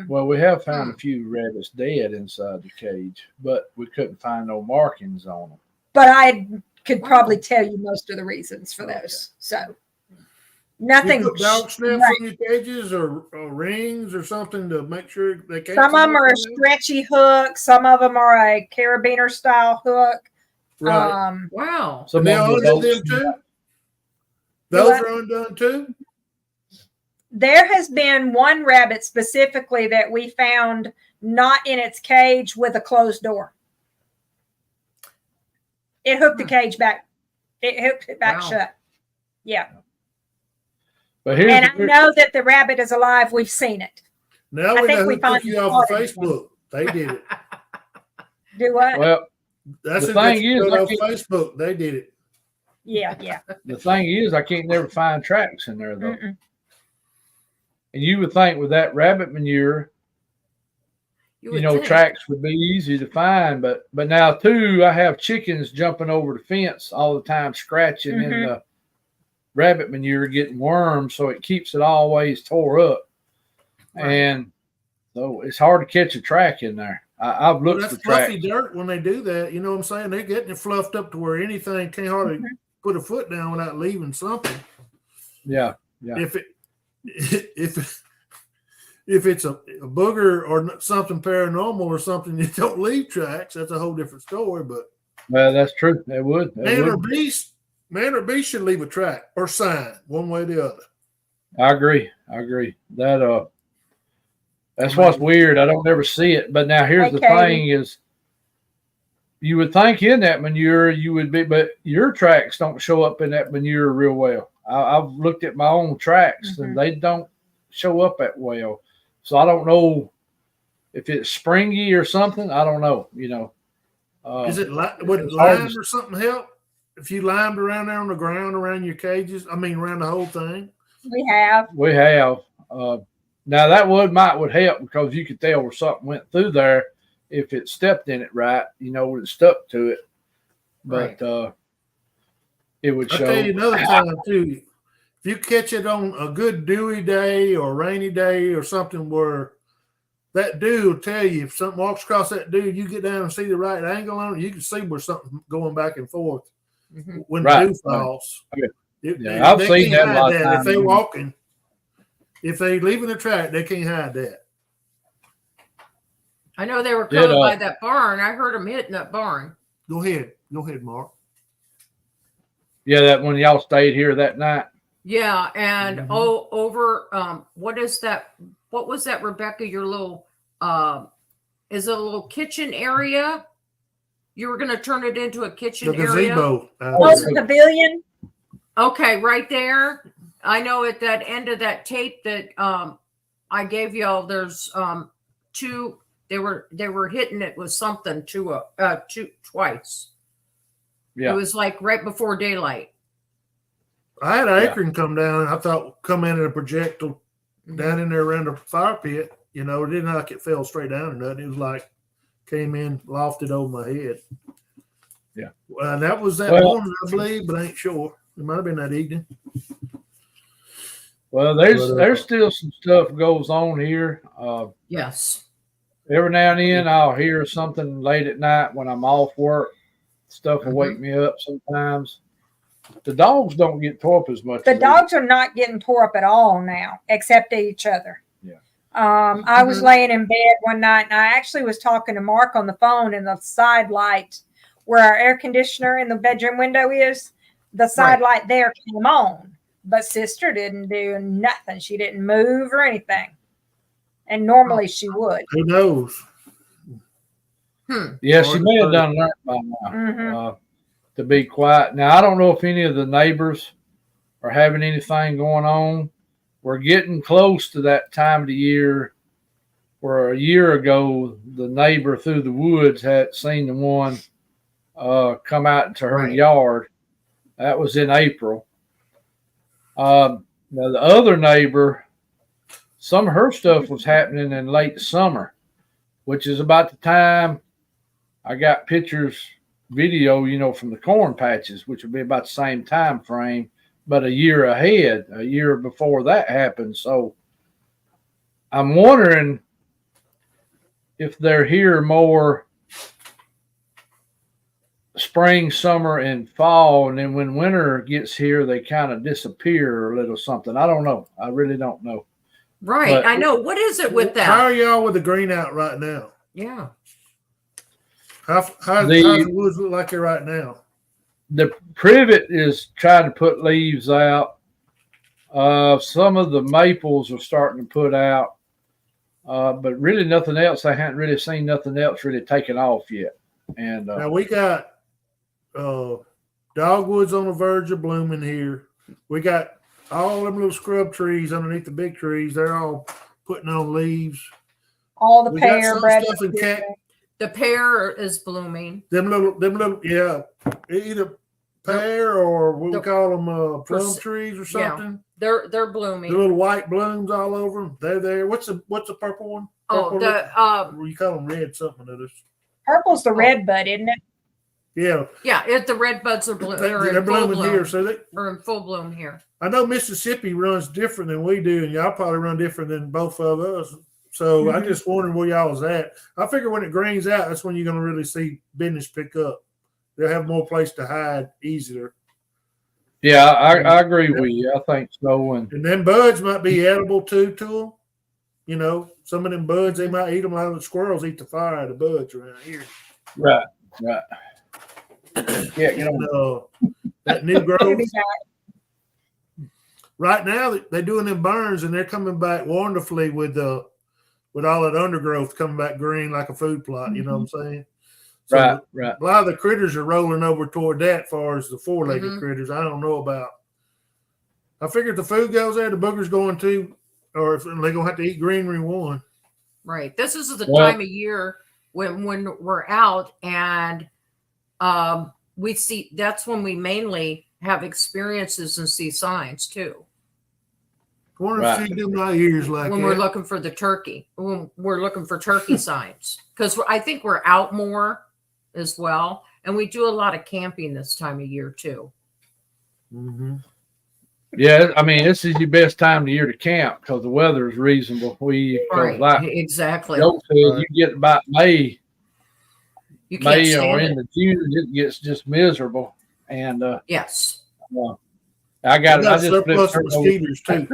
Well, we have found a few rabbits dead inside the cage, but we couldn't find no markings on them. But I could probably tell you most of the reasons for those. So nothing. You put dog sniffs right. on your cages or rings or something to make sure they can't. Some of them are a stretchy hook. Some of them are a carabiner style hook. Right. Wow. Some They of them are were undone those- too. Those are undone too. There has been one rabbit specifically that we found not in its cage with a closed door. It hooked the cage back. It hooked it back Wow. shut. Yeah. But here's And I the- know that the rabbit is alive. We've seen it. Now I we think know we who took found you the off of spotted Facebook. They did it. Do what? well, That's The who got thing you is, put I off can't- Facebook. They did it. Yeah. the thing is, I can't never find tracks in there though. Mm-mm. And you would think with that rabbit manure, You you would know, think. tracks would be easy to find. But now too, I have chickens jumping over the fence all the time, scratching in the rabbit manure, getting worms, so it keeps it always tore up. Right. And so it's hard to catch a track in there. I've Well, looked that's for tracks. fluffy dirt when they do that. You know what I'm saying? They're getting it fluffed up to where anything can't hardly put a foot down without leaving something. Yeah. If it's a booger or something paranormal or something that don't leave tracks, that's a whole different story. But Well, that's true. It would. It man or would. beast, man or beast should leave a track or sign, one way or the other. I agree. That that's what's weird. I don't ever see it. But now here's the thing is, you would think in that manure you would be, but your tracks don't show up in that manure real well. I've looked at my own tracks and they don't show up that well. So I don't know if it's springy or something. I don't know, Is it would lime or something help? If you limed around there on the ground around your cages, around the whole thing? We have. Now that would help because you could tell where something went through there if it stepped in it right, it stuck to it. But it would show. I'll tell you another time too. If you catch it on a good dewy day or rainy day or something where that dew will tell you if something walks across that dew, you get down and see the right angle on it, you can see where something's going back and forth when the dew falls. I've seen that a lot of times. If they're walking, if they're leaving the track, they can't hide that. I know they were coming by that barn. I heard them hitting that barn. Go ahead, Mark. Yeah, that when y'all stayed here that night. Yeah, and over what is that? What was that, Rebecca? Your little is it a little kitchen area? You were going to turn it into a kitchen area. Gazebo. The pavilion. Okay, right there. I know at that end of that tape that I gave y'all. There's two. They were hitting it with something twice. Yeah, it was like right before daylight. I had an acorn come down, and I thought come in at a projectile down in there around the fire pit. It didn't like it fell straight down or nothing. It was like came in, lofted over my head. Yeah. Well, that was that morning, I believe, but I ain't sure. It might have been that evening. Well, there's still some stuff goes on here. Yes. Every now and then I'll hear something late at night when I'm off work. Stuff will wake me up sometimes. The dogs don't get tore up as much. The dogs are not getting tore up at all now, except each other. Yeah. I was laying in bed one night, and I actually was talking to Mark on the phone, and the side light where our air conditioner in the bedroom window is, the side light there came on. But sister didn't do nothing. She didn't move or anything. And normally she would. Who knows? Yeah, she may have done that by now to be quiet. Now, I don't know if any of the neighbors are having anything going on. We're getting close to that time of the year where a year ago, the neighbor through the woods had seen the one come out into her yard. That was in April. Now, the other neighbor, some of her stuff was happening in late summer, which is about the time I got pictures, video, from the corn patches, which would be about the same time frame, but a year ahead, a year before that happened. So I'm wondering if they're here more spring, summer, and fall, and then when winter gets here, they kind of disappear a little something. I don't know. I really don't know. Right. But I know. What is it with that? How are y'all with the green out right now? Yeah. How's the woods look like here right now? The privet is trying to put leaves out. Some of the maples are starting to put out. But really nothing else. I haven't really seen nothing else really taken off yet. And now we got dogwoods on the verge of blooming here. We got all them little scrub trees underneath the big trees. They're all putting on leaves. All the pear, the pear is blooming. Them little, yeah, either pear or what we call them plum trees or something. Yeah, they're blooming. The little white blooms all over them. They're there. What's the purple one? Purple, you call them red something of this. Purple's the red bud, isn't it? Yeah. Yeah, the red buds are blooming. They're blooming here, so they're in full bloom here. I know Mississippi runs different than we do, and y'all probably run different than both of us. So I just wondered where y'all was at. I figure when it greens out, that's when you're going to really see business pick up. They'll have more place to hide easier. Yeah, I agree with you. I think so. And then buds might be edible too to them. Some of them buds, they might eat them like the squirrels eat the fire out of the buds around here. Right. Yeah, that new growth. Right now, they're doing them burns, and they're coming back wonderfully with all that undergrowth coming back green like a food plot. You know what I'm saying? So right. A lot of the critters are rolling over toward that as far as the four-legged critters. I don't know about. I figure if the food goes there, the booger's going to, or if they're going to have to eat greenery one. Right. This is the time of year when we're out and we see, that's when we mainly have experiences and see signs too. I wonder if she do my ears like when that. we're looking for the turkey, when we're looking for turkey signs, because I think we're out more as well, and we do a lot of camping this time of year too. Mm-hmm. Yeah, I mean, this is your best time of the year to camp because the weather is reasonable. Exactly. Joe said you get about May, you can't or into June, it gets just miserable. And yes, I just surplus mosquitoes too.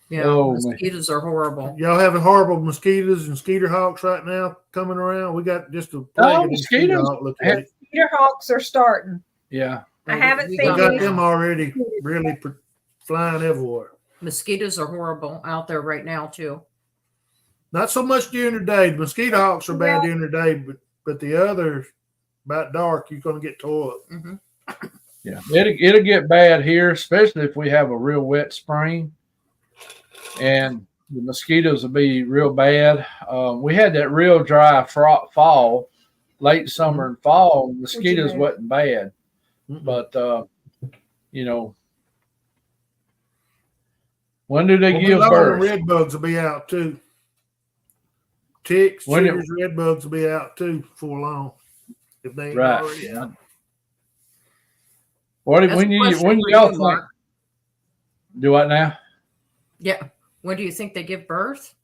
Yeah, mosquitoes are horrible. Y'all having horrible mosquitoes and skeeter hawks right now coming around? We got just a plague of mosquitoes. Skeeter hawks are starting. Yeah. I haven't seen. We got them already really flying everywhere. Mosquitoes are horrible out there right now too. Not so much during the day. Mosquito hawks are bad during the day, but the others, about dark, you're going to get tore up. Mm-hmm. Yeah, it'll get bad here, especially if we have a real wet spring, and the mosquitoes will be real bad. We had that real dry fall, late summer and fall. Mosquitoes wasn't bad, but when do they give birth? Red bugs will be out too. Ticks, chiggers, red bugs will be out too before long if they ain't already out. When y'all think? Do what now? Yeah. When do you think they give birth?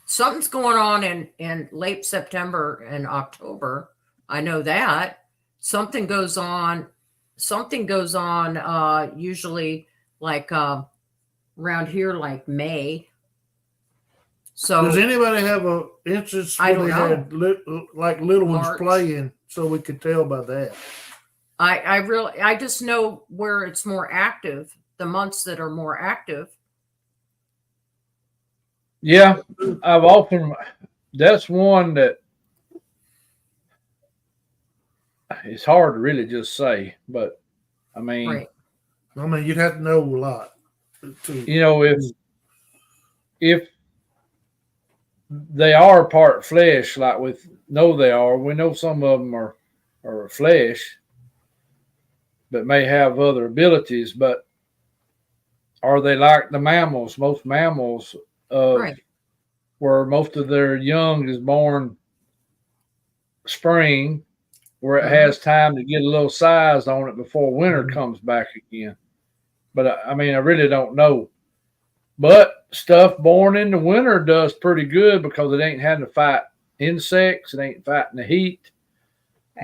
Something's going on in late September and October. I know that. Something goes on usually like around here like May. So does anybody have a instance where they had little ones playing so we could tell by that? I just know where it's more active, the months that are more active. Yeah, that's one that it's hard to really just say, but I mean, you'd have to know a lot. If they are part flesh, like we know some of them are flesh, but may have other abilities, but are they like the mammals? Most mammals, where most of their young is born spring, where it has time to get a little size on it before winter comes back again. But I mean, I really don't know. But stuff born in the winter does pretty good because it ain't having to fight insects. It ain't fighting the heat.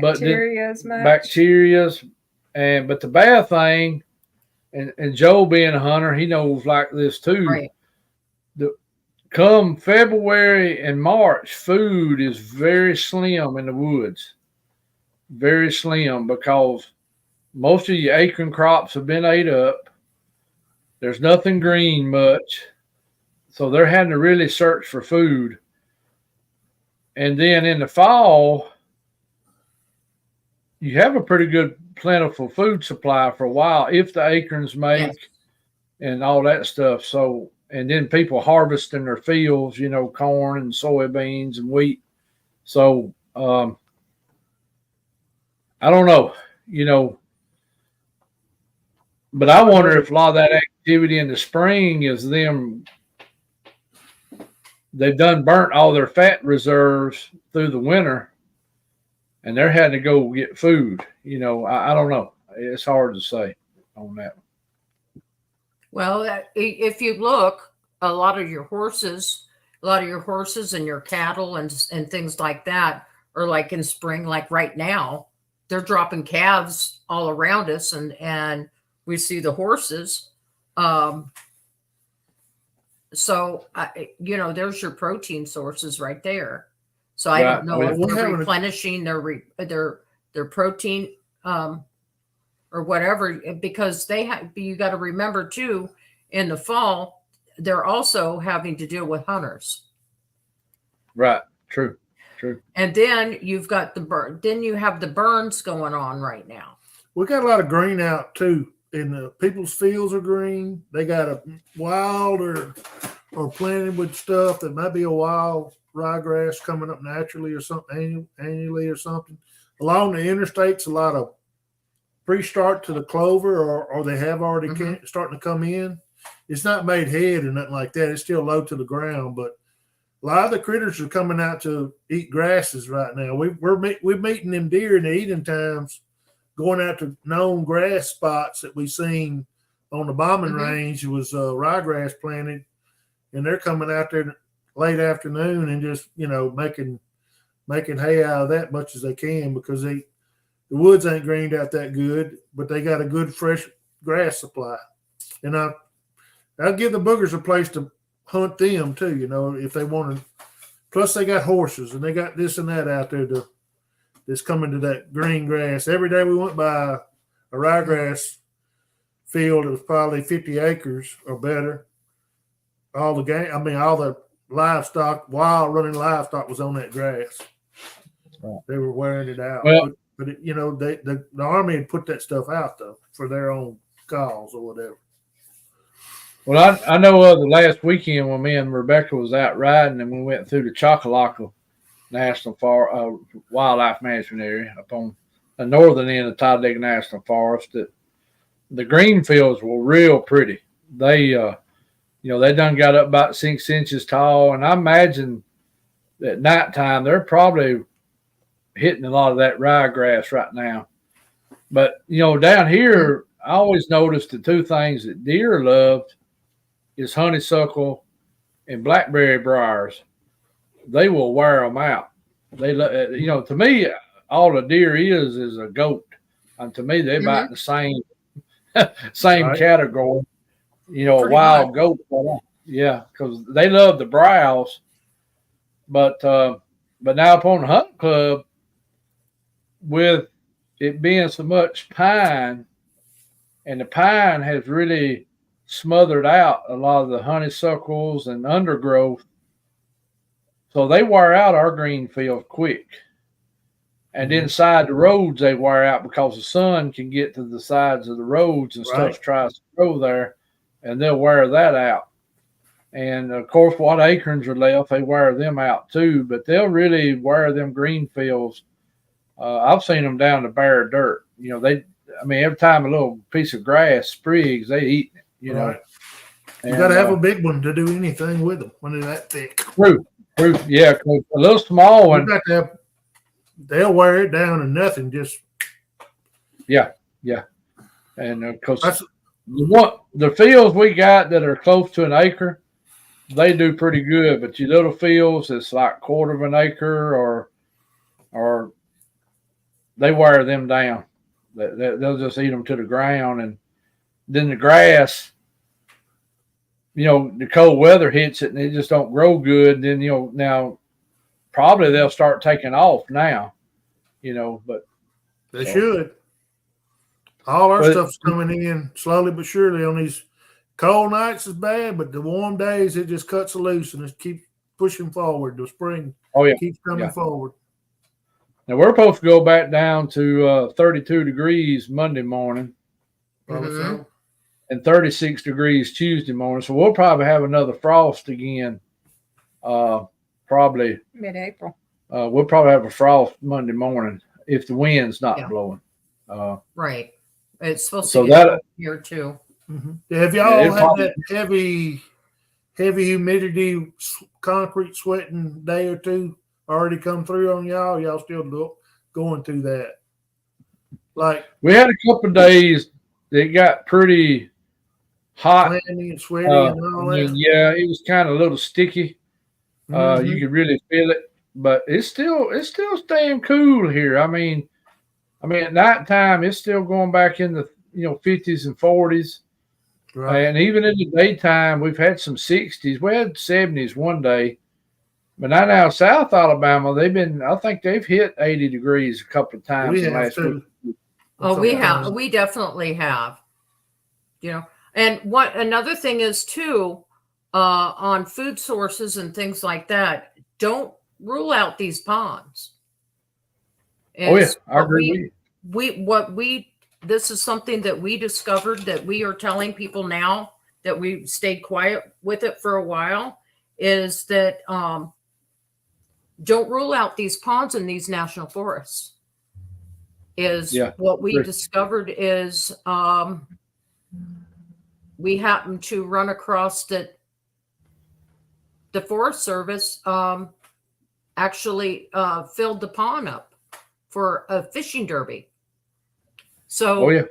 Bacterias. But the bad thing, and Joe being a hunter, he knows like this too. Right. Come February and March, food is very slim in the woods. Very slim because most of your acorn crops have been ate up. There's nothing green much. So they're having to really search for food. And then in the fall, you have a pretty good plentiful food supply for a while if the acorns make and all that stuff. So, and then people harvesting their fields, corn and soybeans and wheat. So, I don't know, but I wonder if a lot of that activity in the spring is they've done burnt all their fat reserves through the winter and they're having to go get food. I don't know. It's hard to say on that. Well, if you look, a lot of your horses and your cattle and things like that are like in spring, like right now, they're dropping calves all around us and we see the horses. So, there's your protein sources right there. So I don't know Well, if we're they're having a- replenishing their protein or whatever, because you got to remember too, in the fall, they're also having to deal with hunters. Right. True. And then you've got then you have the burns going on right now. We got a lot of green out too. In the people's fields are green. They got a wild or planted with stuff that might be a wild ryegrass coming up naturally or something annually or something. Along the interstates, a lot of pre-start to the clover, or they have already starting to come in. It's not made head or nothing like that. It's still low to the ground, but a lot of the critters are coming out to eat grasses right now. We're meeting them deer in the eating times, going out to known grass spots that we've seen on the bombing range. It was ryegrass planted, and they're coming out there late afternoon and just making hay out of that much as they can, because the woods ain't greened out that good, but they got a good fresh grass supply. And I'll give the boogers a place to hunt them too, if they want to. Plus they got horses and they got this and that out there that's coming to that green grass. Every day we went by a ryegrass field, it was probably 50 acres or better. All the livestock, wild running livestock was on that grass. Right. They were wearing it out. Well, but the Army had put that stuff out though for their own cause or whatever. Well, I know the last weekend when me and Rebecca was out riding and we went through the Chocolaca National Wildlife Management Area up on the northern end of Talladega National Forest, that the green fields were real pretty. They, they done got up about 6 inches tall, and I imagine at nighttime they're probably hitting a lot of that ryegrass right now. But down here, I always noticed the two things that deer loved is honeysuckle and blackberry briars. They will wear them out. They, to me, all a deer is a goat, and to me, they're about the same right. Category. A wild goat. Yeah, because they love the browse. But now upon the hunting club, with it being so much pine, and the pine has really smothered out a lot of the honeysuckles and undergrowth, so they wear out our green field quick. And inside the roads they wear out because the sun can get to the sides of the roads and stuff tries to grow there, and they'll wear that out. And of course, what acorns are left, they wear them out too. But they'll really wear them green fields. I've seen them down to bare dirt. Every time a little piece of grass sprigs, they eat it. You got to have a big one to do anything with them when they're that thick. True. Yeah, a little small one. They'll wear it down to nothing. Just yeah. And because the fields we got that are close to an acre, they do pretty good. But your little fields, it's like quarter of an acre, or they wear them down. They'll just eat them to the ground, and then the grass, the cold weather hits it and it just don't grow good. Then, now probably they'll start taking off now, but they should. All our stuff's coming in slowly but surely. On these cold nights is bad, but the warm days, it just cuts loose and it keeps pushing forward. The spring keeps coming forward. Now we're supposed to go back down to 32 degrees Monday morning. And 36 degrees Tuesday morning. So we'll probably have another frost again, probably mid-April. We'll probably have a frost Monday morning if the wind's not blowing. Right. It's supposed to get here too. Have y'all had that heavy humidity, concrete sweating day or two already come through on y'all? Y'all still going through that? Like, we had a couple of days that got pretty hot, and sweaty, and all that. Yeah, it was kind of a little sticky. You could really feel it, but it's still staying cool here. I mean, at nighttime it's still going back in the 50s and 40s, and even in the daytime we've had some 60s. We had 70s one day, But now South Alabama, I think they've hit 80 degrees a couple of times We in the have last to. week. Oh, we definitely have. You know, and what another thing is too, on food sources and things like that, don't rule out these ponds. Oh yeah, I agree with you. This is something that we discovered that we are telling people now that we stayed quiet with it for a while, is that don't rule out these ponds in these national forests. What we discovered is we happened to run across that the Forest Service actually filled the pond up for a fishing derby. So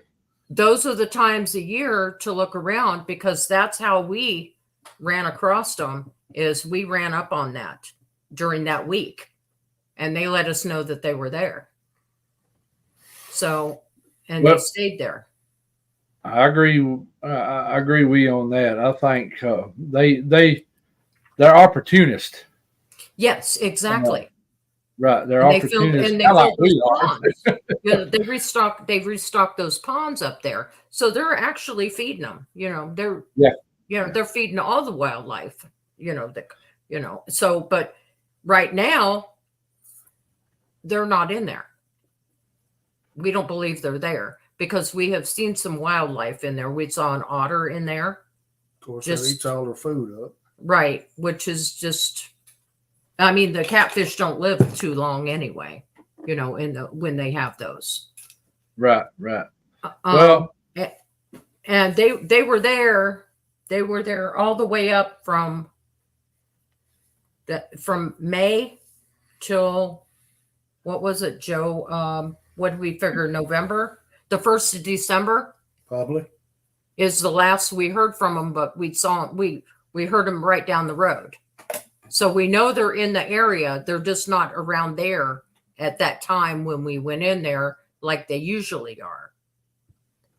those are the times a year to look around, because that's how we ran across them, is we ran up on that during that week, and they let us know that they were there. So, and they stayed there. I agree. I agree with you on that. I think they're opportunists. Yes, exactly. Right, they're opportunists. And they filled those ponds. You know, they've restocked those ponds up there, so they're actually feeding them. You know, they're feeding all the wildlife. So, but right now they're not in there. We don't believe they're there, because we have seen some wildlife in there. We saw an otter in there. Of course, that eats all their food up. Right, which is just, I mean, the catfish don't live too long anyway, you know, when they have those. Right. Well, and they were there. They were there all the way up from May till, what was it, Joe? What did we figure? November? The 1st of December? Probably. Is the last we heard from them, but we heard them right down the road. So we know they're in the area. They're just not around there at that time when we went in there like they usually are.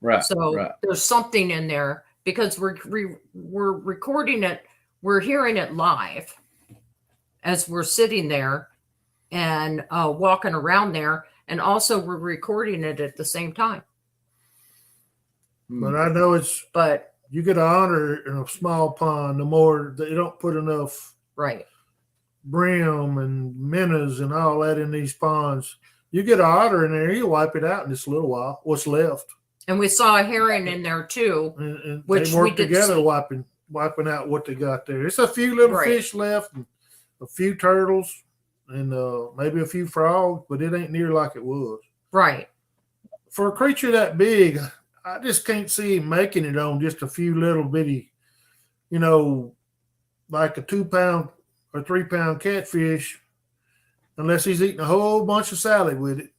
Right. So there's something in there, because we're recording it. We're hearing it live as we're sitting there and walking around there. And also we're recording it at the same time. But I know you get an otter in a small pond, the more they don't put enough brim and minnows and all that in these ponds. You get an otter in there, he'll wipe it out in just a little while, what's left. And we saw a herring in there too. And which they work we did together wiping out what they got there. It's a few little fish left, and a few turtles, and maybe a few frogs, but it ain't near like it was. Right. For a creature that big, I just can't see him making it on just a few little bitty, like a 2-pound or 3-pound catfish, unless he's eating a whole bunch of salad with it.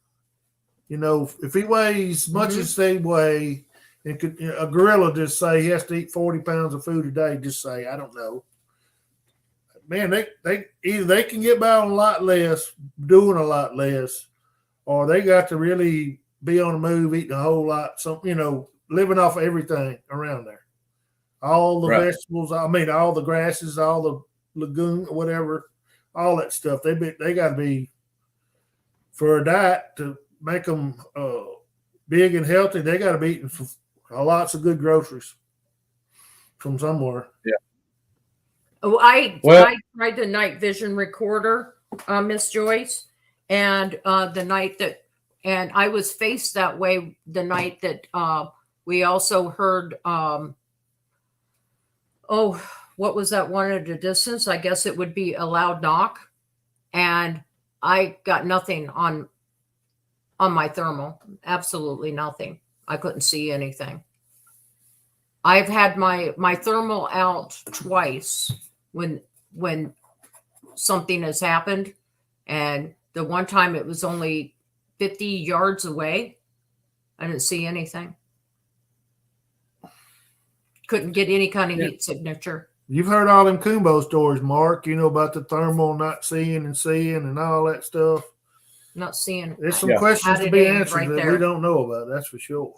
If he weighs as much as they weigh, and a gorilla just say he has to eat 40 pounds of food a day, just say, I don't know. Man, they either they can get by on a lot less, doing a lot less, or they got to really be on the move, eating a whole lot, living off of everything around there. All the vegetables, all the grasses, all the lagoon, whatever, all that stuff. They got to be, for a diet to make them big and healthy, they got to be eating lots of good groceries from somewhere. Yeah. Oh, I tried the night vision recorder, Miss Joyce, and the night that, and I was faced that way the night that we also heard, what was that one at a distance? I guess it would be a loud knock, and I got nothing on my thermal, absolutely nothing. I couldn't see anything. I've had my thermal out twice when something has happened, and the one time it was only 50 yards away. I didn't see anything. Couldn't get any kind of heat signature. You've heard all them Kumbo stories, Mark, about the thermal not seeing and all that stuff. Not seeing. There's some questions to be answered that we don't know about, that's for sure.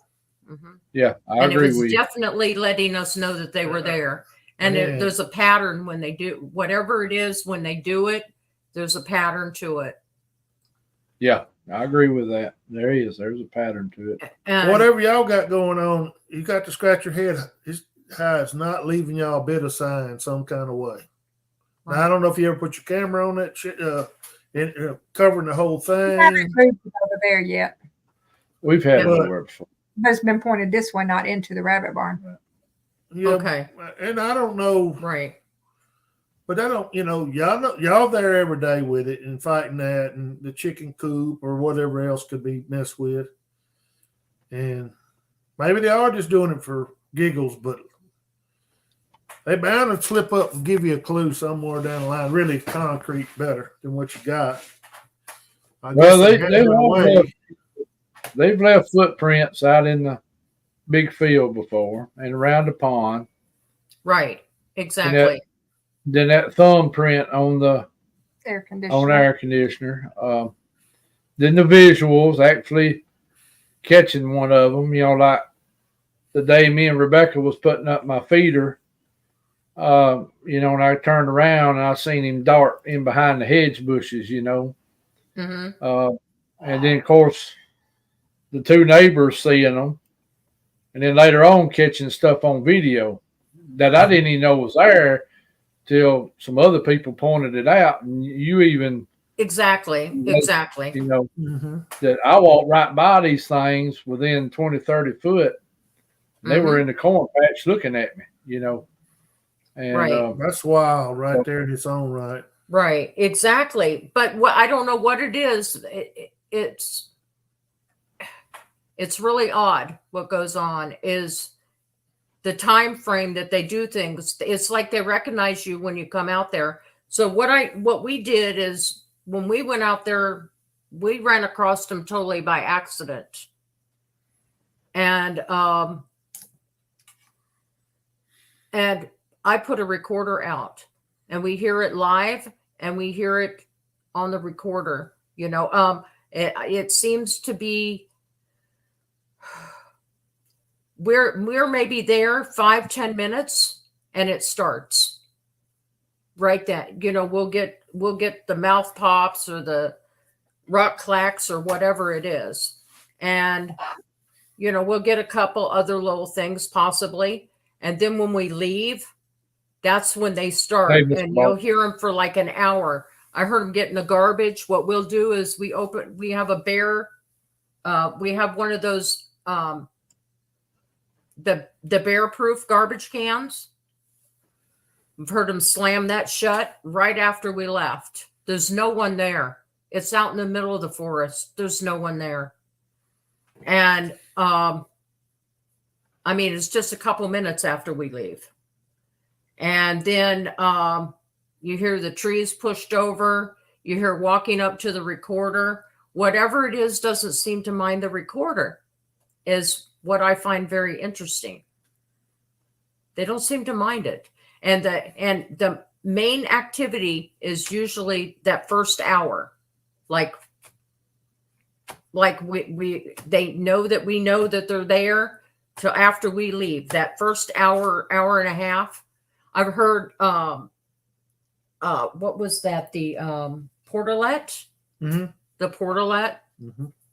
Mm-hmm. Yeah, I agree with you. And it was definitely letting us know that they were there. And there's a pattern when they do whatever it is, when they do it, There's a pattern to it. Yeah, I agree with that. There is. There's a pattern to it. And Whatever y'all got going on, you got to scratch your head. How it's not leaving y'all a bit of sign some kind of way. Now, I don't know if you ever put your camera on that shit, covering the whole We haven't thing. moved it over there yet. We've had it But- over before. But it's been pointed this way, not into the rabbit barn. Yeah, okay, and I don't know, right. but I don't, y'all there every day with it and fighting that and the chicken coop or whatever else could be messed with. And maybe they are just doing it for giggles, but they bound to slip up and give you a clue somewhere down the line, really concrete better than what you got. I Well, guess they had their way. they've left footprints out in the big field before and around the pond. Right. Exactly. Then that thumbprint on the Air conditioner. on air conditioner. Then the visuals actually catching one of them. Like the day me and Rebecca was putting up my feeder. And I turned around and I seen him dart in behind the hedge bushes. Mm-hmm. And then of course the two neighbors seeing them, and then later on catching stuff on video that I didn't even know was there till some other people pointed it out, and you even Exactly. Mm-hmm. that I walked right by these things within 20, 30 foot. And they were in the corn patch looking at me, And Right. That's wild right there in its own right. Right. Exactly. But what I don't know what it is. It's really odd. What goes on is the time frame that they do things. It's like they recognize you when you come out there. So what we did is when we went out there, we ran across them totally by accident. And I put a recorder out, and we hear it live, and we hear it on the recorder. It seems to be we're maybe there 5-10 minutes, and it starts right then. We'll get the mouth pops or the rock clacks or whatever it is, and we'll get a couple other little things possibly, and then when we leave, that's when they start, and you'll hear them for like an hour. I heard them getting the garbage. What we'll do is we have a bear. We have one of those, the bear proof garbage cans. We've heard them slam that shut right after we left. There's no one there. It's out in the middle of the forest. There's no one there. And, it's just a couple minutes after we leave. And then you hear the trees pushed over. You hear walking up to the recorder. Whatever it is doesn't seem to mind the recorder, is what I find very interesting. They don't seem to mind it. And the main activity is usually that first hour. Like they know that we know that they're there till after we leave. That first hour and a half. I've heard what was that? The portalette? Mm-hmm. The portalette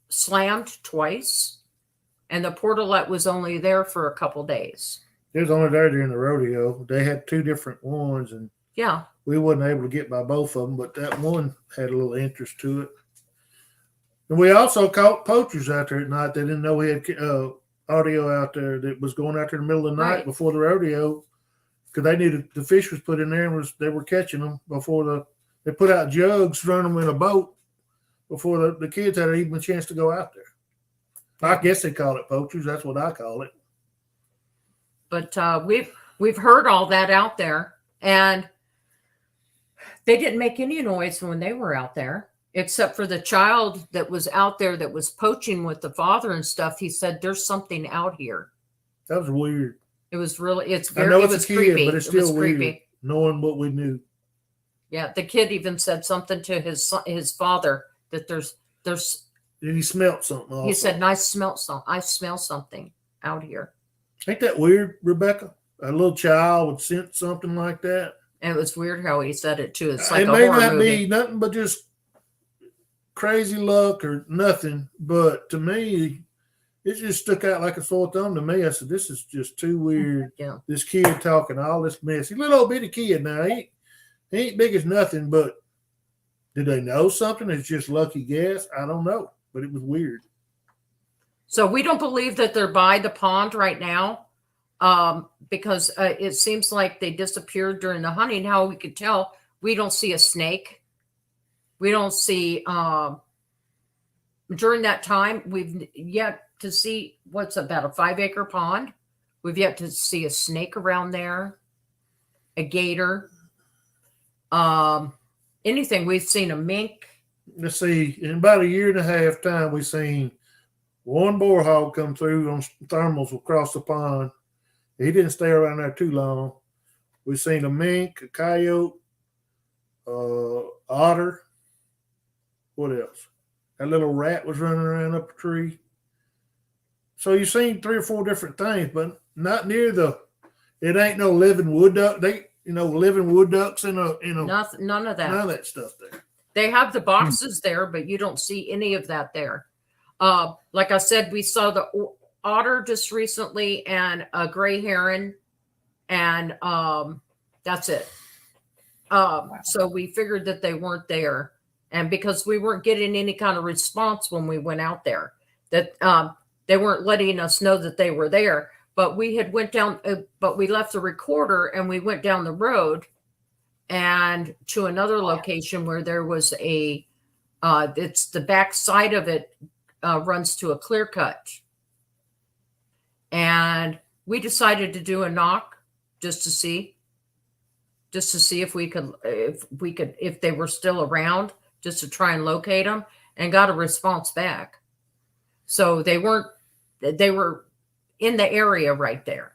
slammed twice, and the portalette was only there for a couple days. It was only there during the rodeo. They had two different ones, and Yeah. we wasn't able to get by both of them, but that one had a little interest to it. And we also caught poachers out there at night. They didn't know we had audio out there that was going out there in the middle of the night Right. before the rodeo, because they knew the fish was put in there and they were catching them before they put out jugs, run them in a boat before the kids had even a chance to go out there. I guess they call it poachers. That's what I call it. But we've heard all that out there, and they didn't make any noise when they were out there, except for the child that was out there that was poaching with the father and stuff. He said, "There's something out here." That was weird. It was really, I know it it's was a kid, creepy. but it's It was still weird, creepy. knowing what we knew. Yeah, the kid even said something to his father that there's. And he smelt something also. He said, "I smell something out here." Ain't that weird, Rebecca? A little child would sense something like that. And it was weird how he said it too. It's like it a may horror not movie. be nothing but just crazy luck or nothing, but to me, it just stuck out like a sore thumb to me. I said, this is just too weird. Yeah. This kid talking all this mess. He's a little old bitty kid now. He ain't big as nothing, but did they know something? It's just lucky guess. I don't know, but it was weird. So we don't believe that they're by the pond right now, because it seems like they disappeared during the hunting. How we could tell, we don't see a snake. We don't see, during that time, we've yet to see what's about a 5-acre pond. We've yet to see a snake around there, a gator, anything. We've seen a mink. Let's see, in about 1.5 years time, we've seen one boar hog come through on thermals across the pond. He didn't stay around there too long. We've seen a mink, a coyote, otter. What else? That little rat was running around up a tree. So you've seen 3 or 4 different things, but not near it ain't no living wood duck. Living wood ducks in a None of that. none of that stuff there. They have the boxes there, but you don't see any of that there. Like I said, we saw the otter just recently and a gray heron, and that's it. So we figured that they weren't there, and because we weren't getting any kind of response when we went out there, that they weren't letting us know that they were there. But we had went down, but we left the recorder and we went down the road and to another location where there was it's the back side of it runs to a clear cut. And we decided to do a knock just to see if they were still around, just to try and locate them, and got a response back. So they were in the area right there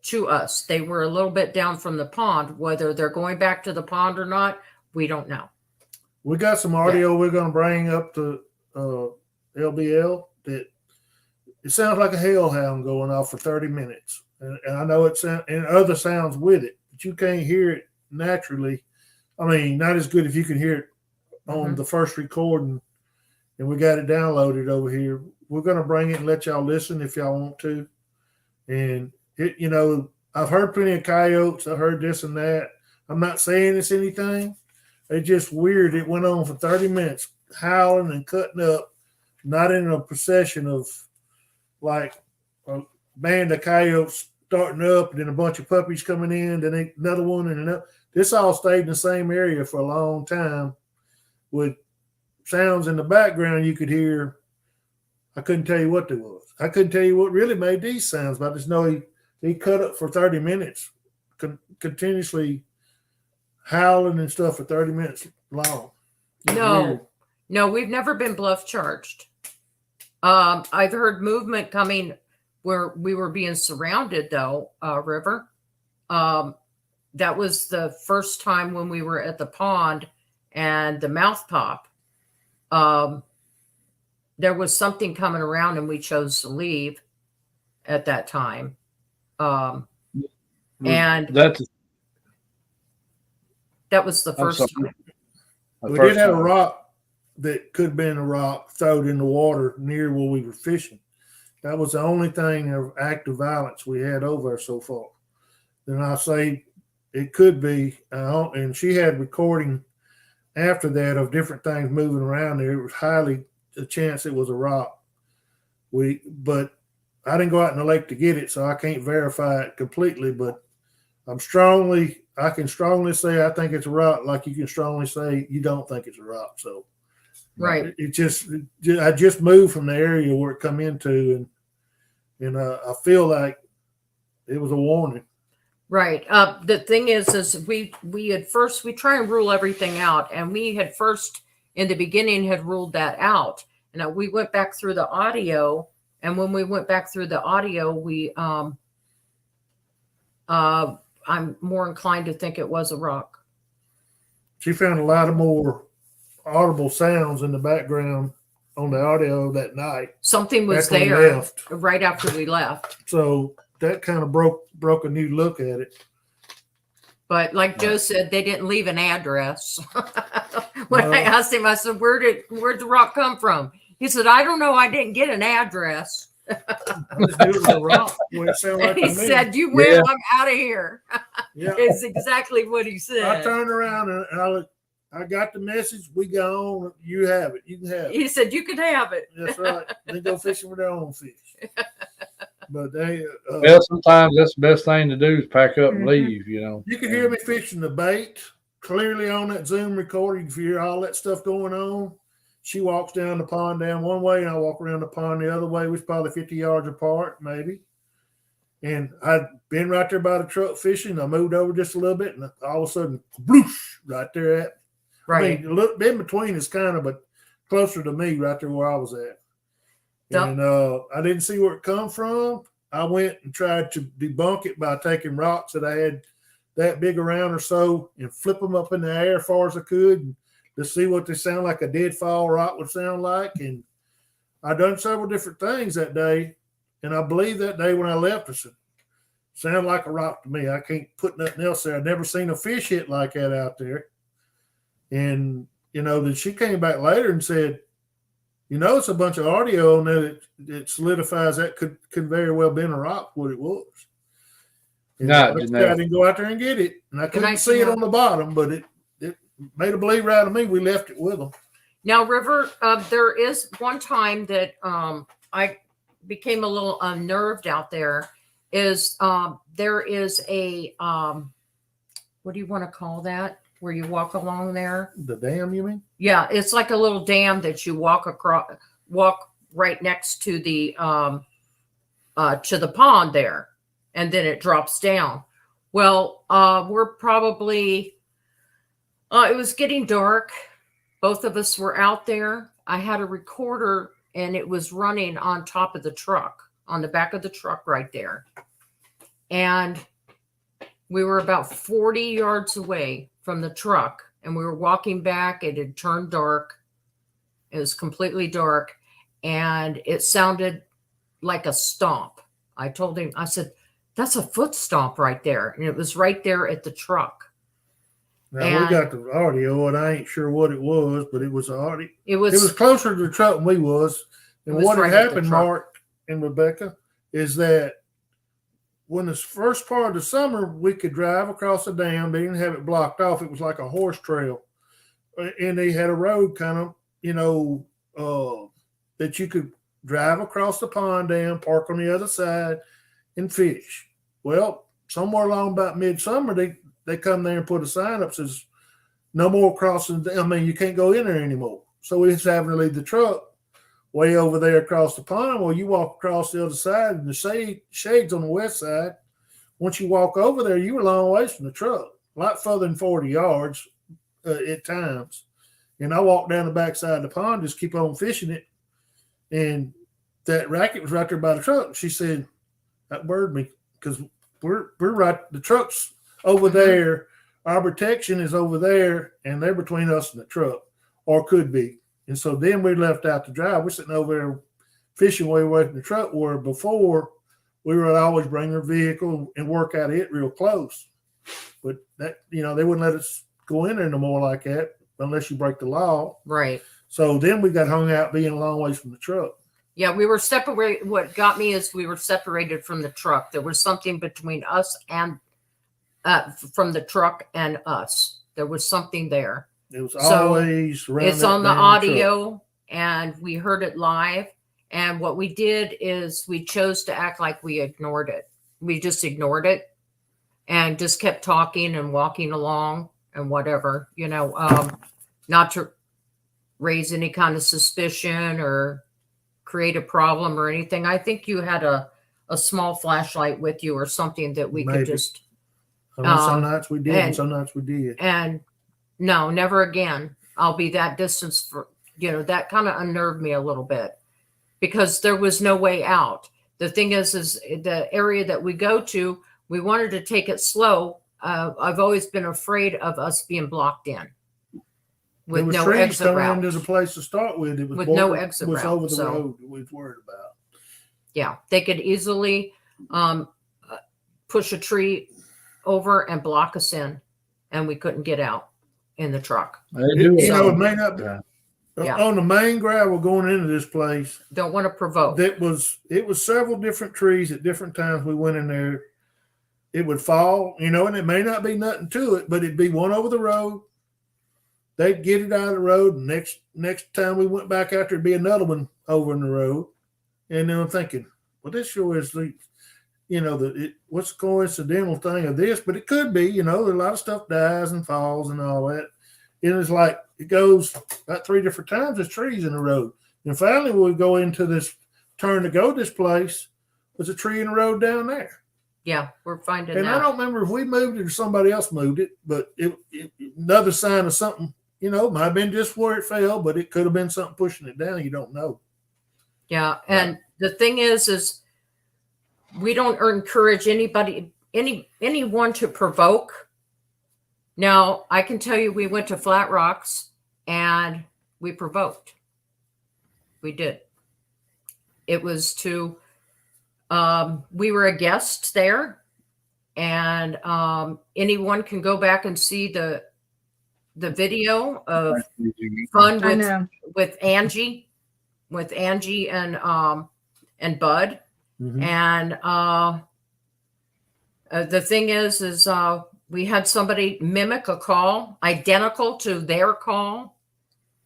to us. They were a little bit down from the pond. Whether they're going back to the pond or not, we don't know. We got some audio we're going to bring up to LBL that it sounds like a hellhound going off for 30 minutes. And I know it sounds, and other sounds with it, but you can't hear it naturally. I mean, not as good if you can hear it on the first recording, and we got it downloaded over here. We're going to bring it and let y'all listen if y'all want to. And it, I've heard plenty of coyotes. I've heard this and that. I'm not saying it's anything. It's just weird. It went on for 30 minutes, howling and cutting up, not in a procession of like a band of coyotes starting up and then a bunch of puppies coming in, then another one and another. This all stayed in the same area for a long time with sounds in the background you could hear. I couldn't tell you what there was. I couldn't tell you what really made these sounds, but I just know he cut up for 30 minutes, continuously howling and stuff for 30 minutes long. No, we've never been bluff charged. I've heard movement coming where we were being surrounded, though, River. That was the first time when we were at the pond and the mouth pop. There was something coming around and we chose to leave at that time. And that was the first time. We did have a rock that could have been a rock thrown in the water near where we were fishing. That was the only thing of active violence we had over there so far. Then I say it could be, and she had recording after that of different things moving around there. It was highly a chance it was a rock. But I didn't go out in the lake to get it, so I can't verify it completely. But I can strongly say I think it's a rock, like you can strongly say you don't think it's a rock. So, right. I just moved from the area where it come into, and I feel like it was a warning. Right. The thing is we try and rule everything out, and we had first in the beginning had ruled that out. And we went back through the audio, and when we went back through the audio, I'm more inclined to think it was a rock. She found a lot of more audible sounds in the background on the audio that night. Something was there right after we left. So that kind of broke a new look at it. But like Joe said, they didn't leave an address. When I asked him, I said, where'd the rock come from? He said, I don't know. I didn't get an address. I just knew it was a rock. It sounded like He to me. said, you win, I'm out of here. Yeah. It's exactly what he said. I turned around and I got the message. We got on. You have it. You can have it. He said, you can have it. That's right. They go fishing with their own fish. But they. Well, sometimes that's the best thing to do is pack up and leave. You know. You can hear me fishing the bait clearly on that Zoom recording. You can hear all that stuff going on. She walks down the pond down one way, and I walk around the pond the other way. We're probably 50 yards apart, maybe. And I'd been right there by the truck fishing. I moved over just a little bit, and all of a sudden, bloosh, right there at. Right. I mean, a little bit in between is kind of, but closer to me, right there where I was at. Yep. And I didn't see where it come from. I went and tried to debunk it by taking rocks that I had that big around or so and flip them up in the air as far as I could and to see what they sound like a deadfall rock would sound like. And I done several different things that day. And I believe that day when I left, it sounded like a rock to me. I can't put nothing else there. I've never seen a fish hit like that out there. And, then she came back later and said, it's a bunch of audio on there that solidifies that could very well been a rock, what it was. And I didn't go out there and get it. And I couldn't see it on the bottom, but it made a believer out of me. We left it with them. Now, River, there is one time that I became a little unnerved out there. There is a, what do you want to call that? Where you walk along there? The dam, you mean? Yeah, it's like a little dam that you walk right next to the pond there, and then it drops down. Well, we're probably it was getting dark. Both of us were out there. I had a recorder, and it was running on top of the truck, on the back of the truck right there. And we were about 40 yards away from the truck, and we were walking back. It had turned dark. It was completely dark, and it sounded like a stomp. I told him, I said, that's a foot stomp right there. And it was right there at the truck. Now, we got the audio, and I ain't sure what it was, but it was audio. It was closer to the truck than we was. And what had happened, Mark and Rebecca, is that when the first part of the summer, we could drive across the dam. They didn't have it blocked off. It was like a horse trail. And they had a road kind of, that you could drive across the pond dam, park on the other side, and fish. Well, somewhere along about midsummer, they come there and put a sign up says, no more crossing. You can't go in there anymore. So we just having to leave the truck way over there across the pond. Well, you walk across the other side, and the shade's on the west side. Once you walk over there, you were a long ways from the truck, a lot further than 40 yards at times. And I walked down the backside of the pond, just keep on fishing it. And that racket was right there by the truck. She said, that bird me, because we're right, the truck's over there. Our protection is over there, and they're between us and the truck, or could be. And so then we left out to drive. We're sitting over there fishing way away from the truck, where before we would always bring our vehicle and work out it real close. But that, they wouldn't let us go in there no more like that unless you break the law. Right. So then we got hung out being a long ways from the truck. Yeah, we were separated. What got me is we were separated from the truck. There was something between us and from the truck and us. There was something there. It was always around. It's on the audio, truck. And we heard it live. And what we did is we chose to act like we ignored it. We just ignored it and just kept talking and walking along and whatever, not to raise any kind of suspicion or create a problem or anything. I think you had a small flashlight with you or something that we could just. Some nights we did, and some nights we did. And no, never again. I'll be that distance for, that kind of unnerved me a little bit because there was no way out. The thing is the area that we go to, we wanted to take it slow. I've always been afraid of us being blocked in with no exit route. There's a place to start with. It was with no exit route. Over the road that we was worried about. Yeah, they could easily push a tree over and block us in, and we couldn't get out in the truck. They do You it. know, it may not be Yeah. on the main gravel going into this place. Don't want to provoke. It was several different trees at different times we went in there. It would fall, you know, and it may not be nothing to it, but it'd be one over the road. They'd get it out of the road. And next time we went back out, there'd be another one over in the road. And then I'm thinking, well, this sure is the, you know, what's the coincidental thing of this? But it could be, you know, a lot of stuff dies and falls and all that. And it's like it goes about 3 different times. There's trees in the road. And finally, we go into this turn to go this place. There's a tree in the road down there. Yeah, we're finding And out. I don't remember if we moved it or somebody else moved it, but it another sign of something, you know, might have been just where it fell, but it could have been something pushing it down. You don't know. Yeah, and the thing is we don't encourage anyone to provoke. Now, I can tell you we went to Flat Rocks and we provoked. We did. It was to we were a guest there, and anyone can go back and see the video of fun with Angie and Bud. Mm-hmm. And the thing is we had somebody mimic a call identical to their call.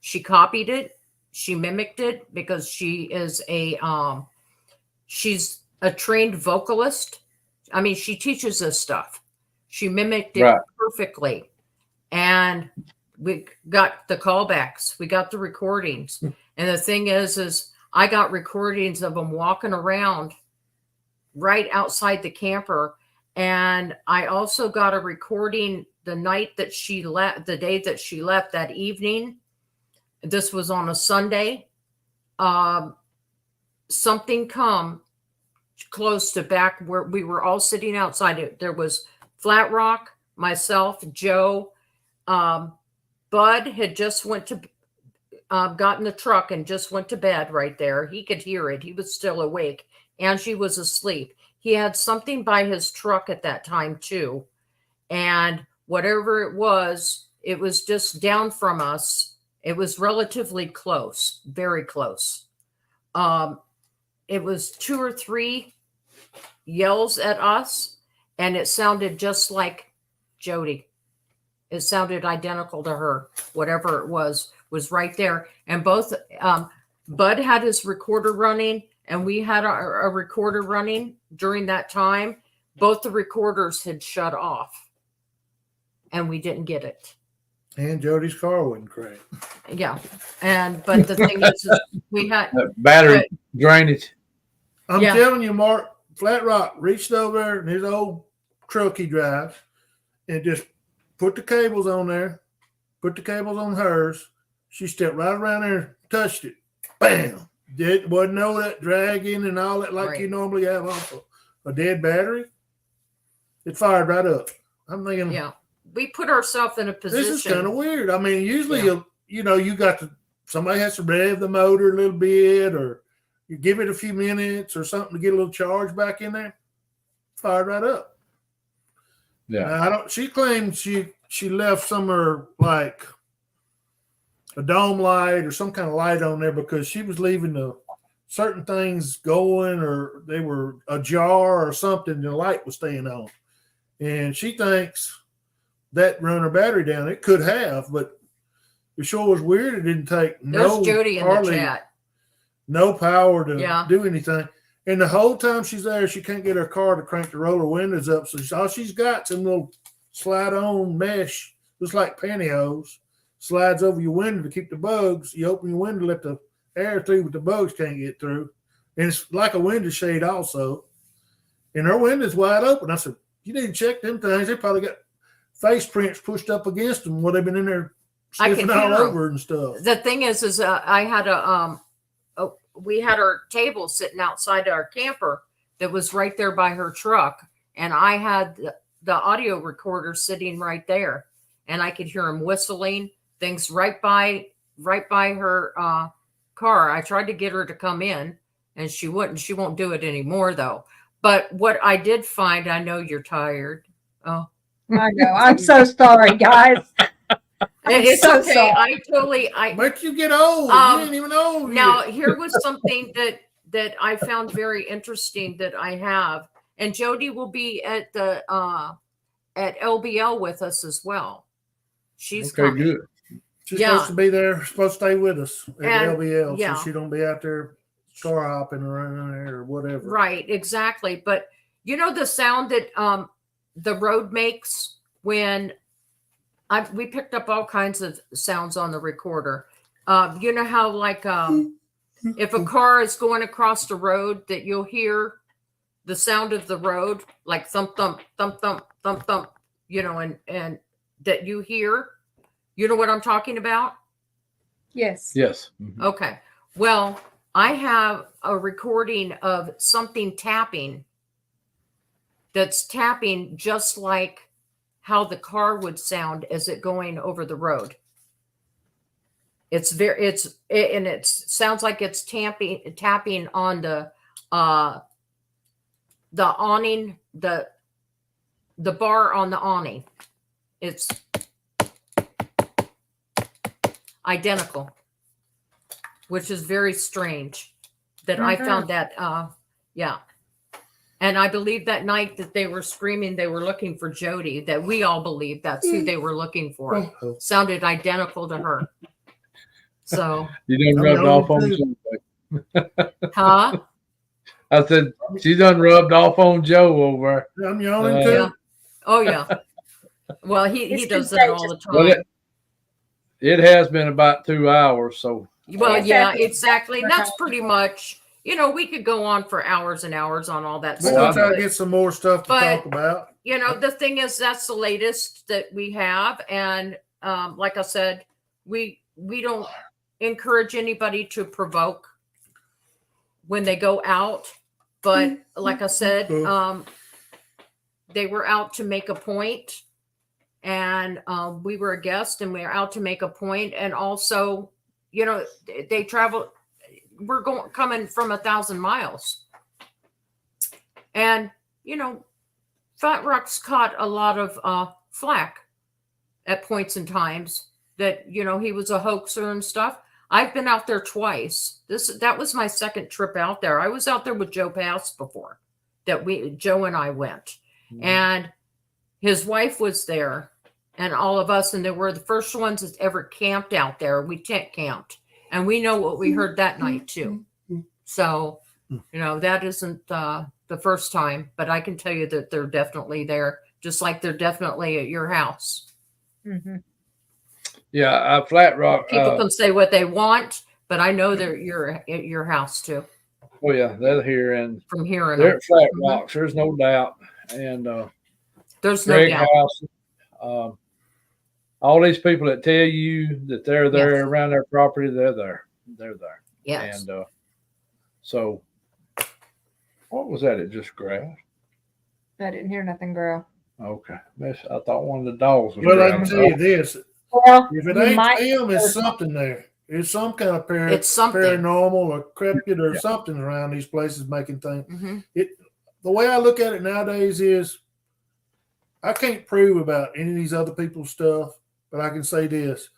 She copied it. She mimicked it because she is she's a trained vocalist. I mean, she teaches us stuff. She mimicked it perfectly. And we got the callbacks. We got the recordings. And the thing is I got recordings of them walking around right outside the camper. And I also got a recording the night that she left, the day that she left, that evening. This was on a Sunday. Something come close to back where we were all sitting outside. There was Flat Rock, myself, Joe. Bud had just went to got in the truck and just went to bed right there. He could hear it. He was still awake. Angie was asleep. He had something by his truck at that time too. And whatever it was just down from us. It was relatively close, very close. It was 2 or 3 yells at us, and it sounded just like Jody. It sounded identical to her. Whatever it was right there. And both Bud had his recorder running, and we had a recorder running during that time. Both the recorders had shut off, and we didn't get it. And Jody's car wouldn't crank. Yeah, but the thing is we had battery drainage. I'm telling you, Mark, Flat Rock reached over there in his old truck he drives and just put the cables on there, put the cables on hers. She stepped right around there, touched it. Bam! It wasn't no that dragging and all that like you normally have off a dead battery. It fired right up. I'm thinking, yeah. We put ourselves in a position. This is kind of weird. I mean, usually, you got somebody has to rev the motor a little bit, or you give it a few minutes or something to get a little charge back in there. Fired right up. Yeah. Now, she claims she left somewhere like a dome light or some kind of light on there because she was leaving the certain things going, or they were ajar or something. And the light was staying on, and she thinks that run her battery down. It could have, but it sure was weird. It didn't take Jody in the chat. No power to do anything. And the whole time she's there, she can't get her car to crank the roller windows up. So all she's got some little slide-on mesh, just like pantyhose, slides over your window to keep the bugs. You open your window, let the air through, but the bugs can't get through. And it's like a window shade also. And her window's wide open. I said, you need to check them things. They probably got face prints pushed up against them where they've been in there sniffing all over and stuff. The thing is I had we had our table sitting outside our camper that was right there by her truck, and I had the audio recorder sitting right there, and I could hear him whistling things right by her car. I tried to get her to come in, and she wouldn't. She won't do it anymore though. But what I did find, I know you're tired. Oh, I know. I'm so sorry, guys. it's so okay. sorry. But you get old. You ain't even old Now, yet. here was something that I found very interesting that I have, and Jody will be at the at LBL with us as well. She's Okay, coming. good. She's supposed to be there, supposed to stay with us at And- LBL, yeah. so she don't be out there car hopping around there or whatever. Right, exactly. But you know the sound that the road makes when we picked up all kinds of sounds on the recorder. You know how like if a car is going across the road that you'll hear the sound of the road, like thump thump thump thump thump thump, you know, and that you hear. You know what I'm talking about? Yes. Yes. Mhm. Okay. Well, I have a recording of something tapping that's tapping just like how the car would sound as it going over the road. It sounds like it's tapping on the awning, the bar on the awning. It's identical, which is very strange that I found that yeah. And I believe that night that they were screaming, they were looking for Jody, that we all believe that's who they were looking for. Sounded identical to her. So You done rubbed off on Joe. huh? I said she done rubbed off on Joe over. I'm yawning too. Yeah. Oh yeah. Well, he It's does that all the Well, time. it has been about 2 hours, so Well, Yes, yeah, that is- exactly. And that's pretty much, you know, we could go on for hours and hours on all that We're gonna stuff. try to But, get some more stuff to but- talk about. you know, the thing is, that's the latest that we have. And like I said, we don't encourage anybody to provoke when they go out. But like I said, they were out to make a point, and we were a guest, and we were out to make a point. And also, you know, they travel. We're coming from 1,000 miles, and you know, Fat Rock's caught a lot of flack at points and times that, you know, he was a hoaxer and stuff. I've been out there twice. That was my second trip out there. I was out there with Joe Pass before Joe and I went, and his wife was there, and all of us, and they were the first ones that ever camped out there. We tent camped, and we know what we heard that night too. So, you know, that isn't the first time, but I can tell you that they're definitely there, just like they're definitely at your house. Mm-hmm. yeah, Flat Rock. People can say what they want, but I know they're at your house too. Oh yeah, they're here and From hearing they're them, at Flat Rocks. There's no doubt. And there's no Greg doubt. House, all these people that tell you that they're there Yes. around their property, they're there. They're there. Yes. And so, what was that? It just grass. I didn't hear nothing grow. Okay, I thought one of the dogs was. Well, I can growling. tell you this: Well, if it you ain't might- them, it's something there. It's some kind of It's something. paranormal or cryptid or Yeah. something around these places making things. Mhm. The way I look at it nowadays is, I can't prove about any of these other people's stuff, but I can say this: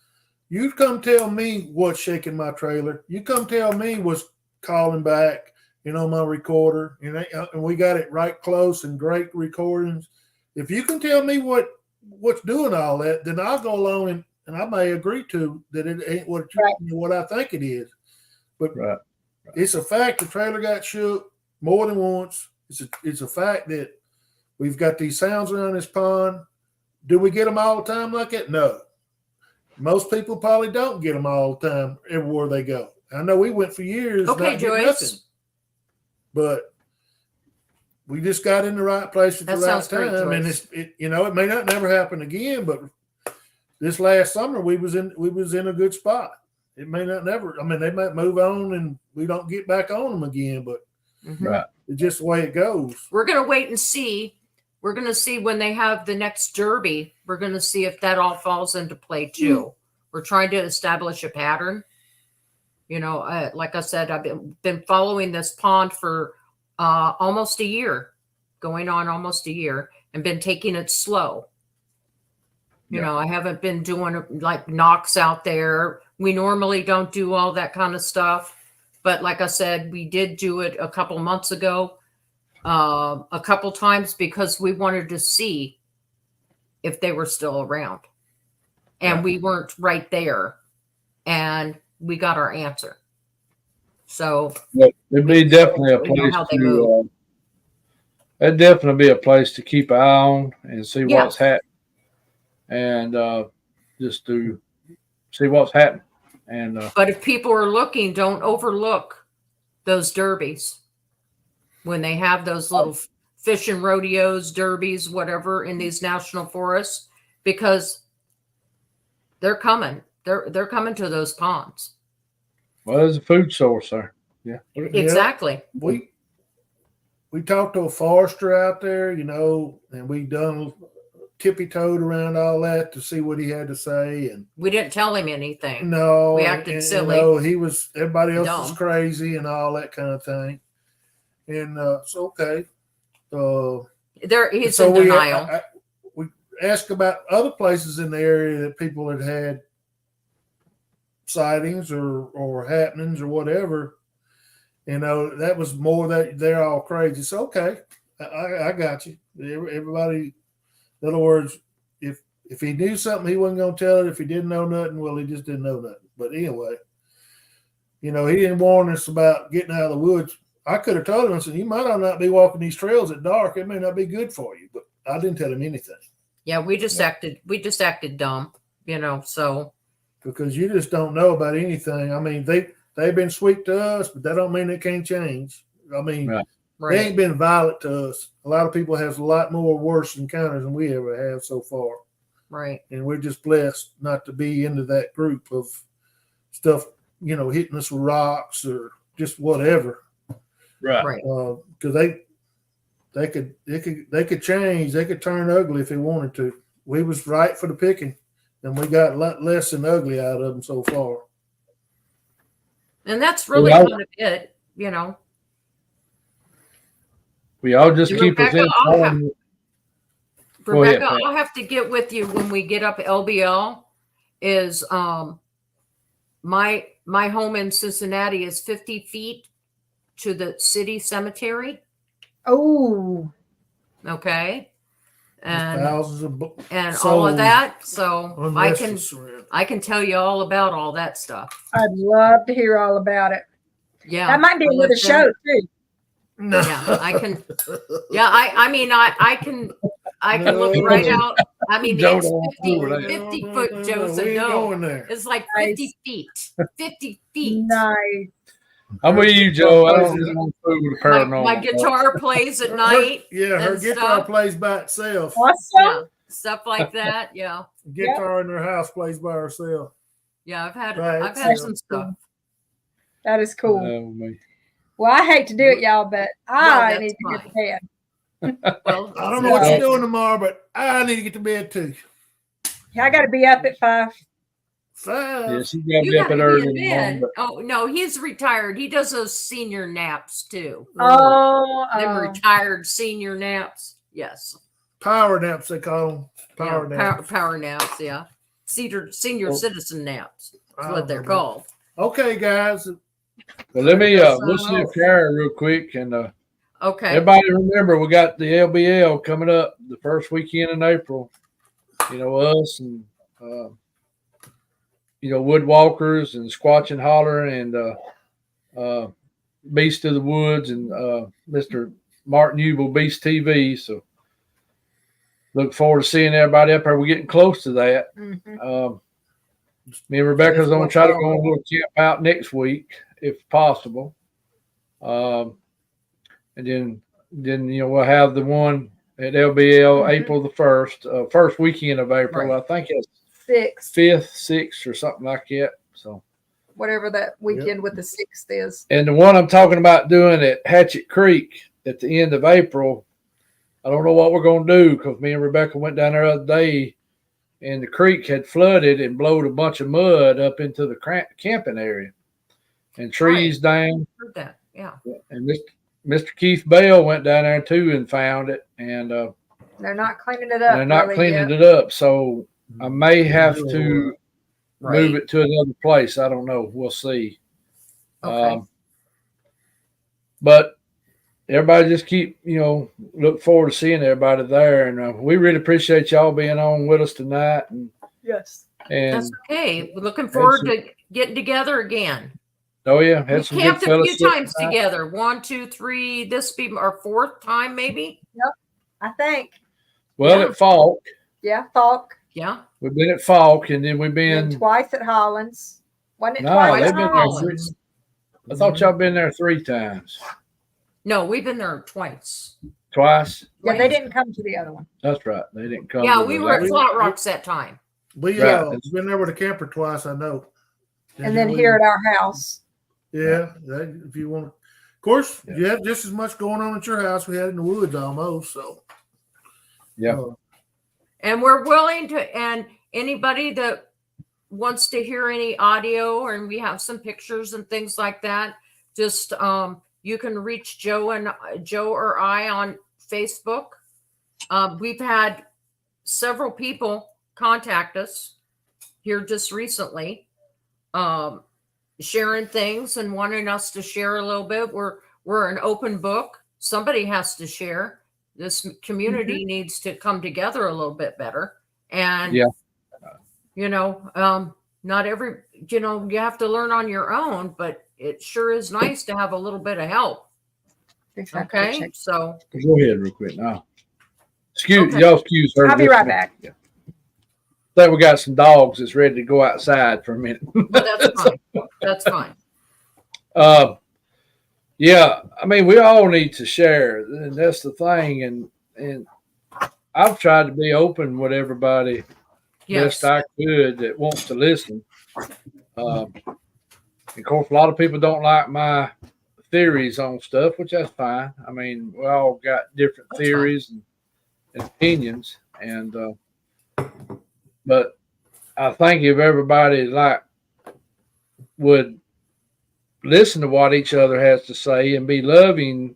you come tell me what's shaking my trailer. You come tell me what's calling back, my recorder, and we got it right close and great recordings. If you can tell me what's doing all that, then I'll go along and I may agree to that it ain't what I think it is. But Right. It's a fact the trailer got shook more than once. It's a fact that we've got these sounds around this pond. Do we get them all the time like that? No. Most people probably don't get them all the time everywhere they go. I know we went for years. Okay, not getting Joyce. nothing. But we just got in the right place at That the right sounds great, time, and Joyce. it may not never happen again. But this last summer, we was in a good spot. It may not never. I mean, they might move on, and we don't get back on them again. But Mhm. Right. it's just the way it goes. We're going to wait and see. We're going to see when they have the next derby. We're going to see if that all falls into play too. We're trying to establish a pattern. Like I said, I've been following this pond for almost a year, going on almost a year. and been taking it slow. You Yeah. know, I haven't been doing like knocks out there. We normally don't do all that kind of stuff. But like I said, we did do it a couple months ago, a couple times because we wanted to see if they were still around. And Yeah. we weren't right there. And we got our answer. So it'd be definitely a we know place how they to. move. It'd definitely be a place to keep an eye on and see Yeah. what's happening, and just to see what's happening. And But if people are looking, don't overlook those derbies when they have those little fishing rodeos, derbies, whatever in these national forests, because they're coming. They're coming to those ponds. well, there's a food source there. Yeah, Exactly. We talked to a forester out there, you know, and we done tippy-toed around all that to see what he had to say. And We didn't tell him anything. no, We acted silly. You know, everybody else Dumb. was crazy and all that kind of thing. And it's okay. He's so in denial. we asked about other places in the area that people had sightings or happenings or whatever. You know, that was more that they're all crazy. So, okay, I got you. Everybody, in other words, if he knew something, he wasn't going to tell it. If he didn't know nothing, well, he just didn't know nothing. But anyway, you know, he didn't warn us about getting out of the woods. I could have told him, I said, you might not be walking these trails at dark. It may not be good for you. But I didn't tell him anything. Yeah, we just acted dumb, you know, so. Because you just don't know about anything. I mean, they've been sweet to us, but that don't mean they can't change. I mean, Right. They ain't been violent to us. A lot of people have a lot more worse encounters than we ever have so far. Right. And we're just blessed not to be into that group of stuff, you know, hitting us with rocks or just whatever. right. Because they could change. They could turn ugly if they wanted to. We was right for the picking, and we got a lot less than ugly out of them so far. And that's really Well, kind of it, you know. We all just keep us Rebecca, informed. Go ahead, Rebecca, Pat. I'll have to get with you when we get up LBL. Is my home in Cincinnati is 50 feet to the city cemetery. Oh, Okay. And Thousands of all of that. So unless I can tell you all about all that stuff. I'd love to hear all about it. Yeah. That might be another show too. No. Yeah, I can. Yeah, I mean, I can look right out. I mean, Joe it's don't want to do that. 50 foot. Joe said we ain't no. going there. It's like Nice. 50 feet. 50 feet. Nice. I'm with you, Joe. I don't really want to fool with the paranormal. My guitar plays at night. Her and guitar stuff. plays by itself. Awesome. Yeah, stuff like that. Yeah, Guitar in her house plays by herself. yeah. I've had Right. some stuff. That is cool. Me. Well, I hate to do it, y'all, but I that's need to get to bed. Well, I don't know what you're doing tomorrow, but I need to get to bed too. I got to be up at 5. 5. Yeah, she got to you be up got at to early be in in the morning. bed. Oh no, he's retired. He does those senior naps too. Them retired senior naps. Yes. Power naps, they call them. Power naps. Power naps. Yeah. Senior citizen naps. That's I what they're don't know. called. Okay, guys. But let me Sign listen to off. Karen real quick, and Okay. everybody remember we got the LBL coming up the first weekend in April. You know, us and Woodwalkers and Squatch and Holler and Beast of the Woods and Mr. Martin Hubel, Beast TV. So look forward to seeing everybody up there. We're getting close to that. Mm-hmm. Me and Rebecca's going to try to go on a little camp out next week, if possible. And then we'll have the one at LBL April the 1st, first weekend of April. Right. I think it's 6th, 5th, 6th, or something like that. So, whatever that weekend with the 6th is. and the one I'm talking about doing at Hatchet Creek at the end of April, I don't know what we're going to do because me and Rebecca went down there the other day, and the creek had flooded and blowed a bunch of mud up into the camping area, and trees down. Heard that. Yeah. And Mr. Keith Bell went down there too and found it, and They're not cleaning it up. They're not really cleaning yet. it up, so I may have to Right. move it to another place. I don't know. We'll see. Okay. But everybody just keep, look forward to seeing everybody there. And we really appreciate y'all being on with us tonight. And Yes. That's okay. We're looking forward to getting together again. Oh, yeah. We Had some camped good a few fellowship times tonight. together. 1, 2, 3. This be our 4th time, maybe. Yep. I think. Well, Yeah. at Falk. Yeah. Falk. Yeah. We've been at Falk, and then we've Been been. twice at Hollins. Wasn't it No, twice they've at been Hollins? there. I thought y'all been there 3 times. No, we've been there twice. Twice? Yeah, they didn't come to the other one. That's right. They didn't come. Yeah, to we the were at last- Flat Rocks that time. We Right. been there with a camper twice, I know. And then here at our house. Yeah, if you want. Of course, Yeah. you have just as much going on at your house we had in the woods almost. So Yeah. And we're willing to, and anybody that wants to hear any audio, and we have some pictures and things like that, just you can reach Joe or I on Facebook. We've had several people contact us here just recently, sharing things and wanting us to share a little bit. We're an open book. Somebody has to share. This community needs to come together a little bit better. And, Yeah. not every, you have to learn on your own, but it sure is nice to have a little bit of help. Okay. So Go ahead real quick now. Okay. Y'all excuse her. I'll be right back. Yeah. I think we got some dogs that's ready to go outside for a minute. but that's fine. That's fine. Yeah, I mean, we all need to share, and that's the thing. And I've tried to be open with everybody Yes. best I could that wants to listen. Of course, a lot of people don't like my theories on stuff, which that's fine. I mean, we all got different That's theories and opinions, but I think if everybody would listen to what each other has to say and be loving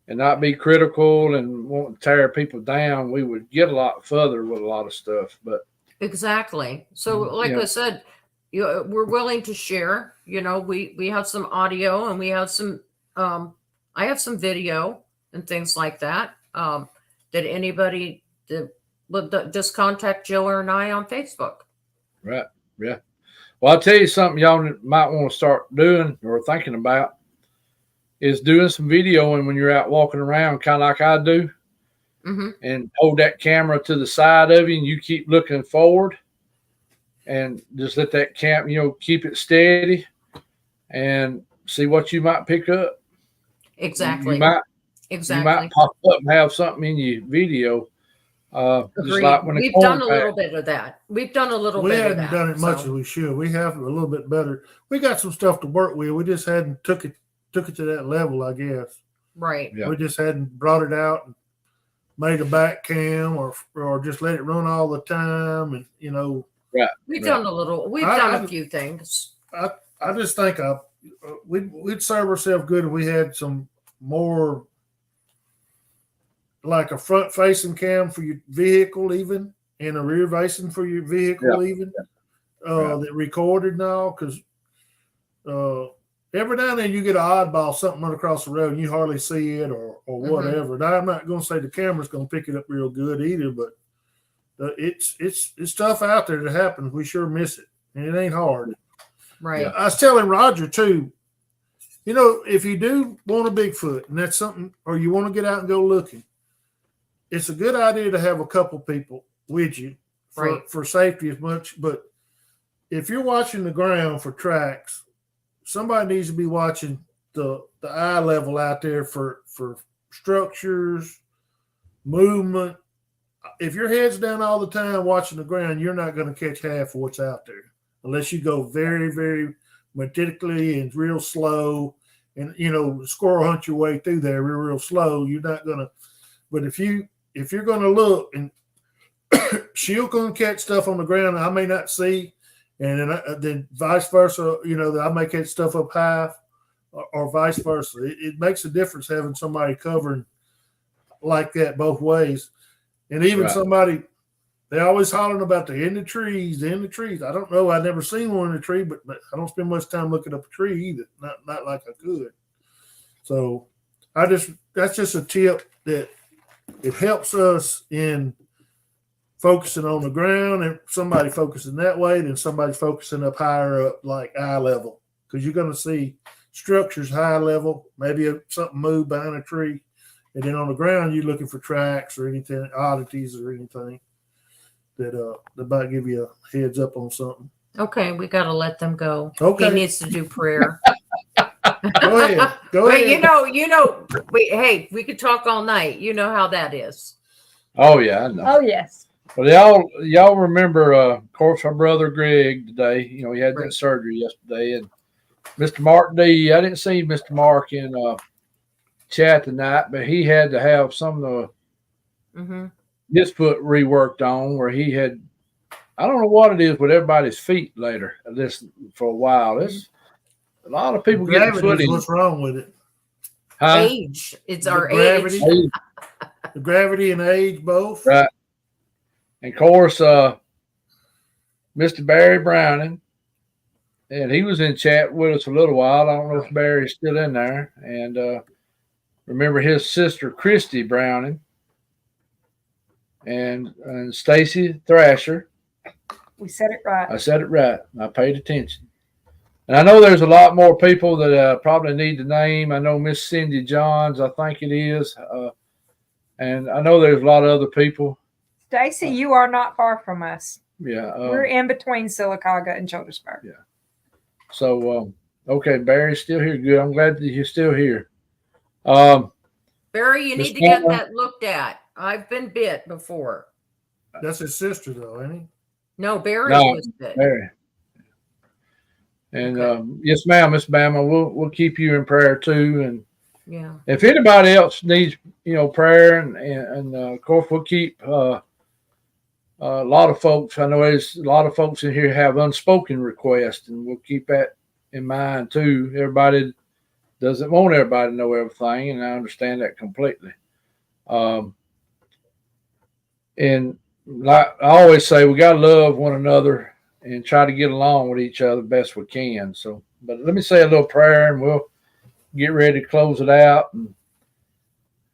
and not be critical and want to tear people down, we would get a lot further with a lot of stuff. But Exactly. So, like Yeah. I said, we're willing to share. We have some audio and we have some. I have some video and things like that. That anybody just contact Joe or I on Facebook. right, yeah. Well, I'll tell you something y'all might want to start doing or thinking about is doing some videoing when you're out walking around, kind of like I do. Mm-hmm. And hold that camera to the side of you and you keep looking forward and just let that keep it steady and see what you might pick up. Exactly. You might Exactly. pop up and have something in your video. Just Agreed. like when We've done a little bit of that. We've done a little we bit of hadn't that. done it much so. as we should. We have a little bit better. We got some stuff to work with. We just hadn't took it to that level, I guess. Right. Yeah. We just hadn't brought it out and made a back cam or just let it run all the time. And We've done a little. We've I- done I- a few things. I just think we'd serve ourselves good if we had some more, like a front facing cam for your vehicle, even, and a rear facing for your vehicle, even, that recorded and all. Because every now and then you get an oddball, something run across the road and you hardly see it or whatever. Now, I'm not going to say the camera's going to pick it up real good either, but it's stuff out there that happens. We sure miss it, and it ain't hard. Right. I was telling Roger too, if you do want a Bigfoot and that's something, or you want to get out and go looking, it's a good idea to have a couple people with you for safety as much. But if you're watching the ground for tracks, somebody needs to be watching the eye level out there for structures, movement. If your head's down all the time watching the ground, you're not going to catch half of what's out there unless you go very, very methodically and real slow and, squirrel hunt your way through there real slow. You're not going to, but if you're going to look, and she'll going to catch stuff on the ground I may not see, and then vice versa, I may catch stuff up high or vice versa. It makes a difference having somebody covering like that both ways. And even Right. somebody, they always hollering about the in the trees, the in the trees. I don't know. I've never seen one in a tree, but I don't spend much time looking up a tree either. Not like I could. So that's just a tip that it helps us in focusing on the ground, and somebody focusing that way, then somebody focusing up higher up, like eye level, because you're going to see structures high level, maybe something moved behind a tree, and then on the ground you're looking for tracks or anything, oddities or anything that might give you a heads up on something. Okay, we got to let them go. Okay. He needs to do prayer. Go ahead. Go But ahead. hey, we could talk all night. You know how that is. Oh yeah, I know. Oh yes. Well, y'all remember, of course, our brother Greg today. You know, he had Right. that surgery yesterday, and Mr. Mark D. I didn't see Mr. Mark in chat tonight, but he had to have some of his foot reworked on, where he had. I don't know what it is with everybody's feet later. This for a while. There's a lot of people getting Gravity foot is in. what's wrong with it. Huh? Age. It's The our gravity. age. The gravity and age both. Right. And of course, Mr. Barry Browning, and he was in chat with us a little while. I don't know if Barry's still in there. And remember his sister, Christy Browning, and Stacy Thrasher. We said it right. I said it right. I paid attention. And I know there's a lot more people that probably need to name. I know Miss Cindy Johns, I think it is. And I know there's a lot of other people. Stacy, you are not far from us. Yeah. We're in between Sylacauga and Childersburg. Yeah. So, okay, Barry's still here. Good. I'm glad that you're still here. Barry, you Miss need to get Anna? that looked at. I've been bit before. That's his sister, though, ain't he? No, Barry No, was bit. Barry. And Okay. yes, ma'am, Miss Bama, we'll keep you in prayer too. And Yeah. if anybody else needs, prayer, and of course we'll keep a lot of folks. I know there's a lot of folks in here have unspoken requests, and we'll keep that in mind too. Everybody doesn't want everybody to know everything, and I understand that completely. And like I always say, we gotta love one another and try to get along with each other best we can. So, but let me say a little prayer, and we'll get ready to close it out.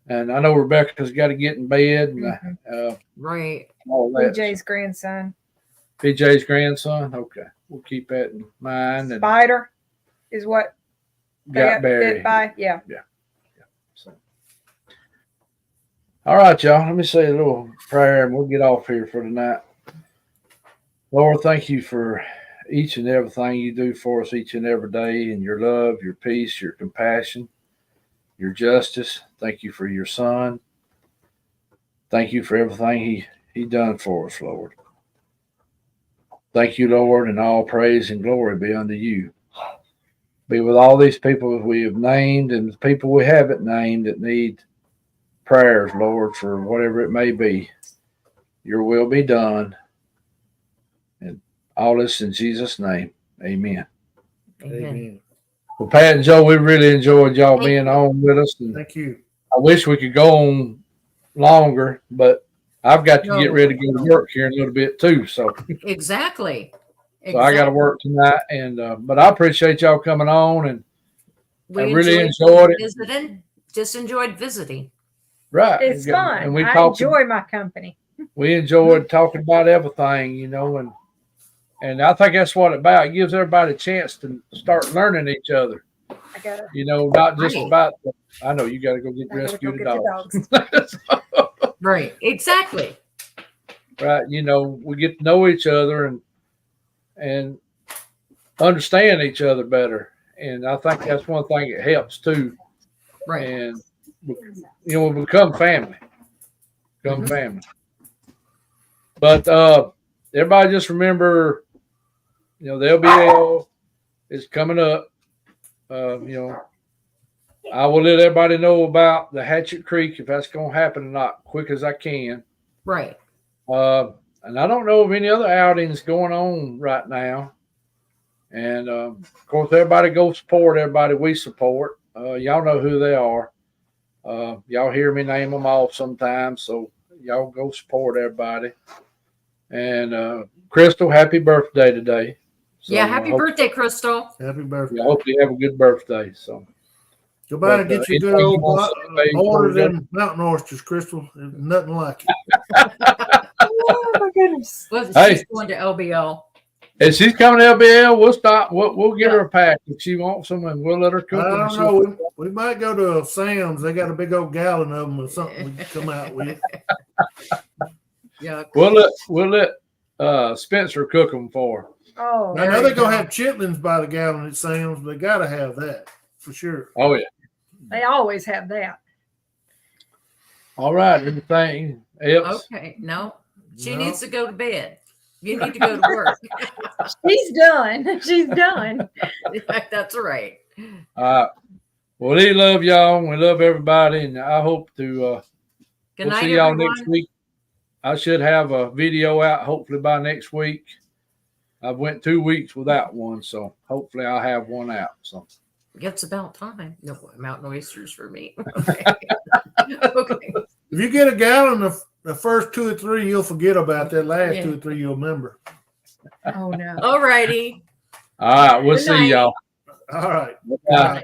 And I know Rebecca's got to get in bed, and Right. all that. BJ's grandson. PJ's grandson. Okay, we'll keep that in mind. And Spider is what they got bit Barry. by. Yeah. So. All right, y'all. Let me say a little prayer, and we'll get off here for tonight. Lord, thank you for each and everything you do for us each and every day, and your love, your peace, your compassion, your justice. Thank you for your son. Thank you for everything he done for us, Lord. Thank you, Lord, and all praise and glory be unto you. Be with all these people we have named and the people we haven't named that need prayers, Lord, for whatever it may be. Your will be done. And all this in Jesus' name. Amen. Amen. Well, Pat and Joe, we really enjoyed y'all being on with us. And Thank you. I wish we could go on longer, but I've got to get ready to go to work here in a little bit too. So Exactly. So I got to work tonight, and but I appreciate y'all coming on, and I really enjoyed it. Visiting. Just enjoyed visiting. Right, it's fun. And I enjoy my company. We enjoyed talking about everything, and I think that's what it's about. It gives everybody a chance to start learning each other. Not just about. I know you got to go get rescue the dogs. Right. Exactly. Right. We get to know each other and understand each other better. And I think that's one thing that helps too. Right. And, we become family. Family. But everybody just remember, the LBL is coming up. I will let everybody know about the Hatchet Creek if that's going to happen or not, quick as I can. Right. And I don't know of any other outings going on right now. And of course, everybody go support everybody we support. Y'all know who they are. Y'all hear me name them off sometimes. So, y'all go support everybody. And Crystal, happy birthday today. So, yeah, happy birthday, Crystal. Happy birthday. I hope you have a good birthday. So Go by and get your good anything old you want to say order before we go? them mountain oysters, Crystal. There's nothing like it. Oh my goodness. Well, Hey. she's going to LBL. If she's coming to LBL, we'll stop. We'll get Yeah. her a pack if she wants some, and we'll let her cook I them. don't know. We might go to Sam's. They got a big old gallon of them or something we can come out with. Yeah. We'll let Spencer cook them for her. Oh, I know they're going to have chitlins by the gallon at Sam's. They got to have that for sure. Oh yeah. they always have that. All right. Anything else? Okay. No, she No. needs to go to bed. You need to go to work. She's done. She's done. That's right. Well, we love y'all. And we love everybody, and I hope to. Good We'll night, see y'all everyone. next week. I should have a video out hopefully by next week. I've went 2 weeks without one, so hopefully I'll have one out. So It's about time. No, mountain oysters for me. Okay. Okay. If you get a gallon of the first 2 or 3, you'll forget about that. Last Yeah. 2 or 3, you'll remember. Oh no. All righty. all right, we'll Good see night. y'all. All right. Bye. Bye.